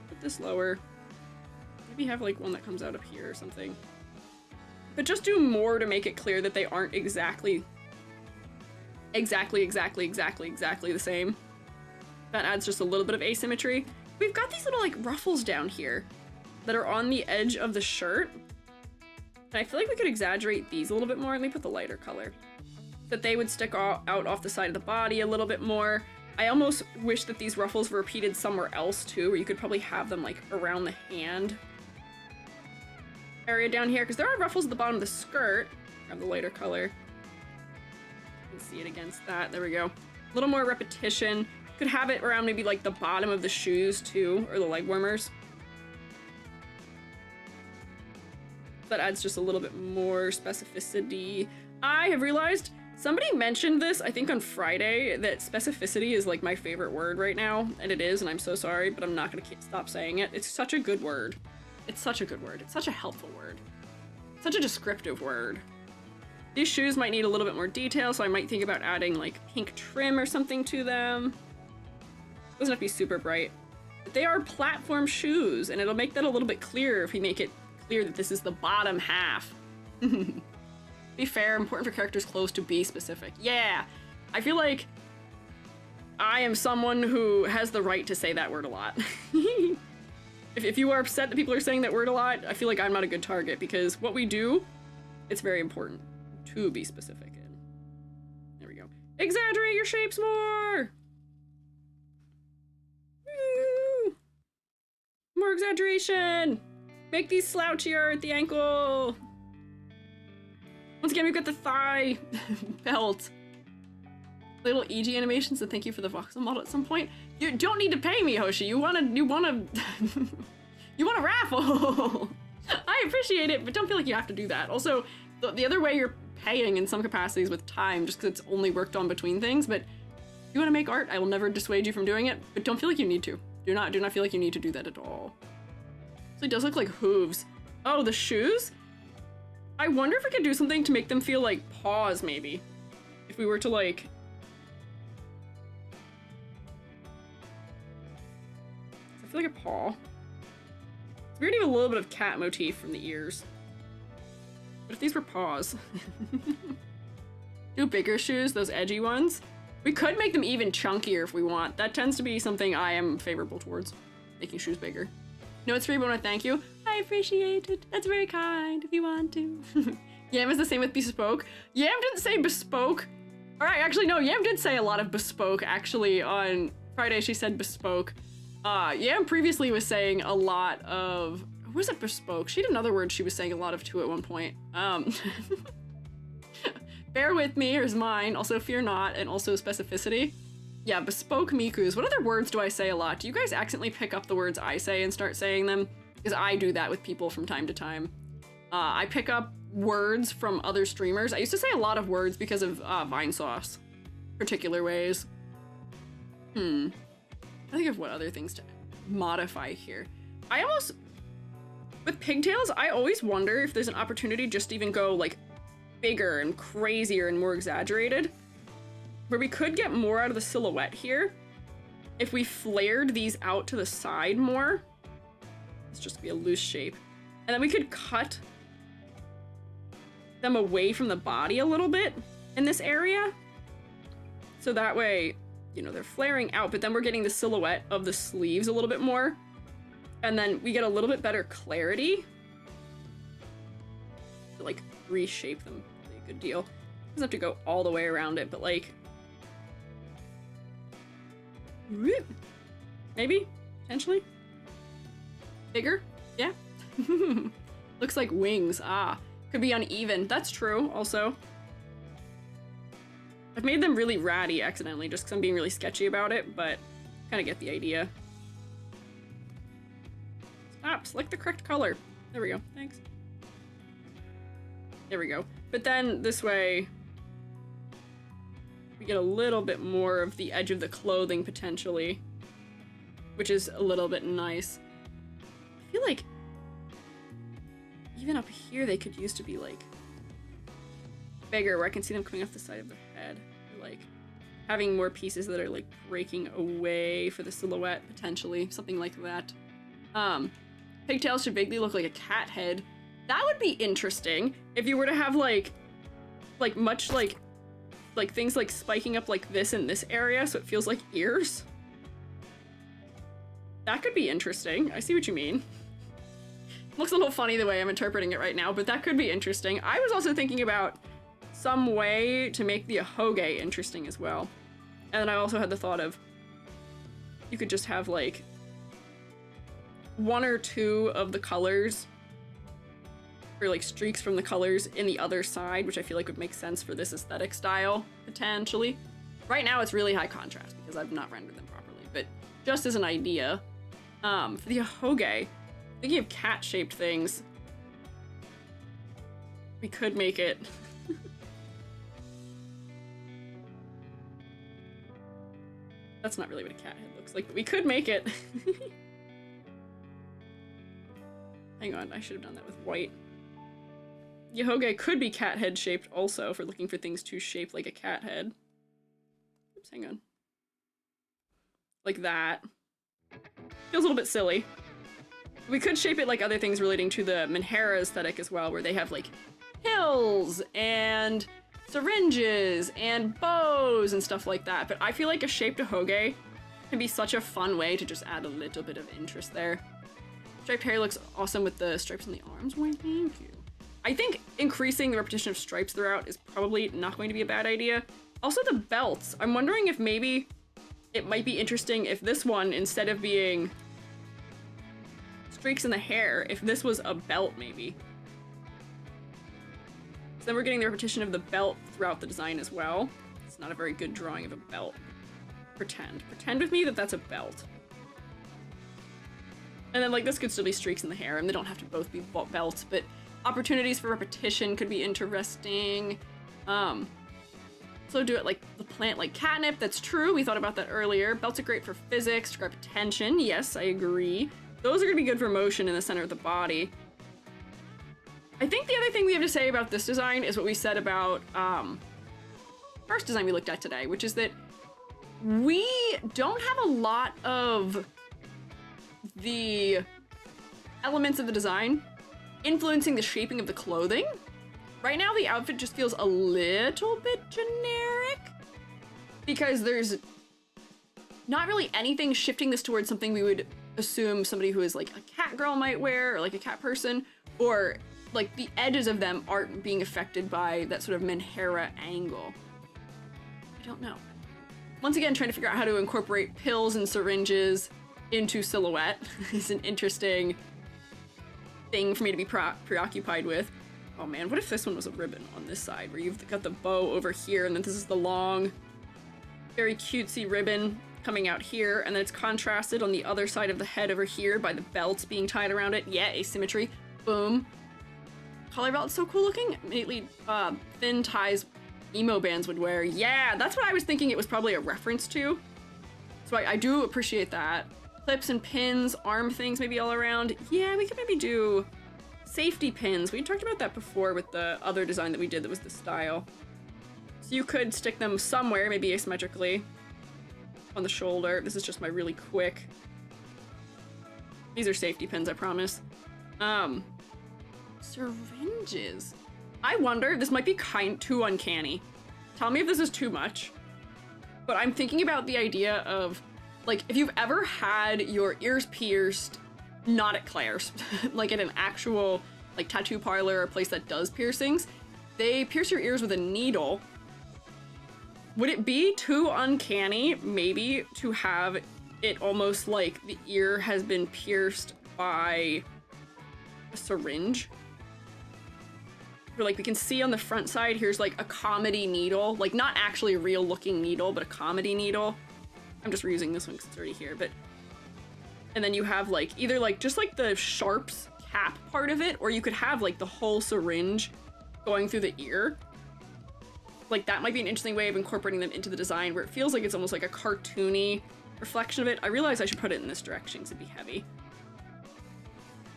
A: Put this lower. Maybe have like one that comes out up here or something. But just do more to make it clear that they aren't exactly the same. That adds just a little bit of asymmetry. We've got these little like ruffles down here that are on the edge of the shirt. And I feel like we could exaggerate these a little bit more. Let me put the lighter color. That they would stick out off the side of the body a little bit more. I almost wish that these ruffles were repeated somewhere else too, where you could probably have them like around the hand area down here, because there are ruffles at the bottom of the skirt. Grab the lighter color. You can see it against that. There we go. A little more repetition. Could have it around maybe like the bottom of the shoes too, or the leg warmers. That adds just a little bit more specificity. I have realized somebody mentioned this, I think on Friday, that specificity is like my favorite word right now, and it is, and I'm so sorry, but I'm not gonna stop saying it. It's such a good word. It's such a good word. It's such a helpful word. Such a descriptive word. These shoes might need a little bit more detail, so I might think about adding like pink trim or something to them. Doesn't have to be super bright. But they are platform shoes, and it'll make that a little bit clearer if we make it clear that this is the bottom half. Be fair, important for characters' clothes to be specific. Yeah, I feel like I am someone who has the right to say that word a lot. If you are upset that people are saying that word a lot, I feel like I'm not a good target, because what we do, it's very important to be specific in. There we go. Exaggerate your shapes more! Woo! More exaggeration! Make these slouchier at the ankle! Once again, we've got the thigh belt. Little EG animations, so thank you for the voxel model at some point. You don't need to pay me, Hoshi. You wanna you wanna raffle. I appreciate it, but don't feel like you have to do that. Also, the other way you're paying in some capacities with time, just because it's only worked on between things, but if you want to make art, I will never dissuade you from doing it, but don't feel like you need to. Do not feel like you need to do that at all. So it does look like hooves. Oh, the shoes? I wonder if we could do something to make them feel like paws, maybe. If we were to, like... I feel like a paw. It's weird to have a little bit of cat motif from the ears. But if these were paws... Do bigger shoes, those edgy ones. We could make them even chunkier if we want. That tends to be something I am favorable towards. Making shoes bigger. No, it's free, but I want to thank you. I appreciate it. That's very kind if you want to. Yam is the same with bespoke. Yam didn't say bespoke. Alright, actually no, Yam did say a lot of bespoke. Actually, on Friday she said bespoke. Yam previously was saying a lot of... What was it, bespoke? She had another word she was saying a lot of too at one point. Bear with me, here's mine. Also fear not, and also specificity. Yeah, bespoke mikus. What other words do I say a lot? Do you guys accidentally pick up the words I say and start saying them? Because I do that with people from time to time. I pick up words from other streamers. I used to say a lot of words because of Vinesauce. Particular ways. I think of what other things to modify here. I almost... With pigtails, I always wonder if there's an opportunity just to even go, like, bigger and crazier and more exaggerated. Where we could get more out of the silhouette here if we flared these out to the side more. It's just be a loose shape. And then we could cut them away from the body a little bit in this area. So that way, you know, they're flaring out, but then we're getting the silhouette of the sleeves a little bit more. And then we get a little bit better clarity. To, like, reshape them a good deal. Doesn't have to go all the way around it, but like... Maybe? Potentially? Bigger? Yeah. Looks like wings. Ah. Could be uneven. That's true, also. I've made them really ratty accidentally, just because I'm being really sketchy about it, but kind of get the idea. Stop. Select the correct color. There we go. Thanks. There we go. But then, this way... we get a little bit more of the edge of the clothing, potentially. Which is a little bit nice. I feel like... even up here, they could use to be, like... bigger, where I can see them coming off the side of their head. Or, like, having more pieces that are, like, breaking away for the silhouette, potentially. Something like that. Pigtails should vaguely look like a cat head. That would be interesting if you were to have, like much, like things, like, spiking up like this in this area, so it feels like ears. That could be interesting. I see what you mean. Looks a little funny the way I'm interpreting it right now, but that could be interesting. I was also thinking about some way to make the ahoge interesting as well. And then I also had the thought of you could just have, like, one or two of the colors, or like streaks from the colors in the other side, which I feel like would make sense for this aesthetic style, potentially. Right now it's really high contrast because I've not rendered them properly, but just as an idea, for the ahoge, thinking of cat-shaped things, we could make it... That's not really what a cat head looks like, but we could make it... Hang on, I should have done that with white. Yahoge could be cat head shaped also if we're looking for things to shape like a cat head. Oops, hang on. Like that. Feels a little bit silly. We could shape it like other things relating to the Menhera aesthetic as well, where they have like hills and syringes and bows and stuff like that. But I feel like a shaped Yahoge can be such a fun way to just add a little bit of interest there. Striped hair looks awesome with the stripes on the arms. Why, thank you. I think increasing the repetition of stripes throughout is probably not going to be a bad idea. Also the belts. I'm wondering if maybe it might be interesting if this one, instead of being streaks in the hair, if this was a belt maybe. So then we're getting the repetition of the belt throughout the design as well. It's not a very good drawing of a belt. Pretend with me that that's a belt. And then like this could still be streaks in the hair, and they don't have to both be belts, but opportunities for repetition could be interesting. So do it like the plant like catnip, that's true, we thought about that earlier. Belts are great for physics, to grab attention, yes, I agree. Those are gonna be good for motion in the center of the body. I think the other thing we have to say about this design is what we said about first design we looked at today, which is that we don't have a lot of the elements of the design influencing the shaping of the clothing. Right now the outfit just feels a little bit generic because there's not really anything shifting this towards something we would assume somebody who is like a cat girl might wear, or like a cat person, or like the edges of them aren't being affected by that sort of Menhera angle. I don't know. Once again, trying to figure out how to incorporate pills and syringes into silhouette is an interesting thing for me to be preoccupied with. Oh man, what if this one was a ribbon on this side, where you've got the bow over here, and then this is the long, very cutesy ribbon coming out here, and then it's contrasted on the other side of the head over here by the belts being tied around it. Yeah, asymmetry. Boom. Collar belt's so cool looking. Immediately, thin ties emo bands would wear. Yeah, that's what I was thinking it was probably a reference to. So I do appreciate that. Clips and pins, arm things maybe all around. Yeah, we could maybe do safety pins. We talked about that before with the other design that we did that was the style. So you could stick them somewhere, maybe asymmetrically. On the shoulder. This is just my really quick. These are safety pins, I promise. Syringes. I wonder, this might be too uncanny. Tell me if this is too much. But I'm thinking about the idea of, like, if you've ever had your ears pierced, not at Claire's, like at an actual, like, tattoo parlor or place that does piercings, they pierce your ears with a needle. Would it be too uncanny, maybe, to have it almost like the ear has been pierced by a syringe? Where, like, we can see on the front side, here's, like, a comedy needle. Like, not actually a real-looking needle, but a comedy needle. I'm just reusing this one because it's already here, but... And then you have, like, either, like, just, like, the sharps cap part of it, or you could have, like, the whole syringe going through the ear. Like, that might be an interesting way of incorporating them into the design, where it feels like it's almost like a cartoony reflection of it. I realize I should put it in this direction because it'd be heavy.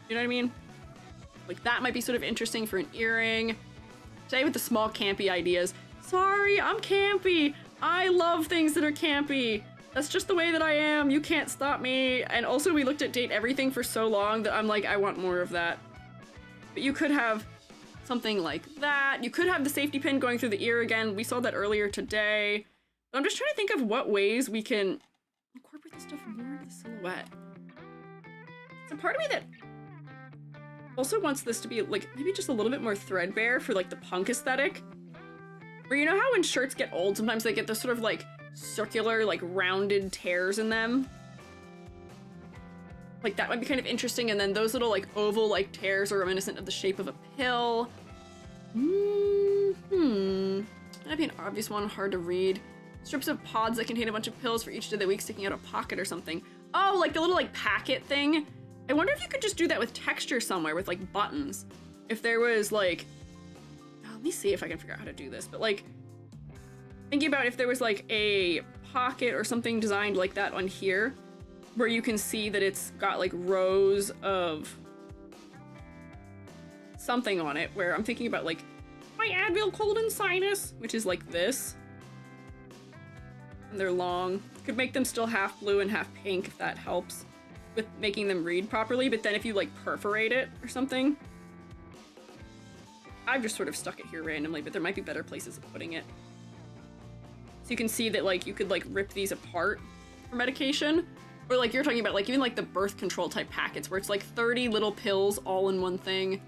A: You know what I mean? Like, that might be sort of interesting for an earring. Today with the small campy ideas. Sorry, I'm campy. I love things that are campy. That's just the way that I am. You can't stop me. And also we looked at Date Everything for so long that I'm like, I want more of that. But you could have something like that. You could have the safety pin going through the ear again. We saw that earlier today. But I'm just trying to think of what ways we can incorporate this stuff more into the silhouette. It's a part of me that also wants this to be, like, maybe just a little bit more threadbare for, like, the punk aesthetic. Where, you know how when shirts get old, sometimes they get this sort of, like, circular, like, rounded tears in them? Like, that might be kind of interesting, and then those little, like, oval-like tears are reminiscent of the shape of a pill. That'd be an obvious one, hard to read. Strips of pods that contain a bunch of pills for each day of the week sticking out a pocket or something. Oh, like the little, like, packet thing? I wonder if you could just do that with texture somewhere, with, like, buttons. If there was, like... Oh, let me see if I can figure out how to do this, but, like... Thinking about if there was, like, a pocket or something designed like that on here, where you can see that it's got, like, rows of something on it where I'm thinking about like my Advil cold and sinus, which is like this. And they're long. Could make them still half blue and half pink if that helps with making them read properly, but then if you like perforate it or something. I've just sort of stuck it here randomly, but there might be better places of putting it. So you can see that like you could like rip these apart for medication, or like you're talking about like even like the birth control type packets where it's like 30 little pills all in one thing.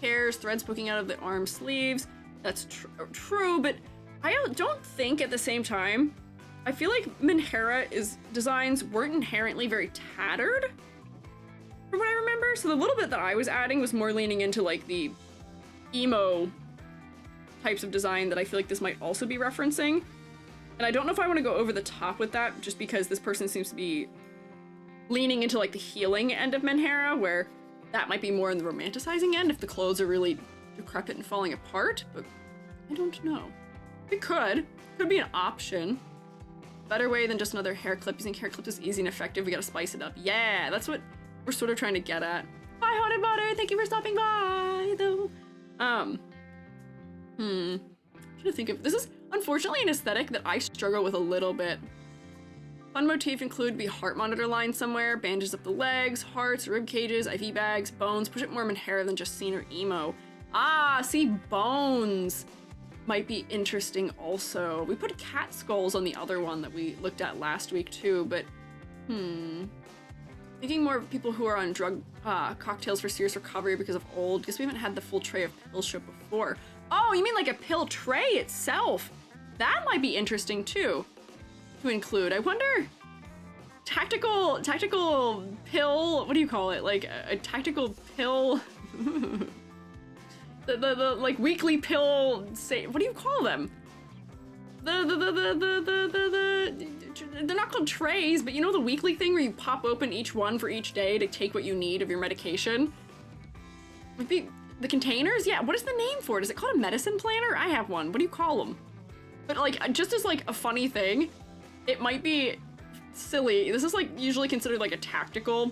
A: Hairs, threads poking out of the arm sleeves. That's true, but I don't think at the same time, I feel like Minhara's designs weren't inherently very tattered from what I remember. So the little bit that I was adding was more leaning into like the emo types of design that I feel like this might also be referencing. And I don't know if I want to go over the top with that just because this person seems to be leaning into like the healing end of Minhara, where that might be more in the romanticizing end if the clothes are really decrepit and falling apart, but I don't know. It could be an option. Better way than just another hair clip. Using hair clips is easy and effective. We gotta spice it up. Yeah, that's what we're sort of trying to get at. Bye, Haunted Butter. Thank you for stopping by, though. I'm trying to think of, this is unfortunately an aesthetic that I struggle with a little bit. Fun motif include be heart monitor line somewhere, bandages up the legs, hearts, rib cages, IV bags, bones. Push it more Minhara than just scene or emo. Ah, see, bones might be interesting also. We put cat skulls on the other one that we looked at last week too, but thinking more of people who are on drug cocktails for serious recovery because of old, because we haven't had the full tray of pills show before. Oh, you mean like a pill tray itself? That might be interesting too to include. I wonder, tactical pill, what do you call it? Like a tactical pill, the like weekly pill, say, what do you call them? They're not called trays, but you know the weekly thing where you pop open each one for each day to take what you need of your medication? Would be the containers? Yeah, what is the name for it? Is it called a medicine planner? I have one. What do you call them? But like, just as like a funny thing, it might be silly. This is like usually considered like a tactical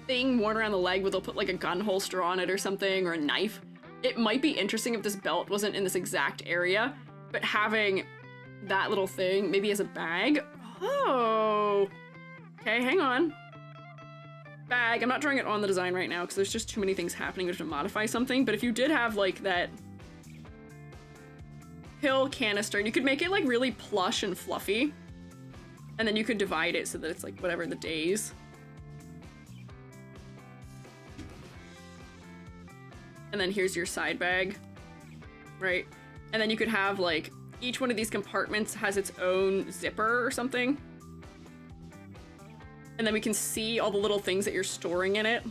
A: thing worn around the leg where they'll put like a gun holster on it or something, or a knife. It might be interesting if this belt wasn't in this exact area, but having that little thing maybe as a bag. Oh, okay, hang on. Bag, I'm not drawing it on the design right now because there's just too many things happening. We have to modify something, but if you did have like that pill canister, and you could make it like really plush and fluffy, and then you could divide it so that it's like whatever the days. And then here's your side bag, right? And then you could have like each one of these compartments has its own zipper or something. And then we can see all the little things that you're storing in it.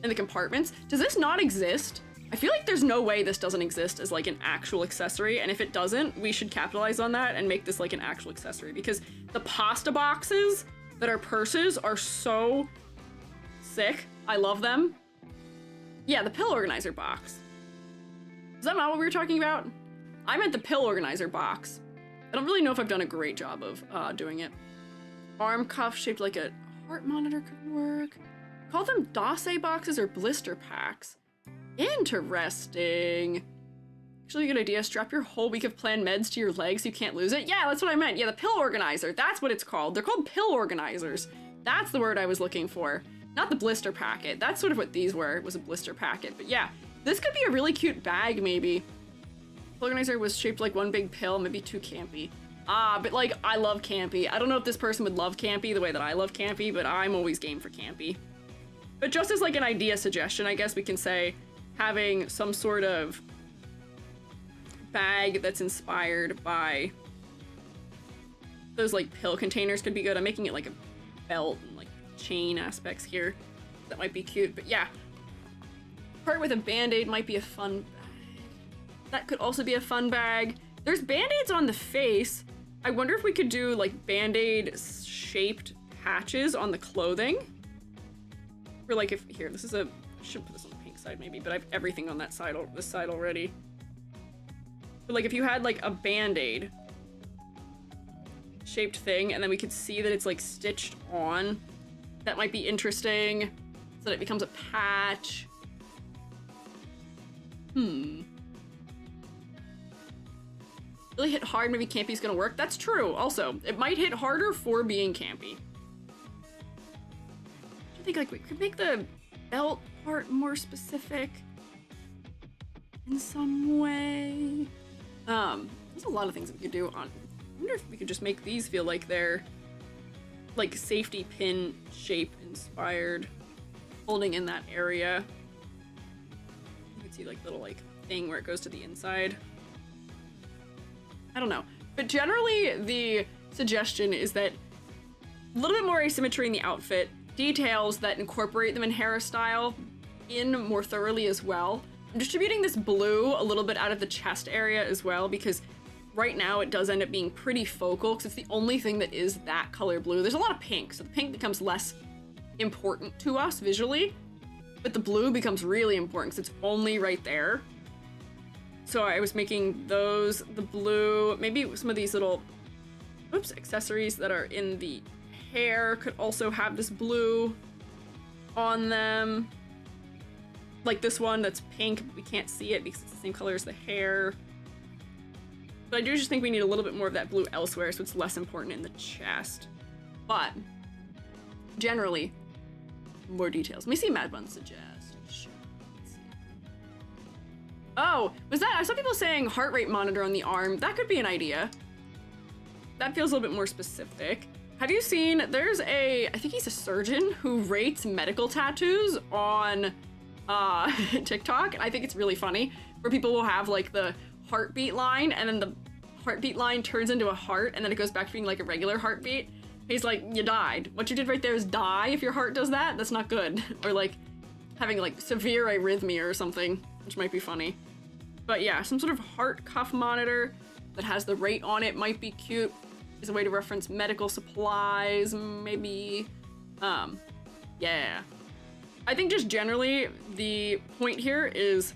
A: In the compartments. Does this not exist? I feel like there's no way this doesn't exist as like an actual accessory, and if it doesn't, we should capitalize on that and make this like an actual accessory, because the pasta boxes that are purses are so sick. I love them. Yeah, the pill organizer box. Is that not what we were talking about? I meant the pill organizer box. I don't really know if I've done a great job of doing it. Arm cuff shaped like a heart monitor could work. Call them dossier boxes or blister packs. Interesting. Actually a good idea. Strap your whole week of planned meds to your legs so you can't lose it. Yeah, that's what I meant. Yeah, the pill organizer. That's what it's called. They're called pill organizers. That's the word I was looking for. Not the blister packet. That's sort of what these were. It was a blister packet. But yeah, this could be a really cute bag, maybe. Pill organizer was shaped like one big pill, maybe too campy. Ah, but like, I love campy. I don't know if this person would love campy the way that I love campy, but I'm always game for campy. But just as like an idea suggestion, I guess we can say having some sort of bag that's inspired by those like pill containers could be good. I'm making it like a belt and like chain aspects here. That might be cute, but yeah. Part with a band-aid might be a fun bag. That could also be a fun bag. There's band-aids on the face. I wonder if we could do like band-aid shaped patches on the clothing. Or like if, here, this is a, I should put this on the pink side maybe, but I have everything on that side, this side already. But like if you had like a band-aid shaped thing and then we could see that it's like stitched on, that might be interesting. So that it becomes a patch. Really hit hard, maybe campy's gonna work. That's true, also. It might hit harder for being campy. I think like we could make the belt part more specific in some way. There's a lot of things we could do on. I wonder if we could just make these feel like they're like safety pin shape inspired, holding in that area. You can see like little like thing where it goes to the inside. I don't know, but generally the suggestion is that a little bit more asymmetry in the outfit, details that incorporate the Minhara style in more thoroughly as well. I'm distributing this blue a little bit out of the chest area as well, because right now it does end up being pretty focal because it's the only thing that is that color blue. There's a lot of pink, so the pink becomes less important to us visually, but the blue becomes really important because it's only right there. So I was making those, the blue, maybe some of these little, accessories that are in the hair could also have this blue on them. Like this one that's pink, we can't see it because it's the same color as the hair. But I do just think we need a little bit more of that blue elsewhere, so it's less important in the chest. But generally, more details. Let me see Mad Bun suggest. Oh, was that? I saw people saying heart rate monitor on the arm. That could be an idea. That feels a little bit more specific. Have you seen, there's I think he's a surgeon who rates medical tattoos on TikTok. And I think it's really funny where people will have like the heartbeat line and then the heartbeat line turns into a heart and then it goes back to being like a regular heartbeat. He's like, you died. What you did right there is die. If your heart does that, that's not good. Or like having like severe arrhythmia or something, which might be funny. But yeah, some sort of heart cuff monitor that has the rate on it might be cute. Is a way to reference medical supplies, maybe. Yeah. I think just generally the point here is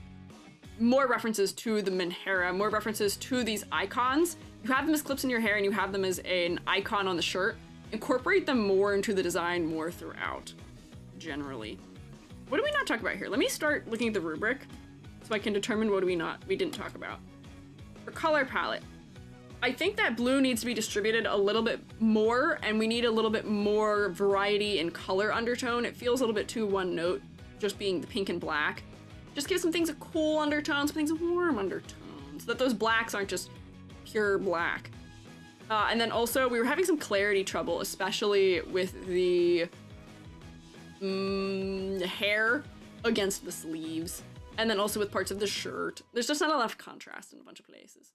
A: more references to the Minhara, more references to these icons. You have them as clips in your hair and you have them as an icon on the shirt. Incorporate them more into the design more throughout, generally. What do we not talk about here? Let me start looking at the rubric so I can determine what we didn't talk about. For color palette, I think that blue needs to be distributed a little bit more and we need a little bit more variety in color undertone. It feels a little bit too one note, just being the pink and black. Just give some things a cool undertone, some things a warm undertone, so that those blacks aren't just pure black. And then also, we were having some clarity trouble, especially with the hair against the sleeves, and then also with parts of the shirt. There's just not enough contrast in a bunch of places.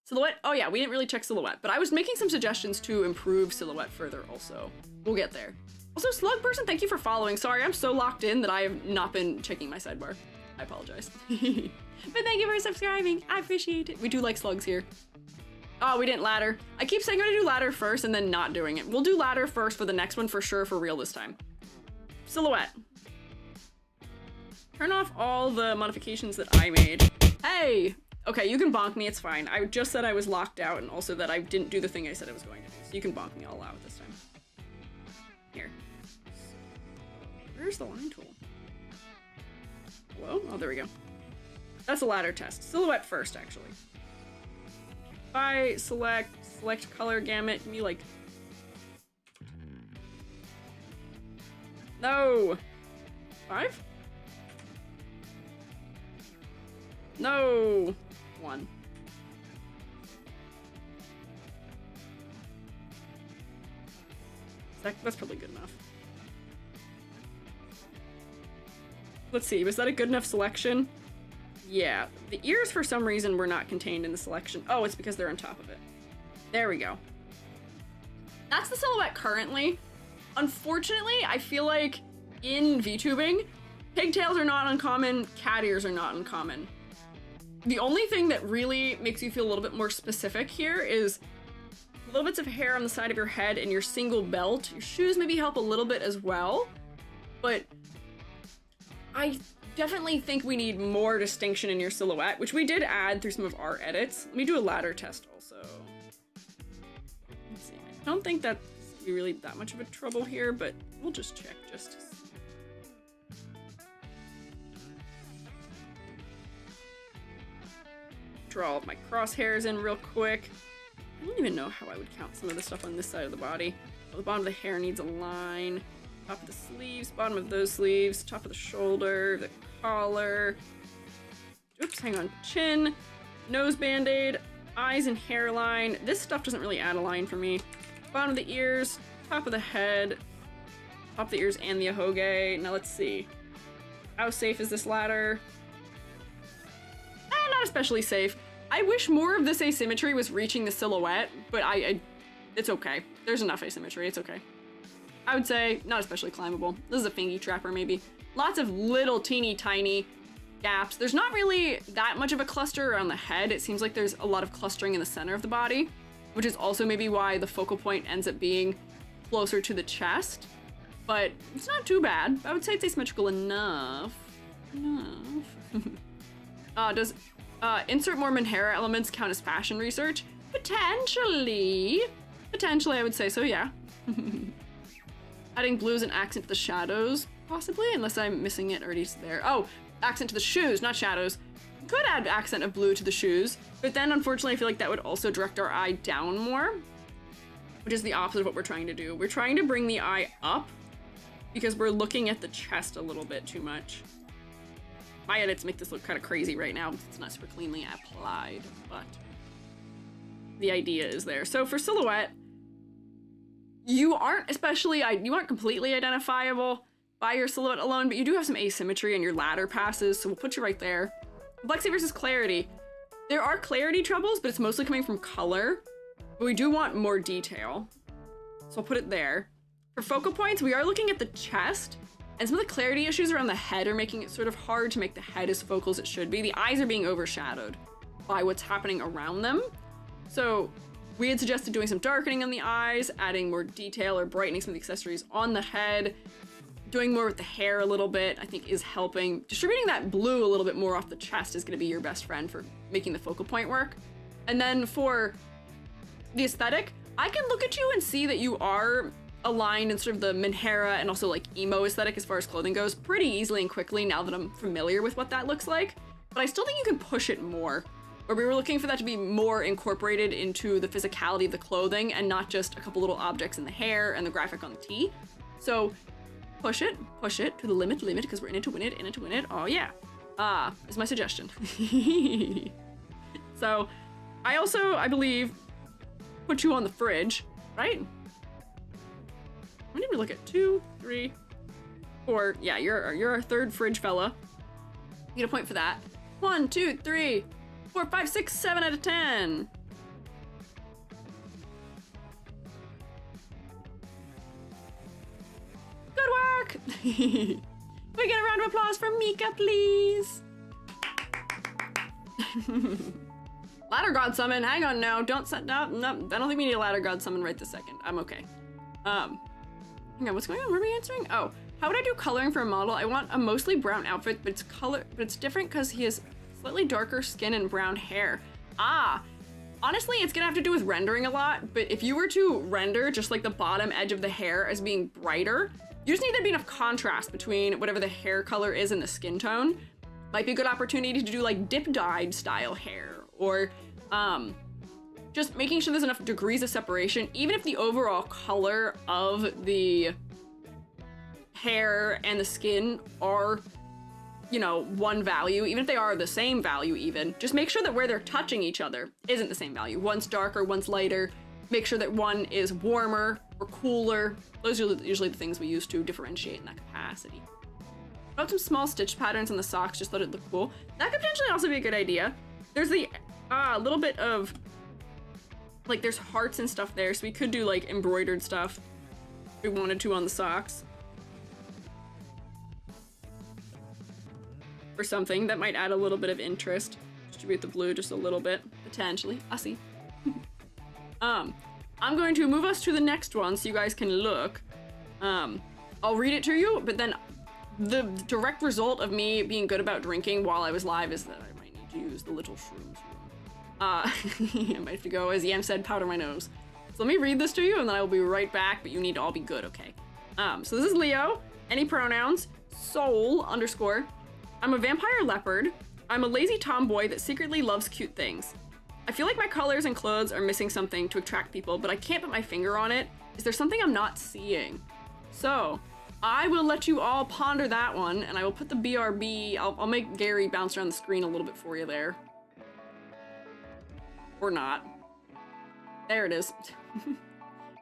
A: Silhouette, oh yeah, we didn't really check silhouette, but I was making some suggestions to improve silhouette further also. We'll get there. Also, Slug Person, thank you for following. Sorry, I'm so locked in that I have not been checking my sidebar. I apologize. But thank you for subscribing. I appreciate it. We do like slugs here. Oh, we didn't ladder. I keep saying I'm gonna do ladder first and then not doing it. We'll do ladder first for the next one for sure, for real this time. Silhouette. Turn off all the modifications that I made. Hey! Okay, you can bonk me, it's fine. I just said I was locked out and also that I didn't do the thing I said I was going to do. So you can bonk me all out this time. Here. Where's the line tool? Hello? Oh, there we go. That's a ladder test. Silhouette first, actually. If I select color gamut, give me like... No! 5? No! 1. That's probably good enough. Let's see, was that a good enough selection? Yeah, the ears for some reason were not contained in the selection. Oh, it's because they're on top of it. There we go. That's the silhouette currently. Unfortunately, I feel like in VTubing, pigtails are not uncommon, cat ears are not uncommon. The only thing that really makes you feel a little bit more specific here is little bits of hair on the side of your head and your single belt. Your shoes maybe help a little bit as well, but I definitely think we need more distinction in your silhouette, which we did add through some of our edits. Let me do a ladder test also. Let's see. I don't think that's really that much of a trouble here, but we'll just check just to see. draw all of my crosshairs in real quick. I don't even know how I would count some of the stuff on this side of the body. Well, the bottom of the hair needs a line. Top of the sleeves, bottom of those sleeves, top of the shoulder, the collar. Oops, hang on. Chin, nose band-aid, eyes and hairline. This stuff doesn't really add a line for me. Bottom of the ears, top of the head, top of the ears and the ahoge. Now let's see. How safe is this ladder? Not especially safe. I wish more of this asymmetry was reaching the silhouette, but it's okay. There's enough asymmetry, it's okay. I would say not especially climbable. This is a Fungi trapper maybe. Lots of little teeny tiny gaps. There's not really that much of a cluster around the head. It seems like there's a lot of clustering in the center of the body, which is also maybe why the focal point ends up being closer to the chest. But it's not too bad. I would say it's asymmetrical enough. Does insert more Menhera elements count as fashion research? Potentially. Potentially, I would say so, yeah. Adding blue as an accent to the shadows, possibly, unless I'm missing it already there. Oh, accent to the shoes, not shadows. Could add accent of blue to the shoes, but then unfortunately I feel like that would also direct our eye down more, which is the opposite of what we're trying to do. We're trying to bring the eye up because we're looking at the chest a little bit too much. My edits make this look kind of crazy right now because it's not super cleanly applied, but the idea is there. So for silhouette, you aren't completely identifiable by your silhouette alone, but you do have some asymmetry in your ladder passes, so we'll put you right there. Complexity versus clarity. There are clarity troubles, but it's mostly coming from color, but we do want more detail. So I'll put it there. For focal points, we are looking at the chest, and some of the clarity issues around the head are making it sort of hard to make the head as focal as it should be. The eyes are being overshadowed by what's happening around them. So we had suggested doing some darkening on the eyes, adding more detail or brightening some of the accessories on the head, doing more with the hair a little bit, I think is helping. Distributing that blue a little bit more off the chest is gonna be your best friend for making the focal point work. And then for the aesthetic, I can look at you and see that you are aligned in sort of the Menhera and also like emo aesthetic as far as clothing goes pretty easily and quickly now that I'm familiar with what that looks like. But I still think you can push it more. Where we were looking for that to be more incorporated into the physicality of the clothing and not just a couple little objects in the hair and the graphic on the tee. So push it to the limit, because we're in it to win it. Oh yeah. Is my suggestion. So I believe, put you on the fridge, right? I need to look at 2, 3, 4. Yeah, you're our third fridge fella. You get a point for that. 1, 2, 3, 4, 5, 6, 7 out of 10. Good work. We get a round of applause for Mika, please. Ladder God Summon, hang on now. Don't set up. No, I don't think we need a Ladder God Summon right this second. I'm okay. Hang on, what's going on? What are we answering? Oh, how would I do coloring for a model? I want a mostly brown outfit, but it's different because he has slightly darker skin and brown hair. Honestly, it's gonna have to do with rendering a lot, but if you were to render just like the bottom edge of the hair as being brighter, you just need there to be enough contrast between whatever the hair color is and the skin tone. Might be a good opportunity to do like dip dyed style hair, or just making sure there's enough degrees of separation, even if the overall color of the hair and the skin are, you know, one value, even if they are the same value even, just make sure that where they're touching each other isn't the same value. One's darker, one's lighter. Make sure that one is warmer or cooler. Those are usually the things we use to differentiate in that capacity. About some small stitch patterns on the socks, just let it look cool. That could potentially also be a good idea. There's the little bit of, like, there's hearts and stuff there, so we could do like embroidered stuff if we wanted to on the socks. Or something that might add a little bit of interest. Distribute the blue just a little bit, potentially. I see. I'm going to move us to the next one so you guys can look. I'll read it to you, but then the direct result of me being good about drinking while I was live is that I might need to use the little shrooms. I might have to go, as Yam said, powder my nose. So let me read this to you and then I will be right back, but you need to all be good, okay? So this is Leo. Any pronouns? Soul _. I'm a vampire leopard. I'm a lazy tomboy that secretly loves cute things. I feel like my colors and clothes are missing something to attract people, but I can't put my finger on it. Is there something I'm not seeing? So, I will let you all ponder that one, and I will put the BRB, I'll make Gary bounce around the screen a little bit for you there. Or not. There it is.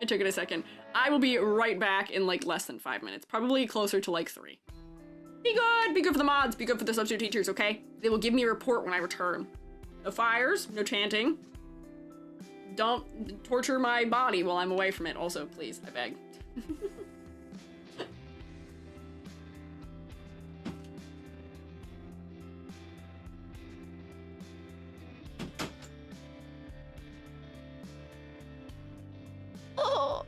A: It took it a second. I will be right back in like less than 5 minutes, probably closer to like 3. Be good for the mods, be good for the substitute teachers, okay? They will give me a report when I return. No fires, no chanting. Don't torture my body while I'm away from it also, please, I beg. Oh.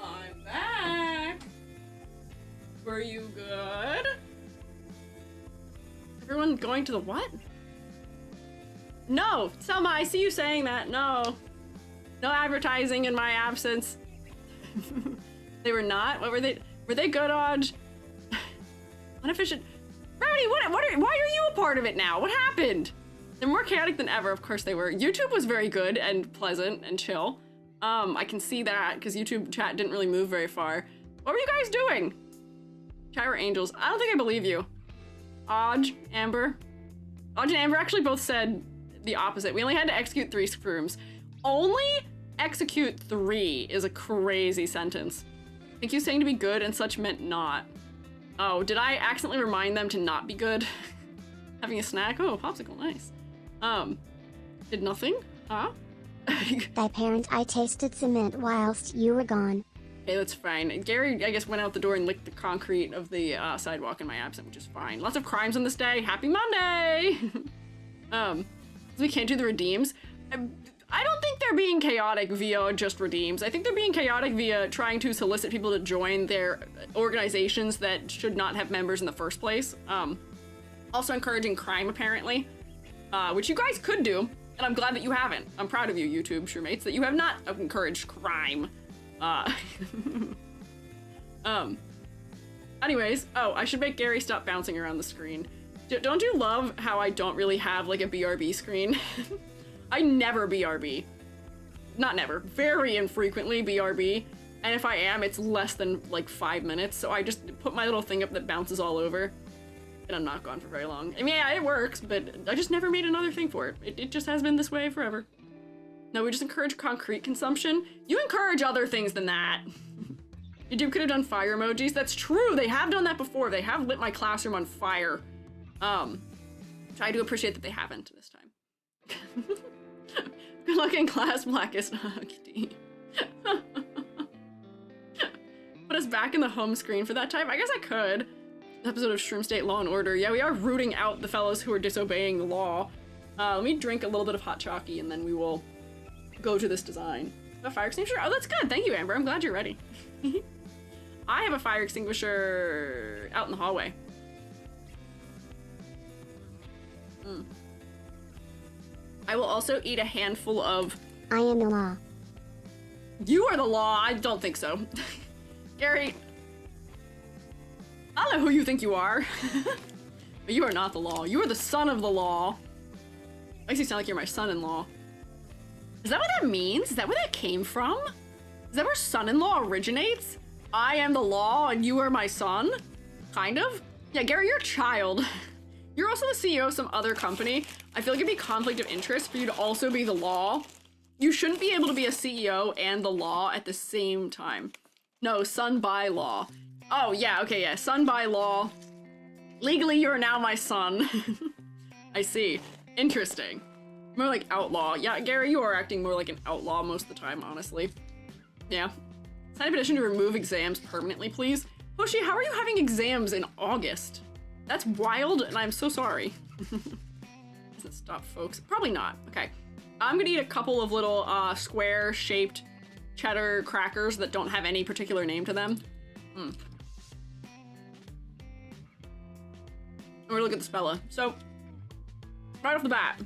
A: I'm back. Were you good? Everyone going to the what? No, Selma, I see you saying that. No. No advertising in my absence. They were not? What were they? Were they good, Odge? Unefficient. Rowdy, why are you a part of it now? What happened? They're more chaotic than ever. Of course they were. YouTube was very good and pleasant and chill. I can see that because YouTube chat didn't really move very far. What were you guys doing? Chat were angels. I don't think I believe you. Odge, Amber. Odge and Amber actually both said the opposite. We only had to execute 3 scrooms. Only execute 3 is a crazy sentence. I think you saying to be good and such meant not. Oh, did I accidentally remind them to not be good? Having a snack? Oh, popsicle, nice. Did nothing? Huh?
B: Thy parent, I tasted cement whilst you were gone.
A: Okay, that's fine. Gary, I guess, went out the door and licked the concrete of the sidewalk in my absence, which is fine. Lots of crimes on this day. Happy Monday! We can't do the redeems. I don't think they're being chaotic via just redeems. I think they're being chaotic via trying to solicit people to join their organizations that should not have members in the first place. Also encouraging crime, apparently, which you guys could do. And I'm glad that you haven't. I'm proud of you, YouTube showmates, that you have not encouraged crime. Anyways, oh, I should make Gary stop bouncing around the screen. Don't you love how I don't really have, like, a BRB screen? I never BRB. Not never. Very infrequently BRB. And if I am, it's less than, like, 5 minutes. So I just put my little thing up that bounces all over. And I'm not gone for very long. I mean, yeah, it works, but I just never made another thing for it. It just has been this way forever. No, we just encourage concrete consumption. You encourage other things than that. YouTube could have done fire emojis. That's true. They have done that before. They have lit my classroom on fire. Which I do appreciate that they haven't this time. Good luck in class, Blackest. Put us back in the home screen for that time. I guess I could. Episode of Shroom State Law and Order. Yeah, we are rooting out the fellows who are disobeying the law. Let me drink a little bit of hot chalky and then we will go to this design. A fire extinguisher? Oh, that's good. Thank you, Amber. I'm glad you're ready. I have a fire extinguisher out in the hallway. I will also eat a handful of...
B: I am the law.
A: You are the law. I don't think so. Gary... I don't know who you think you are. But you are not the law. You are the son of the law. Makes you sound like you're my son-in-law. Is that what that means? Is that where that came from? Is that where son-in-law originates? I am the law and you are my son? Kind of? Yeah, Gary, you're a child. You're also the CEO of some other company. I feel like it'd be conflict of interest for you to also be the law. You shouldn't be able to be a CEO and the law at the same time. No, son by law. Oh, yeah, okay, yeah, son by law. Legally, you're now my son. I see. Interesting. More like outlaw. Yeah, Gary, you are acting more like an outlaw most of the time, honestly. Yeah. Sign a petition to remove exams permanently, please. Hoshi, how are you having exams in August? That's wild, and I'm so sorry. Doesn't stop, folks. Probably not. Okay. I'm gonna eat a couple of little square-shaped cheddar crackers that don't have any particular name to them. I'm gonna look at the spella. So, right off the bat, I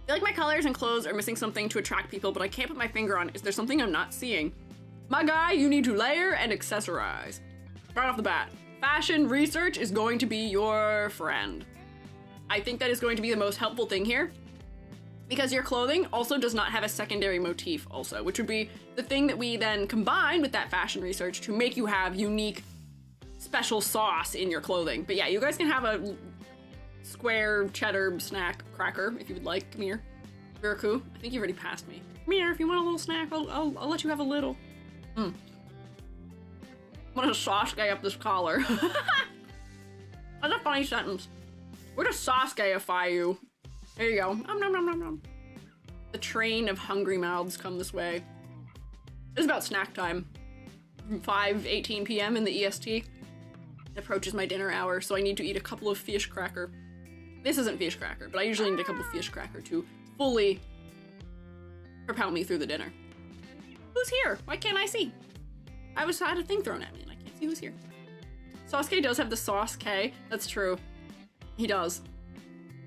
A: feel like my colors and clothes are missing something to attract people, but I can't put my finger on it. Is there something I'm not seeing? My guy, you need to layer and accessorize. Right off the bat, fashion research is going to be your friend. I think that is going to be the most helpful thing here, because your clothing also does not have a secondary motif also, which would be the thing that we then combine with that fashion research to make you have unique special sauce in your clothing. But yeah, you guys can have a square cheddar snack cracker if you would like. Come here. Viraku, I think you've already passed me. Come here, if you want a little snack, I'll let you have a little. I'm gonna Sasuke up this collar. That's a funny sentence. We're gonna Sasuke-ify you. There you go. Nom, nom, nom, nom, nom. The train of hungry mouths come this way. It's about snack time. 5:18 p.m. in the EST. It approaches my dinner hour, so I need to eat a couple of fish cracker. This isn't fish cracker, but I usually need a couple of fish cracker to fully propel me through the dinner. Who's here? Why can't I see? I had a thing thrown at me and I can't see who's here. Sasuke does have the sauce K. That's true. He does.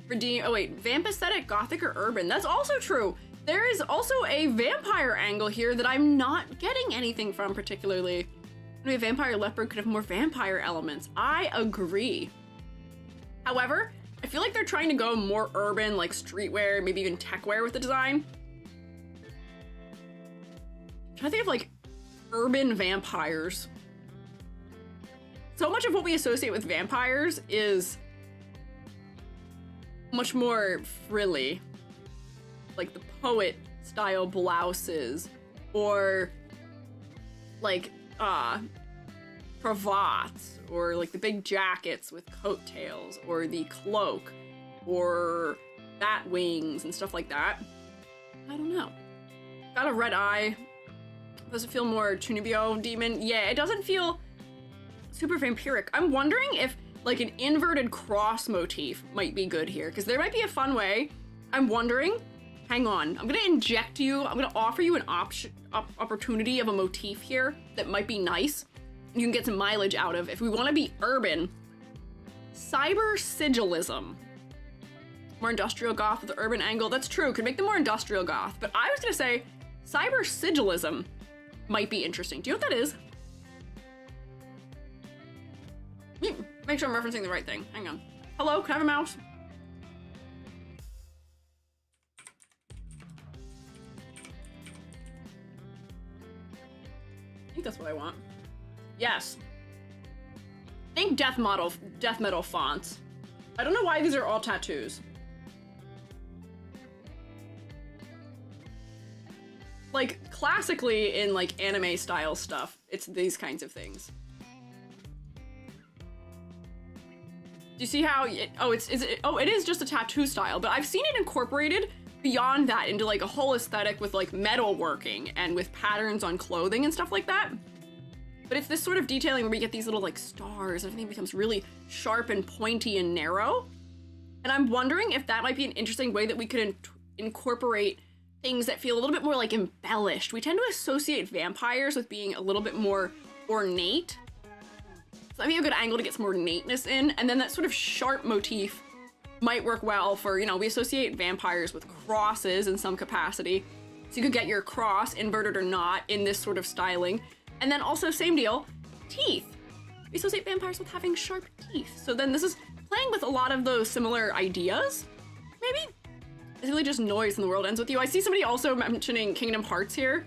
A: Redeem. Oh wait, vamp aesthetic, gothic, or urban? That's also true. There is also a vampire angle here that I'm not getting anything from particularly. Maybe a vampire leopard could have more vampire elements. I agree. However, I feel like they're trying to go more urban, like streetwear, maybe even techwear with the design. I'm trying to think of like urban vampires. So much of what we associate with vampires is much more frilly, like the poet style blouses, or like cravats, or like the big jackets with coattails, or the cloak, or bat wings and stuff like that. I don't know. Got a red eye. Does it feel more Chunibyo demon? Yeah, it doesn't feel super vampiric. I'm wondering if like an inverted cross motif might be good here, because there might be a fun way. I'm wondering, hang on, I'm gonna inject you, I'm gonna offer you an opportunity of a motif here that might be nice, you can get some mileage out of. If we want to be urban, cyber sigilism. More industrial goth with the urban angle. That's true, could make them more industrial goth, but I was gonna say cyber sigilism might be interesting. Do you know what that is? Make sure I'm referencing the right thing. Hang on. Hello, can I have a mouse? I think that's what I want. Yes. Think death metal fonts. I don't know why these are all tattoos. Like, classically in like anime style stuff, it's these kinds of things. Do you see how it is just a tattoo style, but I've seen it incorporated beyond that into like a whole aesthetic with like metalworking and with patterns on clothing and stuff like that. But it's this sort of detailing where we get these little like stars, everything becomes really sharp and pointy and narrow. And I'm wondering if that might be an interesting way that we could incorporate things that feel a little bit more like embellished. We tend to associate vampires with being a little bit more ornate. So that'd be a good angle to get some more ornateness in, and then that sort of sharp motif might work well for, you know, we associate vampires with crosses in some capacity. So you could get your cross, inverted or not, in this sort of styling. And then also, same deal, teeth. We associate vampires with having sharp teeth. So then this is playing with a lot of those similar ideas. Maybe it's really just noise and the world ends with you. I see somebody also mentioning Kingdom Hearts here.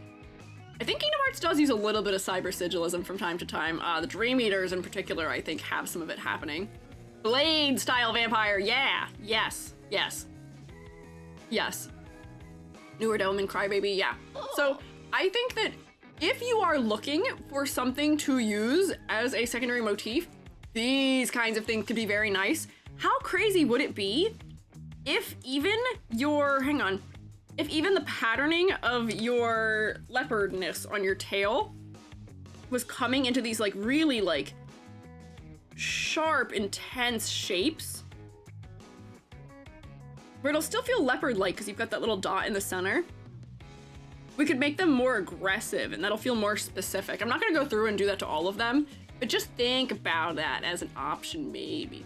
A: I think Kingdom Hearts does use a little bit of cyber sigilism from time to time. The Dream Eaters in particular, I think, have some of it happening. Blade style vampire, yeah, yes, yes, yes. Newer Dome and Crybaby, yeah. So I think that if you are looking for something to use as a secondary motif, these kinds of things could be very nice. How crazy would it be if even if even the patterning of your leopardness on your tail was coming into these like really like sharp, intense shapes, where it'll still feel leopard-like because you've got that little dot in the center. We could make them more aggressive and that'll feel more specific. I'm not gonna go through and do that to all of them, but just think about that as an option, maybe.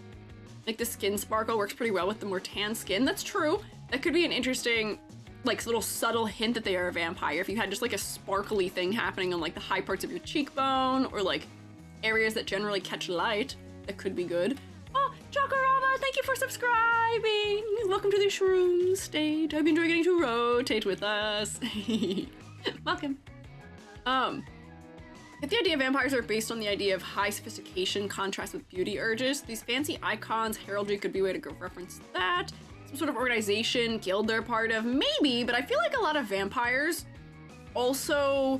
A: Like the skin sparkle works pretty well with the more tan skin. That's true. That could be an interesting, like, little subtle hint that they are a vampire. If you had just like a sparkly thing happening on like the high parts of your cheekbone or like areas that generally catch light, that could be good. Oh, Jacarava, thank you for subscribing. Welcome to the Shroom stage. I've enjoyed getting to rotate with us. Welcome. If the idea of vampires are based on the idea of high sophistication contrast with beauty urges, these fancy icons, heraldry could be a way to go reference that. Some sort of organization, guild they're part of, maybe, but I feel like a lot of vampires also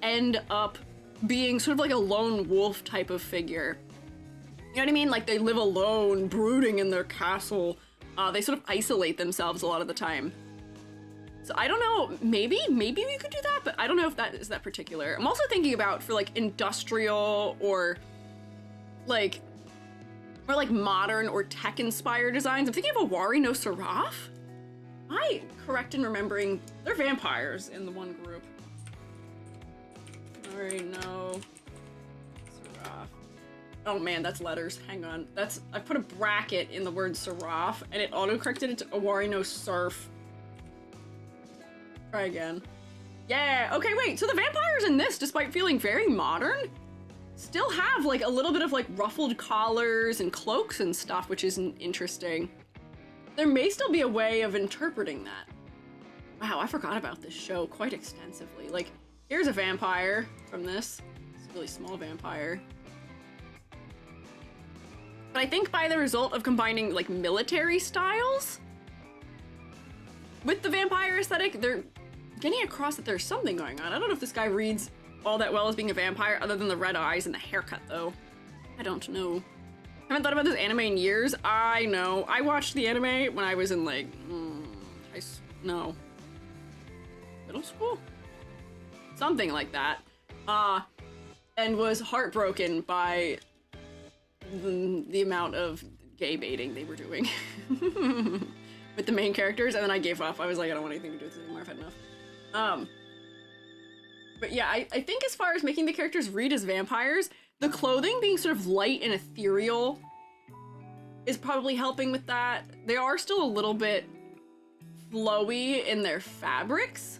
A: end up being sort of like a lone wolf type of figure. You know what I mean? Like they live alone, brooding in their castle. They sort of isolate themselves a lot of the time. So I don't know, maybe we could do that, but I don't know if that is that particular. I'm also thinking about for like industrial or like modern or tech inspired designs. I'm thinking of Awari no Seraph. Am I correct in remembering they're vampires in the one group? Awari no Seraph. Oh man, that's letters. Hang on. I put a bracket in the word Seraph and it auto-corrected it to Awari no Surf. Try again. Yeah, okay, wait, so the vampires in this, despite feeling very modern, still have like a little bit of like ruffled collars and cloaks and stuff, which is interesting. There may still be a way of interpreting that. Wow, I forgot about this show quite extensively. Like, here's a vampire from this. It's a really small vampire. But I think by the result of combining like military styles with the vampire aesthetic, they're getting across that there's something going on. I don't know if this guy reads all that well as being a vampire, other than the red eyes and the haircut, though. I don't know. I haven't thought about this anime in years. I know. I watched the anime when I was in, like, middle school? Something like that. And was heartbroken by the amount of gay baiting they were doing. With the main characters, and then I gave up. I was like, I don't want anything to do with this anymore. I've had enough. But yeah, I think as far as making the characters read as vampires, the clothing being sort of light and ethereal is probably helping with that. They are still a little bit flowy in their fabrics.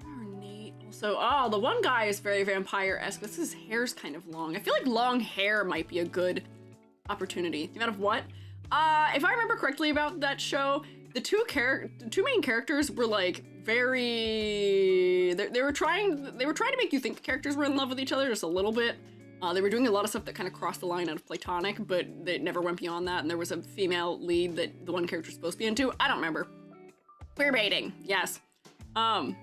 A: Ornate. Also, oh, the one guy is very vampire-esque. His hair's kind of long. I feel like long hair might be a good opportunity. The amount of what? If I remember correctly about that show, the two main characters were like very. They were trying to make you think the characters were in love with each other just a little bit. They were doing a lot of stuff that kind of crossed the line out of platonic, but they never went beyond that. And there was a female lead that the one character was supposed to be into. I don't remember. Queer baiting, yes. Modern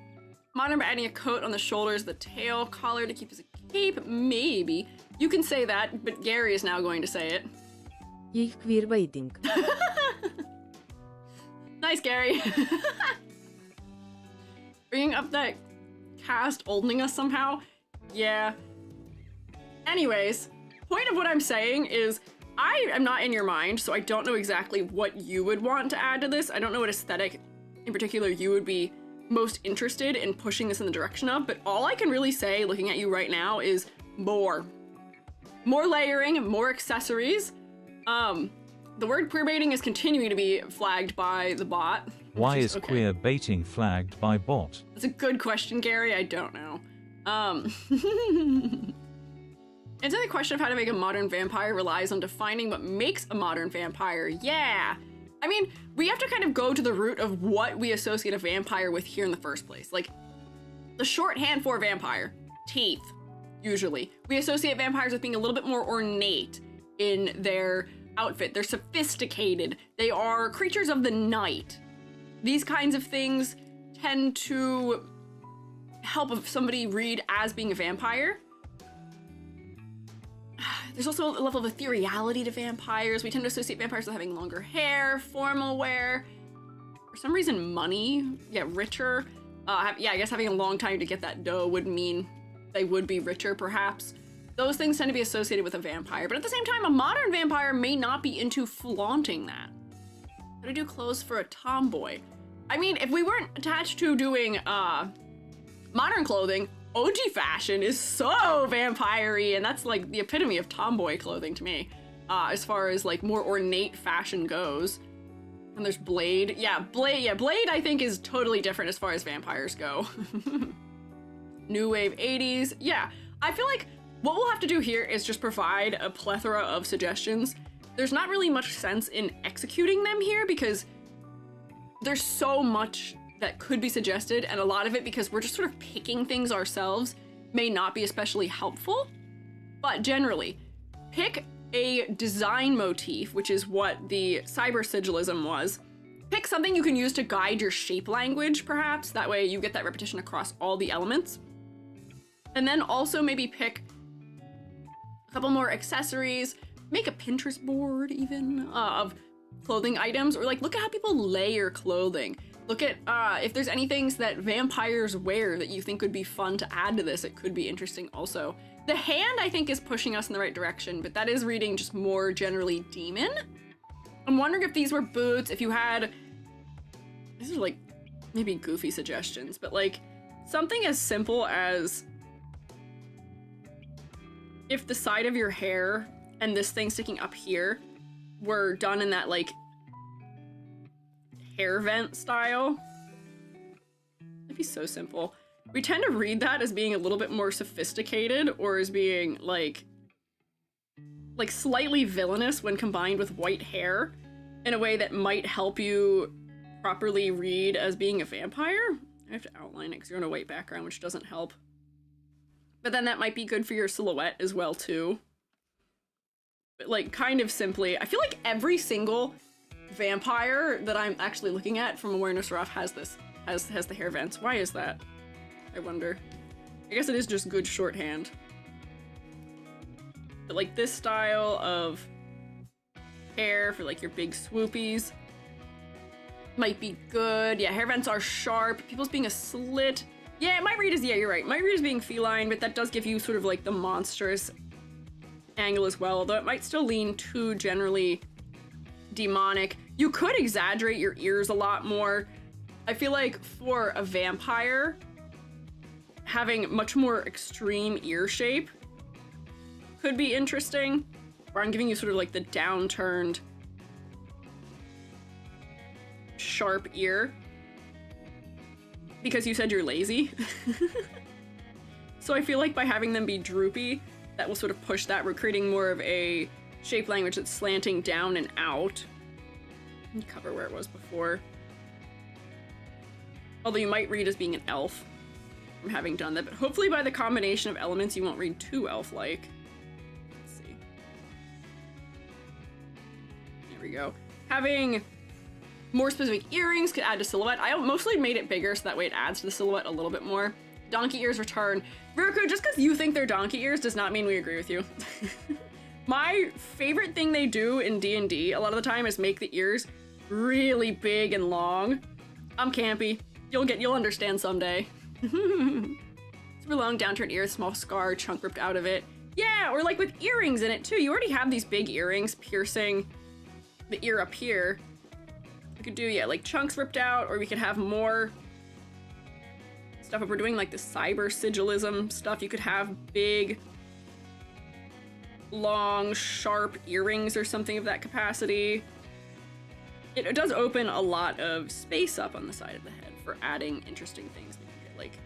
A: by adding a coat on the shoulders, the tail collar to keep as a cape, maybe. You can say that, but Gary is now going to say it.
E: Queerbaiting.
A: Nice, Gary. Bringing up that cast, oldening us somehow. Yeah. Anyways, point of what I'm saying is I am not in your mind, so I don't know exactly what you would want to add to this. I don't know what aesthetic in particular you would be most interested in pushing this in the direction of, but all I can really say looking at you right now is more. More layering, more accessories. The word queer baiting is continuing to be flagged by the bot.
F: Why is queer baiting flagged by bot? That's
A: a good question, Gary. I don't know. Answering the question of how to make a modern vampire relies on defining what makes a modern vampire. Yeah. I mean, we have to kind of go to the root of what we associate a vampire with here in the first place. Like, the shorthand for vampire, teeth, usually. We associate vampires with being a little bit more ornate in their outfit. They're sophisticated. They are creatures of the night. These kinds of things tend to help somebody read as being a vampire. There's also a level of ethereality to vampires. We tend to associate vampires with having longer hair, formal wear. For some reason, money, richer. I guess having a long time to get that dough would mean they would be richer, perhaps. Those things tend to be associated with a vampire, but at the same time, a modern vampire may not be into flaunting that. How to do clothes for a tomboy? I mean, if we weren't attached to doing modern clothing, OG fashion is so vampire-y, and that's like the epitome of tomboy clothing to me, as far as like more ornate fashion goes. And there's Blade. Blade I think is totally different as far as vampires go. New wave 80s. Yeah, I feel like what we'll have to do here is just provide a plethora of suggestions. There's not really much sense in executing them here because there's so much that could be suggested, and a lot of it, because we're just sort of picking things ourselves, may not be especially helpful. But generally, pick a design motif, which is what the cyber sigilism was. Pick something you can use to guide your shape language, perhaps. That way you get that repetition across all the elements. And then also maybe pick a couple more accessories, make a Pinterest board even of clothing items, or like look at how people layer clothing. Look at if there's any things that vampires wear that you think would be fun to add to this. It could be interesting also. The hand, I think, is pushing us in the right direction, but that is reading just more generally demon. I'm wondering if these were boots, if you had... These are like maybe goofy suggestions, but like something as simple as if the side of your hair and this thing sticking up here were done in that like hair vent style. It'd be so simple. We tend to read that as being a little bit more sophisticated, or as being like slightly villainous when combined with white hair in a way that might help you properly read as being a vampire. I have to outline it because you're on a white background, which doesn't help. But then that might be good for your silhouette as well too. But like kind of simply, I feel like every single vampire that I'm actually looking at from Awareness Rough has this, has the hair vents. Why is that? I wonder. I guess it is just good shorthand. But like this style of hair for like your big swoopies might be good. Yeah, hair vents are sharp. People's being a slit. Yeah, it might read as, yeah, you're right. Might read as being feline, but that does give you sort of like the monstrous angle as well, although it might still lean too generally demonic. You could exaggerate your ears a lot more. I feel like for a vampire, having much more extreme ear shape could be interesting. Where I'm giving you sort of like the downturned, sharp ear. Because you said you're lazy. So I feel like by having them be droopy, that will sort of push that. We're creating more of a shape language that's slanting down and out. And cover where it was before. Although you might read as being an elf from having done that, but hopefully by the combination of elements you won't read too elf-like. Let's see. There we go. Having more specific earrings could add to silhouette. I mostly made it bigger so that way it adds to the silhouette a little bit more. Donkey ears return. Viruku, just because you think they're donkey ears does not mean we agree with you. My favorite thing they do in D&D a lot of the time is make the ears really big and long. I'm campy. You'll understand someday. Super long downturned ears, small scar, chunk ripped out of it. Yeah, or like with earrings in it too. You already have these big earrings piercing the ear up here. We could do, yeah, like chunks ripped out, or we could have more stuff. If we're doing like the cyber sigilism stuff, you could have big, long, sharp earrings or something of that capacity. It does open a lot of space up on the side of the head for adding interesting things. We can get like,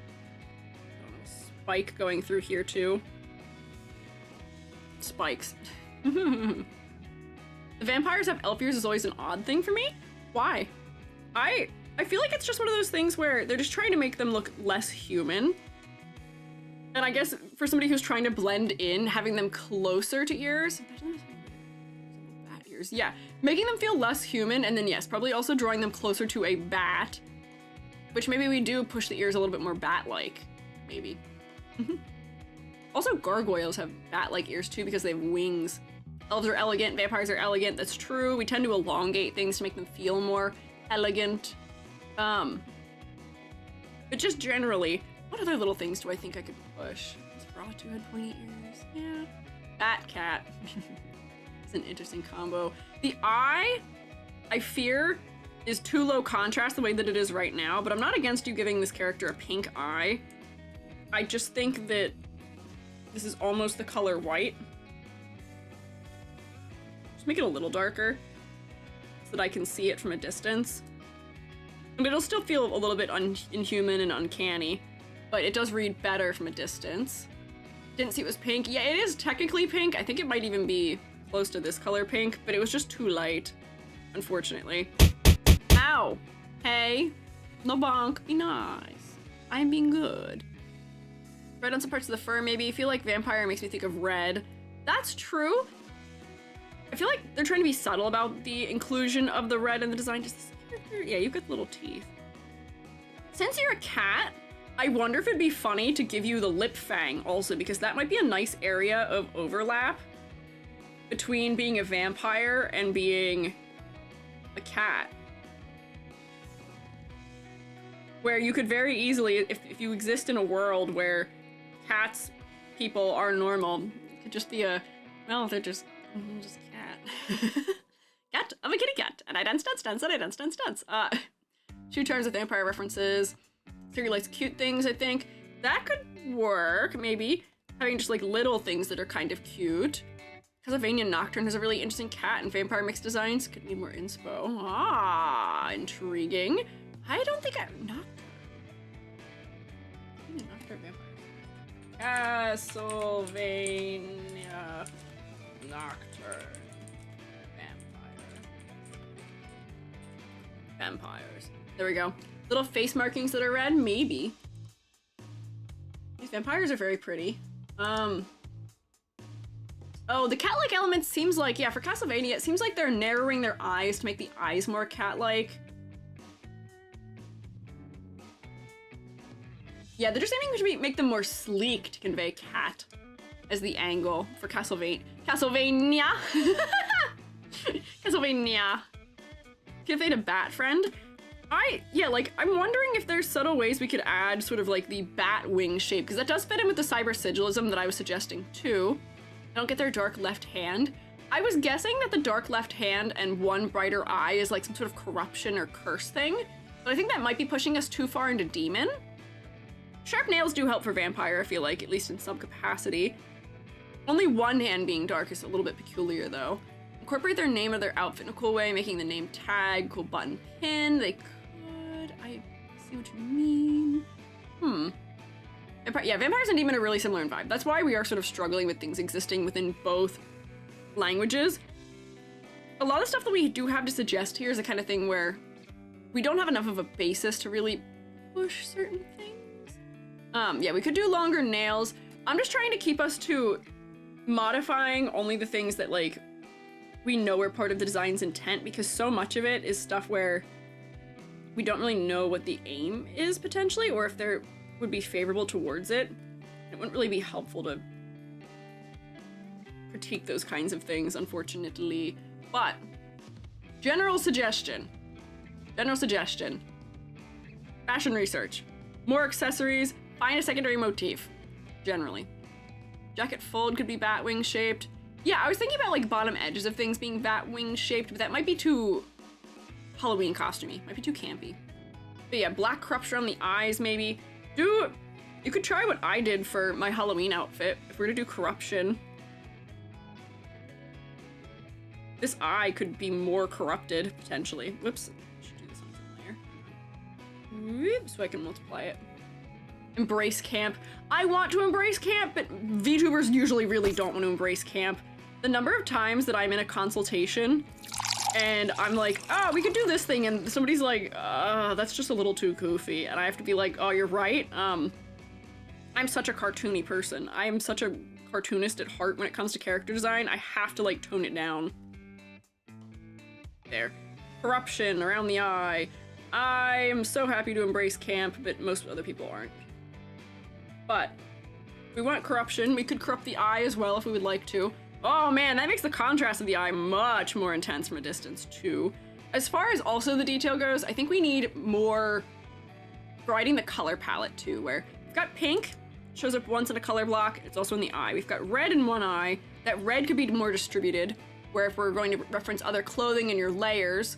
A: I don't know, spike going through here too. spikes. The vampires have elf ears is always an odd thing for me. Why? I feel like it's just one of those things where they're just trying to make them look less human. And I guess for somebody who's trying to blend in, having them closer to ears. Bat ears. Yeah, making them feel less human, and then yes, probably also drawing them closer to a bat, which maybe we do push the ears a little bit more bat-like, maybe. Also, gargoyles have bat-like ears too because they have wings. Elves are elegant, vampires are elegant, that's true. We tend to elongate things to make them feel more elegant. But just generally, what other little things do I think I could push? Nosferatu had pointy ears, yeah. Bat cat. It's an interesting combo. The eye, I fear, is too low contrast the way that it is right now, but I'm not against you giving this character a pink eye. I just think that this is almost the color white. Just make it a little darker so that I can see it from a distance. And it'll still feel a little bit inhuman and uncanny, but it does read better from a distance. Didn't see it was pink. Yeah, it is technically pink. I think it might even be close to this color pink, but it was just too light, unfortunately. Ow! Hey, no bonk, be nice. I'm being good. Red on some parts of the fur, maybe. I feel like vampire makes me think of red. That's true. I feel like they're trying to be subtle about the inclusion of the red in the design. Just this character, yeah, you've got little teeth. Since you're a cat, I wonder if it'd be funny to give you the lip fang also, because that might be a nice area of overlap between being a vampire and being a cat. Where you could very easily, if you exist in a world where cats, people are normal, it could just be a, well, they're just cat. Cat, I'm a kitty cat, and I dance, and I dance. Shoe charms with vampire references. Siri likes cute things, I think. That could work, maybe. Having just like little things that are kind of cute. Castlevania Nocturne has a really interesting cat and vampire mixed designs. Could need more inspo. Ah, intriguing. I don't think Nocturne. Nocturne vampire. Castlevania Nocturne. Vampires. There we go. Little face markings that are red? Maybe. These vampires are very pretty. Oh, the cat-like element seems like, yeah, for Castlevania, it seems like they're narrowing their eyes to make the eyes more cat-like. Yeah, they're just aiming to make them more sleek to convey cat as the angle for Castlevania. Castlevania! Castlevania. Give it a bat friend. I'm wondering if there's subtle ways we could add sort of like the bat wing shape, because that does fit in with the cyber sigilism that I was suggesting too. I don't get their dark left hand. I was guessing that the dark left hand and one brighter eye is like some sort of corruption or curse thing, but I think that might be pushing us too far into demon. Sharp nails do help for vampire, I feel like, at least in some capacity. Only one hand being dark is a little bit peculiar though. Incorporate their name or their outfit in a cool way, making the name tag, cool button pin. They could. I see what you mean. Yeah, vampires and demon are really similar in vibe. That's why we are sort of struggling with things existing within both languages. A lot of stuff that we do have to suggest here is the kind of thing where we don't have enough of a basis to really push certain things. Yeah, we could do longer nails. I'm just trying to keep us to modifying only the things that, like, we know are part of the design's intent, because so much of it is stuff where we don't really know what the aim is potentially, or if there would be favorable towards it. It wouldn't really be helpful to critique those kinds of things, unfortunately. But general suggestion. Fashion research. More accessories. Find a secondary motif. Generally. Jacket fold could be bat wing shaped. Yeah, I was thinking about like bottom edges of things being bat wing shaped, but that might be too Halloween costumey. Might be too campy. But yeah, black corruption on the eyes maybe. You could try what I did for my Halloween outfit. If we're gonna do corruption. This eye could be more corrupted, potentially. Whoops. I should do this on some layer. Whoop, so I can multiply it. Embrace camp. I want to embrace camp, but VTubers usually really don't want to embrace camp. The number of times that I'm in a consultation and I'm like, oh, we could do this thing, and somebody's like, that's just a little too goofy, and I have to be like, oh, you're right. I'm such a cartoony person. I am such a cartoonist at heart when it comes to character design. I have to like tone it down. There. Corruption around the eye. I am so happy to embrace camp, but most other people aren't. But if we want corruption, we could corrupt the eye as well if we would like to. Oh man, that makes the contrast of the eye much more intense from a distance too. As far as also the detail goes, I think we need more providing the color palette too, where we've got pink, shows up once in a color block, it's also in the eye. We've got red in one eye. That red could be more distributed, where if we're going to reference other clothing in your layers,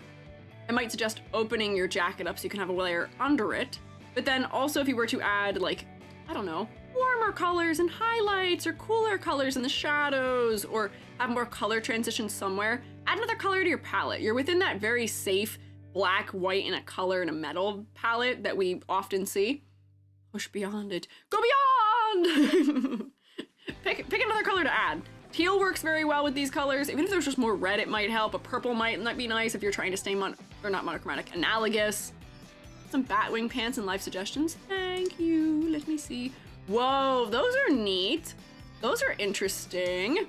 A: I might suggest opening your jacket up so you can have a layer under it. But then also if you were to add like, I don't know, warmer colors and highlights or cooler colors in the shadows, or have more color transitions somewhere, add another color to your palette. You're within that very safe black, white, and a color and a metal palette that we often see. Push beyond it. Go beyond! Pick another color to add. Teal works very well with these colors. Even if there's just more red, it might help. A purple might be nice if you're trying to stay not monochromatic, analogous. Some Batwing pants and life suggestions. Thank you. Let me see. Whoa, those are neat. Those are interesting.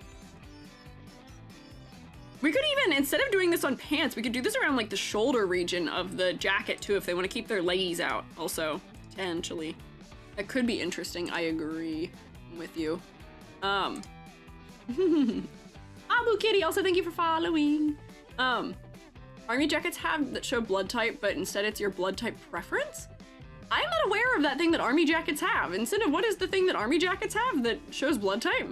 A: We could even, instead of doing this on pants, we could do this around like the shoulder region of the jacket too, if they want to keep their leggies out also, potentially. That could be interesting, I agree with you. Abu Kitty, also thank you for following. Army jackets have that show blood type, but instead it's your blood type preference? I'm not aware of that thing that army jackets have. Instead of what is the thing that army jackets have that shows blood type?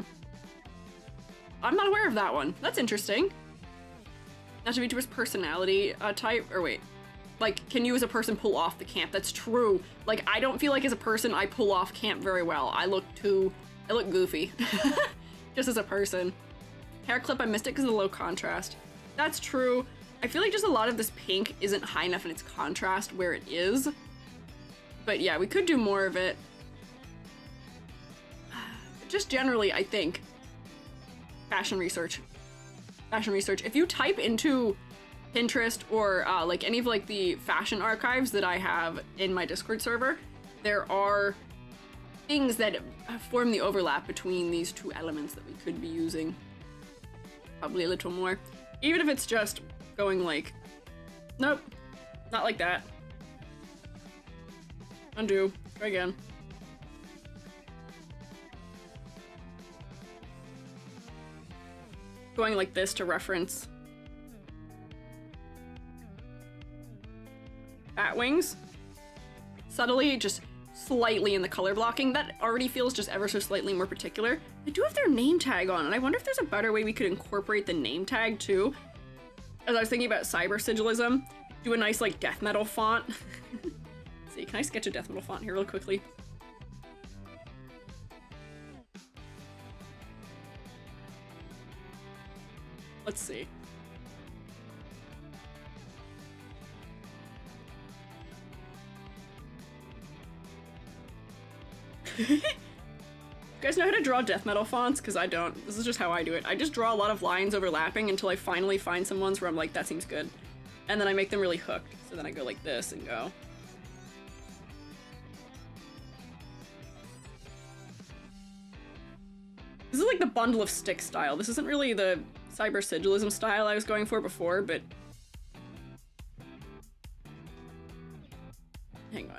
A: I'm not aware of that one. That's interesting. Not to be Vtuber's personality type, or wait. Like, can you as a person pull off the camp? That's true. Like, I don't feel like as a person I pull off camp very well. I look goofy. Just as a person. Hair clip, I missed it because of the low contrast. That's true. I feel like just a lot of this pink isn't high enough in its contrast where it is. But yeah, we could do more of it. Just generally, I think. Fashion research. If you type into Pinterest or like any of like the fashion archives that I have in my Discord server, there are things that form the overlap between these two elements that we could be using. Probably a little more. Even if it's just going like, nope, not like that. Undo, try again. Going like this to reference bat wings. Subtly, just slightly in the color blocking. That already feels just ever so slightly more particular. They do have their name tag on, and I wonder if there's a better way we could incorporate the name tag too. As I was thinking about cyber sigilism, do a nice like death metal font. Let's see, can I sketch a death metal font here real quickly? Let's see. You guys know how to draw death metal fonts? Because I don't. This is just how I do it. I just draw a lot of lines overlapping until I finally find some ones where I'm like, that seems good. And then I make them really hooked. So then I go like this and go. This is like the bundle of stick style. This isn't really the cyber sigilism style I was going for before, but... Hang on.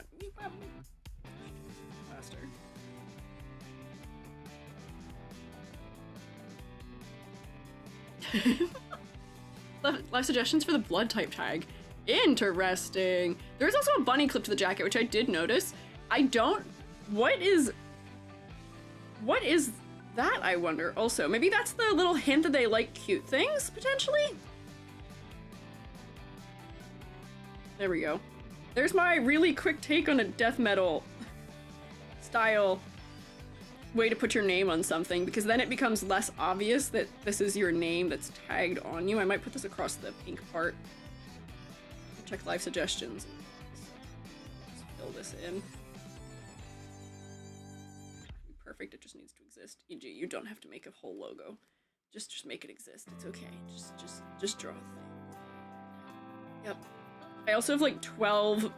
A: Faster. Live suggestions for the blood type tag. Interesting. There's also a bunny clip to the jacket, which I did notice. I don't... What is that, I wonder, also? Maybe that's the little hint that they like cute things, potentially? There we go. There's my really quick take on a death metal style way to put your name on something, because then it becomes less obvious that this is your name that's tagged on you. I might put this across the pink part. Check live suggestions. Let's fill this in. perfect. It just needs to exist. E.g., you don't have to make a whole logo. Just make it exist. It's okay. Just draw a thing. Yep. I also have like 12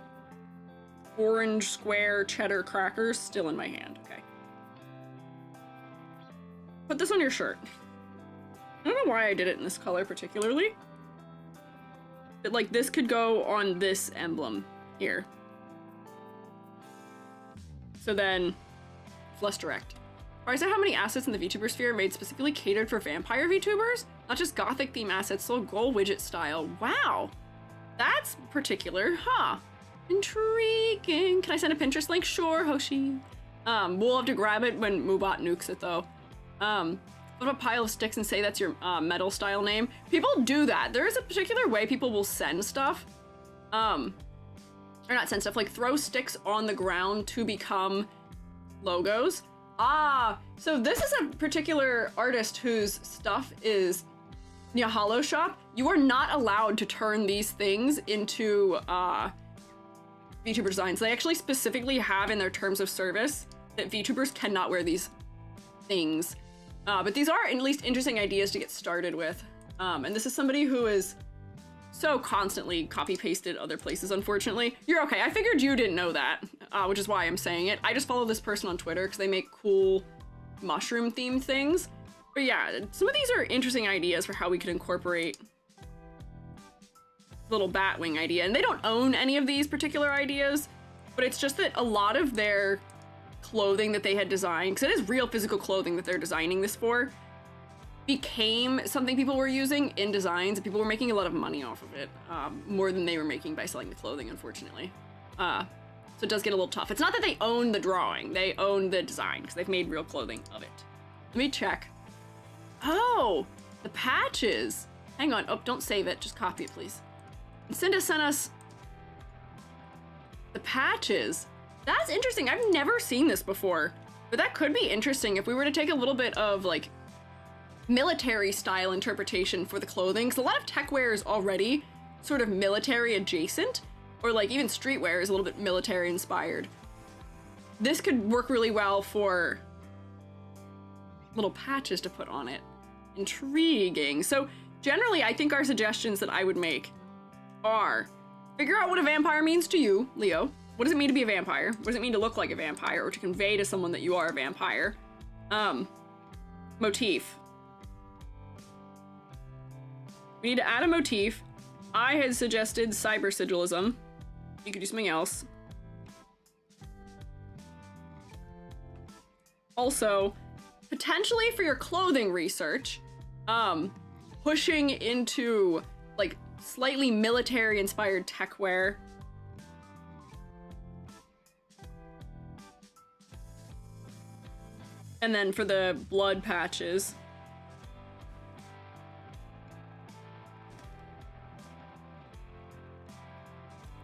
A: orange square cheddar crackers still in my hand. Okay. Put this on your shirt. I don't know why I did it in this color particularly. But like this could go on this emblem here. So then it's less direct. Surprised at how many assets in the VTuber sphere made specifically catered for vampire VTubers? Not just gothic theme assets, sold goal widget style. Wow. That's particular, huh? Intriguing. Can I send a Pinterest link? Sure, Hoshi. We'll have to grab it when Moobot nukes it though. Put a pile of sticks and say that's your metal style name. People do that. There is a particular way people will send stuff. Or not send stuff, like throw sticks on the ground to become logos. Ah, so this is a particular artist whose stuff is Nyahalo Shop. You are not allowed to turn these things into VTuber designs. They actually specifically have in their terms of service that VTubers cannot wear these things. But these are at least interesting ideas to get started with. And this is somebody who is so constantly copy-pasted other places, unfortunately. You're okay. I figured you didn't know that, which is why I'm saying it. I just follow this person on Twitter because they make cool mushroom-themed things. But yeah, some of these are interesting ideas for how we could incorporate little Batwing idea. And they don't own any of these particular ideas, but it's just that a lot of their clothing that they had designed, because it is real physical clothing that they're designing this for, became something people were using in designs, and people were making a lot of money off of it, more than they were making by selling the clothing, unfortunately. So it does get a little tough. It's not that they own the drawing, they own the design, because they've made real clothing of it. Let me check. Oh, the patches. Hang on. Oh, don't save it. Just copy it, please. And Cinda sent us the patches. That's interesting. I've never seen this before, but that could be interesting if we were to take a little bit of like military style interpretation for the clothing, because a lot of tech wear is already sort of military adjacent, or like even streetwear is a little bit military inspired. This could work really well for little patches to put on it. Intriguing. So generally, I think our suggestions that I would make are figure out what a vampire means to you, Leo. What does it mean to be a vampire? What does it mean to look like a vampire or to convey to someone that you are a vampire? Motif. We need to add a motif. I had suggested cyber sigilism. You could do something else. Also, potentially for your clothing research, pushing into like slightly military inspired tech wear. And then for the blood patches,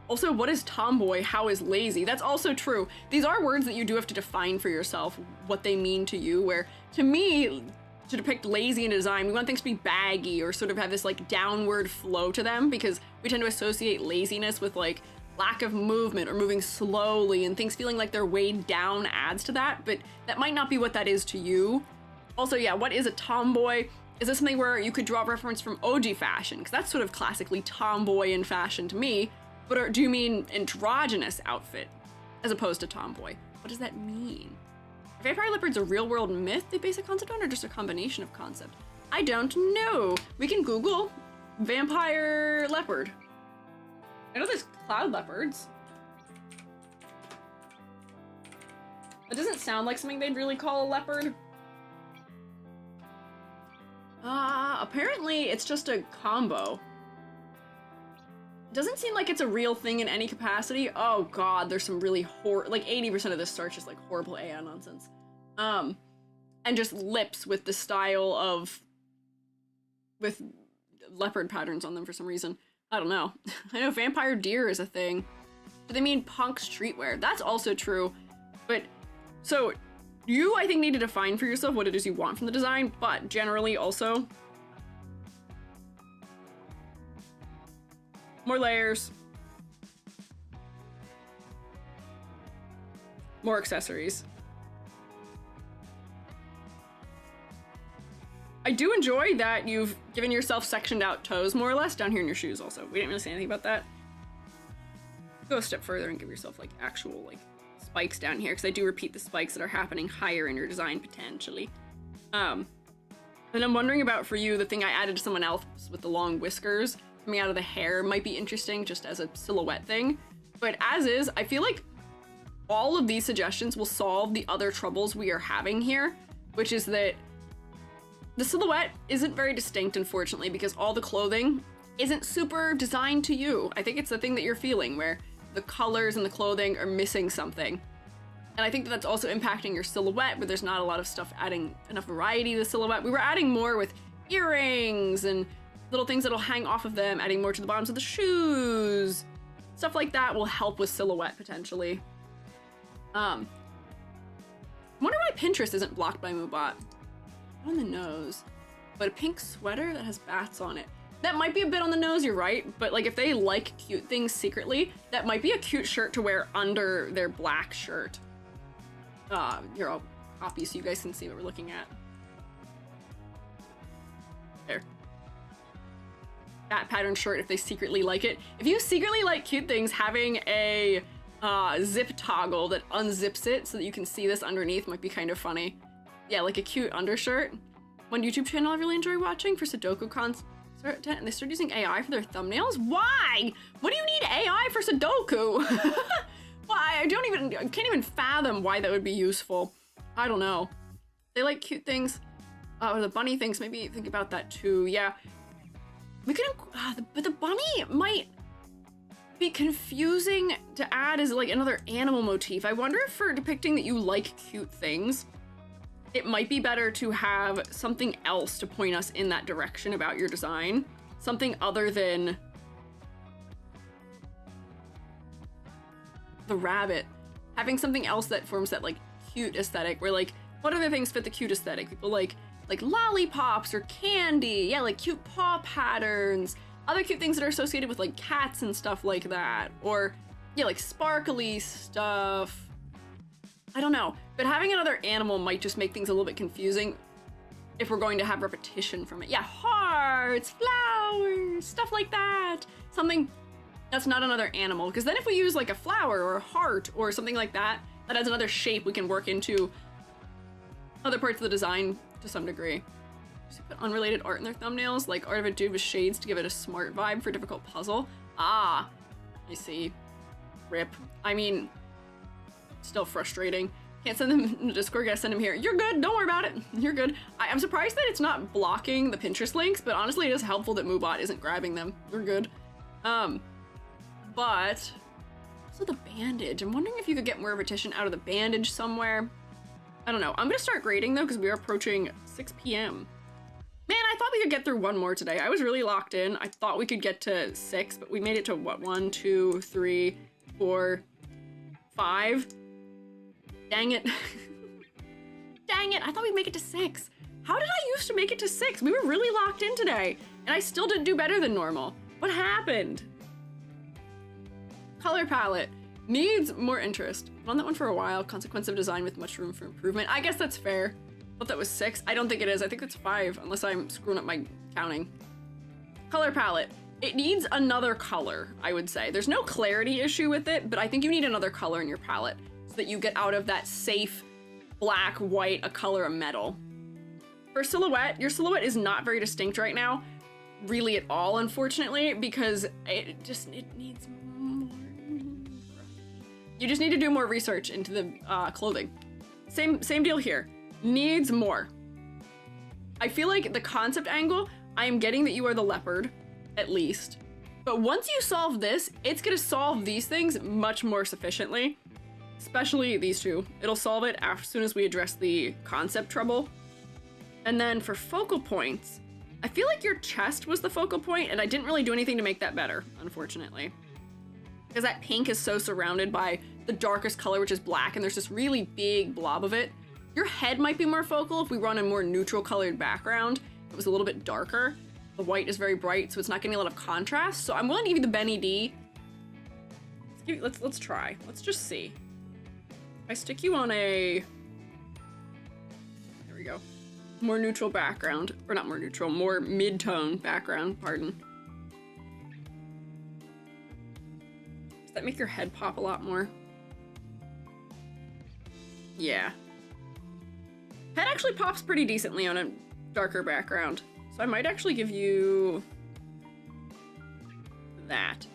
A: also, what is tomboy? How is lazy? That's also true. These are words that you do have to define for yourself, what they mean to you, where to me, to depict lazy in design, we want things to be baggy or sort of have this like downward flow to them, because we tend to associate laziness with like lack of movement or moving slowly, and things feeling like they're weighed down adds to that, but that might not be what that is to you. Also, yeah, what is a tomboy? Is this something where you could draw reference from OG fashion? Because that's sort of classically tomboy in fashion to me. But do you mean androgynous outfit as opposed to tomboy? What does that mean? Are vampire leopards a real-world myth they base a concept on, or just a combination of concept? I don't know. We can Google vampire leopard. I know there's cloud leopards. That doesn't sound like something they'd really call a leopard. Apparently it's just a combo. Doesn't seem like it's a real thing in any capacity. Oh god, there's some really like 80% of this starts just like horrible AI nonsense. And just lips with the style of, with leopard patterns on them for some reason. I don't know. I know vampire deer is a thing. But they mean punk streetwear. That's also true. But, so, you, I think, need to define for yourself what it is you want from the design, but generally also, more layers, more accessories. I do enjoy that you've given yourself sectioned out toes, more or less, down here in your shoes also. We didn't really say anything about that. Go a step further and give yourself, like, actual, like, spikes down here, because I do repeat the spikes that are happening higher in your design, potentially. And I'm wondering about, for you, the thing I added to someone else with the long whiskers coming out of the hair might be interesting just as a silhouette thing. But as is, I feel like all of these suggestions will solve the other troubles we are having here, which is that the silhouette isn't very distinct, unfortunately, because all the clothing isn't super designed to you. I think it's the thing that you're feeling, where the colors and the clothing are missing something. And I think that that's also impacting your silhouette, where there's not a lot of stuff adding enough variety to the silhouette. We were adding more with earrings and little things that'll hang off of them, adding more to the bottoms of the shoes. Stuff like that will help with silhouette, potentially. I wonder why Pinterest isn't blocked by Moobot. On the nose. But a pink sweater that has bats on it. That might be a bit on the nose, you're right, but like if they like cute things secretly, that might be a cute shirt to wear under their black shirt. Here, I'll copy so you guys can see what we're looking at. There. That pattern shirt if they secretly like it. If you secretly like cute things, having a zip toggle that unzips it so that you can see this underneath might be kind of funny. Yeah, like a cute undershirt. One YouTube channel I really enjoy watching for Sudoku content, and they started using AI for their thumbnails? Why? What do you need AI for Sudoku? Why? I can't even fathom why that would be useful. I don't know. They like cute things. Or the bunny things, maybe think about that too. Yeah. We could, but the bunny might be confusing to add as like another animal motif. I wonder if for depicting that you like cute things, it might be better to have something else to point us in that direction about your design. Something other than the rabbit. Having something else that forms that like cute aesthetic where like, what other things fit the cute aesthetic? People like lollipops or candy. Yeah, like cute paw patterns. Other cute things that are associated with like cats and stuff like that. Or yeah, like sparkly stuff. I don't know, but having another animal might just make things a little bit confusing if we're going to have repetition from it. Yeah, hearts, flowers, stuff like that. Something that's not another animal, because then if we use like a flower or a heart or something like that, that adds another shape we can work into other parts of the design to some degree. Just put unrelated art in their thumbnails, like Art of Vtubers with shades to give it a smart vibe for difficult puzzle. Ah, I see. Rip. I mean, still frustrating. Can't send them in the Discord, gotta send them here. You're good, don't worry about it. You're good. I'm surprised that it's not blocking the Pinterest links, but honestly it is helpful that Moobot isn't grabbing them. You're good. But also the bandage. I'm wondering if you could get more repetition out of the bandage somewhere. I don't know. I'm gonna start grading though, because we are approaching 6 p.m. Man, I thought we could get through one more today. I was really locked in. I thought we could get to 6, but we made it to what? 1, 2, 3, 4, 5. Dang it. Dang it, I thought we'd make it to 6. How did I used to make it to 6? We were really locked in today, and I still didn't do better than normal. What happened? Color palette. Needs more interest. I've on that one for a while. Consequence of design with much room for improvement. I guess that's fair. Thought that was 6. I don't think it is. I think it's 5, unless I'm screwing up my counting. Color palette. It needs another color, I would say. There's no clarity issue with it, but I think you need another color in your palette so that you get out of that safe black, white, a color of metal. For silhouette, your silhouette is not very distinct right now, really at all, unfortunately, because it needs more. You just need to do more research into the clothing. Same deal here. Needs more. I feel like the concept angle, I am getting that you are the leopard, at least. But once you solve this, it's gonna solve these things much more sufficiently. Especially these two. It'll solve it as soon as we address the concept trouble. And then for focal points, I feel like your chest was the focal point, and I didn't really do anything to make that better, unfortunately. Because that pink is so surrounded by the darkest color, which is black, and there's this really big blob of it. Your head might be more focal if we run a more neutral colored background. It was a little bit darker. The white is very bright, so it's not getting a lot of contrast. So I'm willing to give you the Benny D. Let's try. Let's just see. I stick you on a... There we go. more neutral background, or not more neutral, more mid-tone background, pardon. Does that make your head pop a lot more? Yeah. Head actually pops pretty decently on a darker background. So I might actually give you that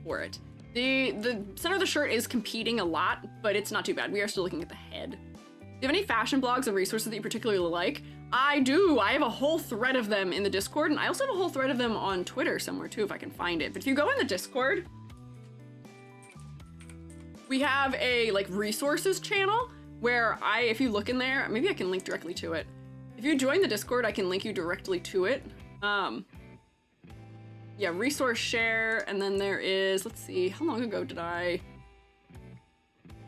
A: for it. The center of the shirt is competing a lot, but it's not too bad. We are still looking at the head. Do you have any fashion blogs or resources that you particularly like? I do. I have a whole thread of them in the Discord, and I also have a whole thread of them on Twitter somewhere too, if I can find it. But if you go in the Discord, we have a like resources channel where if you look in there, maybe I can link directly to it. If you join the Discord, I can link you directly to it. Yeah, resource share, and then there is, let's see, how long ago did I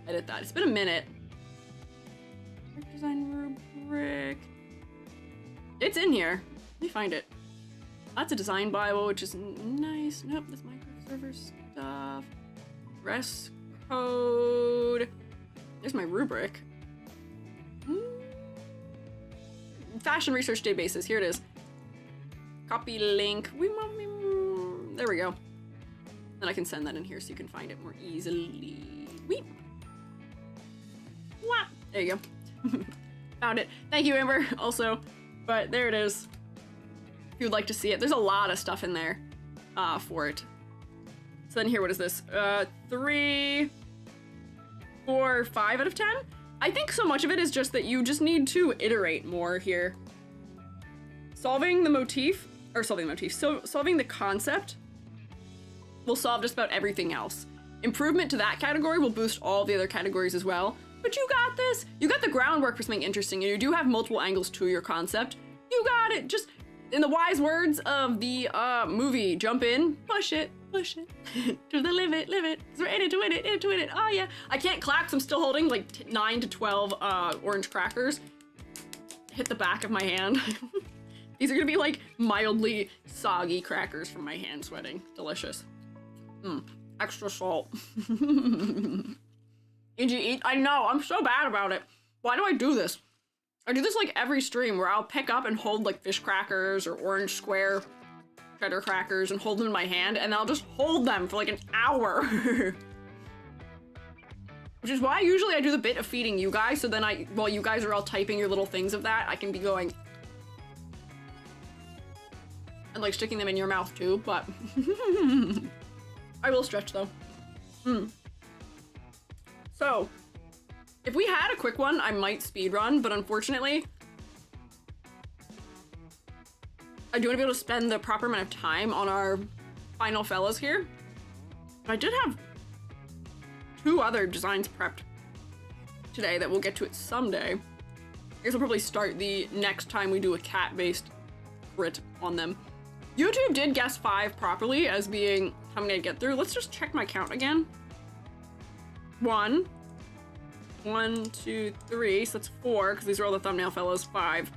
A: edit that? It's been a minute. Design rubric. It's in here. Let me find it. That's a design Bible, which is nice. Nope, that's microserver stuff. Dress code. There's my rubric. Fashion research databases. Here it is. Copy link. There we go. Then I can send that in here so you can find it more easily. Weep. What? There you go. Found it. Thank you, Amber. Also, but there it is. If you would like to see it, there's a lot of stuff in there for it. So then here, what is this? 3, 4, 5 out of 10? I think so much of it is just that you just need to iterate more here. Solving the concept will solve just about everything else. Improvement to that category will boost all the other categories as well. But you got this. You got the groundwork for something interesting, and you do have multiple angles to your concept. You got it. Just in the wise words of the movie, jump in, push it, to the limit, live it. We're in it to win it, in it to win it. Oh yeah. I can't clap because I'm still holding like 9 to 12 orange crackers. Hit the back of my hand. These are gonna be like mildly soggy crackers from my hand sweating. Delicious. Extra salt. Did you eat? I know, I'm so bad about it. Why do I do this? I do this like every stream where I'll pick up and hold like fish crackers or orange square cheddar crackers and hold them in my hand, and I'll just hold them for like an hour. Which is why usually I do the bit of feeding you guys, so then while you guys are all typing your little things of that, I can be going and like sticking them in your mouth too, but I will stretch though. So, if we had a quick one, I might speedrun, but unfortunately, I do want to be able to spend the proper amount of time on our final fellows here. I did have 2 other designs prepped today that we'll get to it someday. I guess I'll probably start the next time we do a cat-based crit on them. YouTube did guess 5 properly as being how many I'd get through. Let's just check my count again. 1, 2, 3, so that's 4, because these are all the thumbnail fellows. 5.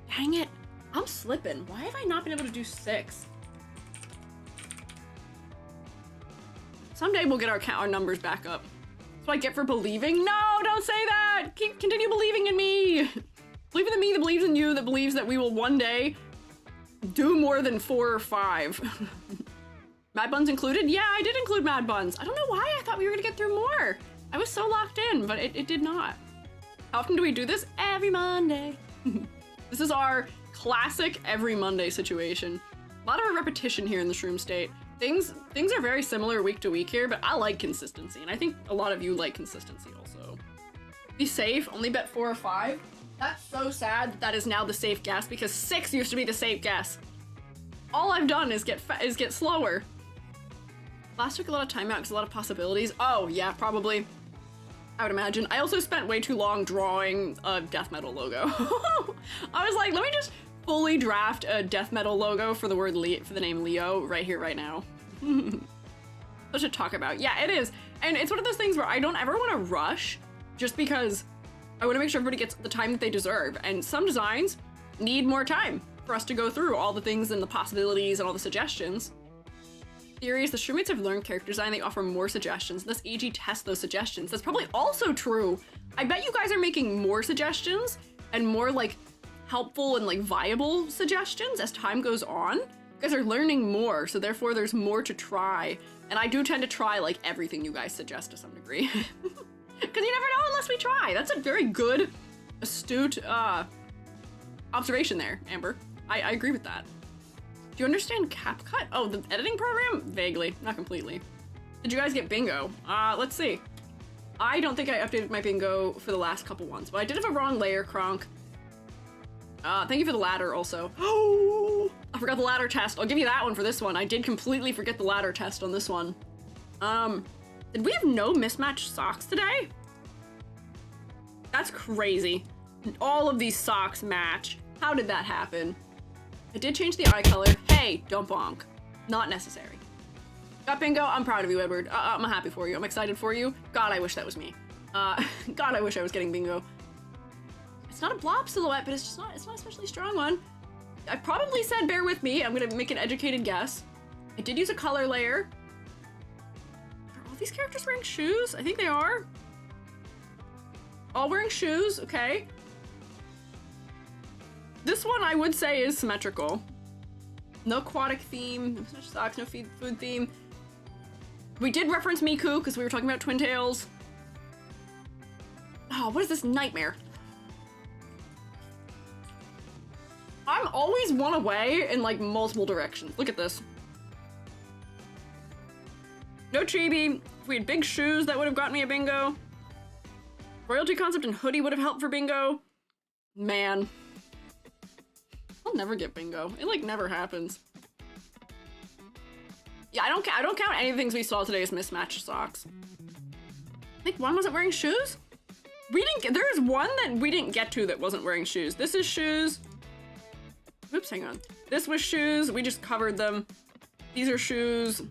A: Dang it, I'm slipping. Why have I not been able to do 6? Someday we'll get our numbers back up. That's what I get for believing. No, don't say that! Continue believing in me! Believe in me that believes in you, that believes that we will one day do more than 4 or 5. Mad Buns included? Yeah, I did include Mad Buns. I don't know why I thought we were gonna get through more. I was so locked in, but it did not. How often do we do this? Every Monday. This is our classic every Monday situation. A lot of repetition here in the Shroom State. Things are very similar week to week here, but I like consistency, and I think a lot of you like consistency also. Be safe, only bet 4 or 5. That's so sad that is now the safe guess, because 6 used to be the safe guess. All I've done is get slower. Last took a lot of time out because a lot of possibilities. Oh yeah, probably. I would imagine. I also spent way too long drawing a death metal logo. I was like, let me just fully draft a death metal logo for the name Leo right here, right now. What should talk about? Yeah, it is. And it's one of those things where I don't ever want to rush just because I want to make sure everybody gets the time that they deserve. And some designs need more time for us to go through all the things and the possibilities and all the suggestions. Theories, the Shroommates have learned character design, they offer more suggestions, thus AG tests those suggestions. That's probably also true. I bet you guys are making more suggestions and more like helpful and like viable suggestions as time goes on. You guys are learning more, so therefore there's more to try. And I do tend to try like everything you guys suggest to some degree. Because you never know unless we try. That's a very good, astute observation there, Amber. I agree with that. Do you understand CapCut? Oh, the editing program? Vaguely, not completely. Did you guys get bingo? Let's see. I don't think I updated my bingo for the last couple ones, but I did have a wrong layer, Kronk. Thank you for the ladder also. Oh, I forgot the ladder test. I'll give you that one for this one. I did completely forget the ladder test on this one. Did we have no mismatched socks today? That's crazy. All of these socks match. How did that happen? I did change the eye color. Hey, don't bonk. Not necessary. Got bingo. I'm proud of you, Edward. I'm happy for you. I'm excited for you. God, I wish that was me. God, I wish I was getting bingo. It's not a blob silhouette, but it's not an especially strong one. I probably said bear with me. I'm gonna make an educated guess. I did use a color layer. Are all these characters wearing shoes? I think they are. All wearing shoes, okay. This one I would say is symmetrical. No aquatic theme, no such socks, no food theme. We did reference Miku because we were talking about Twin Tails. Oh, what is this nightmare? I'm always one away in like multiple directions. Look at this. No chibi. If we had big shoes, that would have gotten me a bingo. Royalty concept and hoodie would have helped for bingo. Man. I'll never get bingo. It like never happens. Yeah, I don't count any of the things we saw today as mismatched socks. I think one wasn't wearing shoes. There's one that we didn't get to that wasn't wearing shoes. This is shoes. Oops, hang on. This was shoes. We just covered them. These are shoes.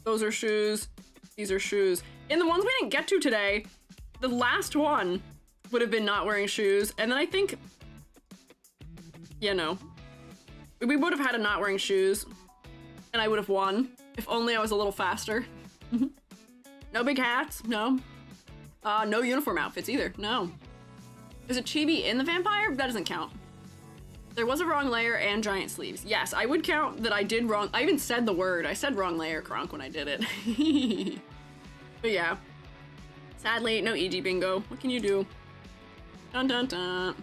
A: Those are shoes. These are shoes. In the ones we didn't get to today, the last one would have been not wearing shoes. And then I think, you know, we would have had a not wearing shoes and I would have won if only I was a little faster. No big hats. No. No uniform outfits either. No. Is a chibi in the vampire? That doesn't count. There was a wrong layer and giant sleeves. Yes, I would count that I did wrong. I even said the word. I said wrong layer, Kronk, when I did it. But yeah. Sadly, no EG bingo. What can you do? Dun dun dun.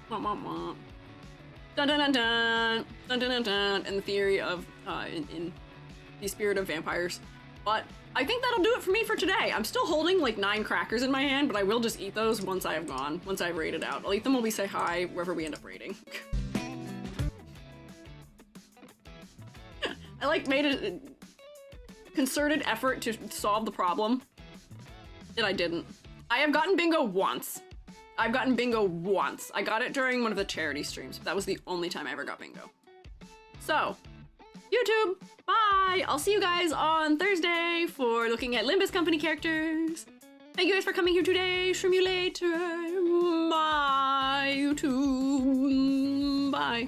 A: Wah wah wah. Dun dun dun dun. Dun dun dun dun. And the theory of, in the spirit of vampires. But I think that'll do it for me for today. I'm still holding like 9 crackers in my hand, but I will just eat those once I have gone. Once I've raided out. I'll eat them while we say hi, wherever we end up raiding. I like made a concerted effort to solve the problem. And I didn't. I have gotten bingo once. I've gotten bingo once. I got it during one of the charity streams, but that was the only time I ever got bingo. So, YouTube, bye! I'll see you guys on Thursday for looking at Limbus Company characters. Thank you guys for coming here today. Stream you later. Bye, YouTube. Bye.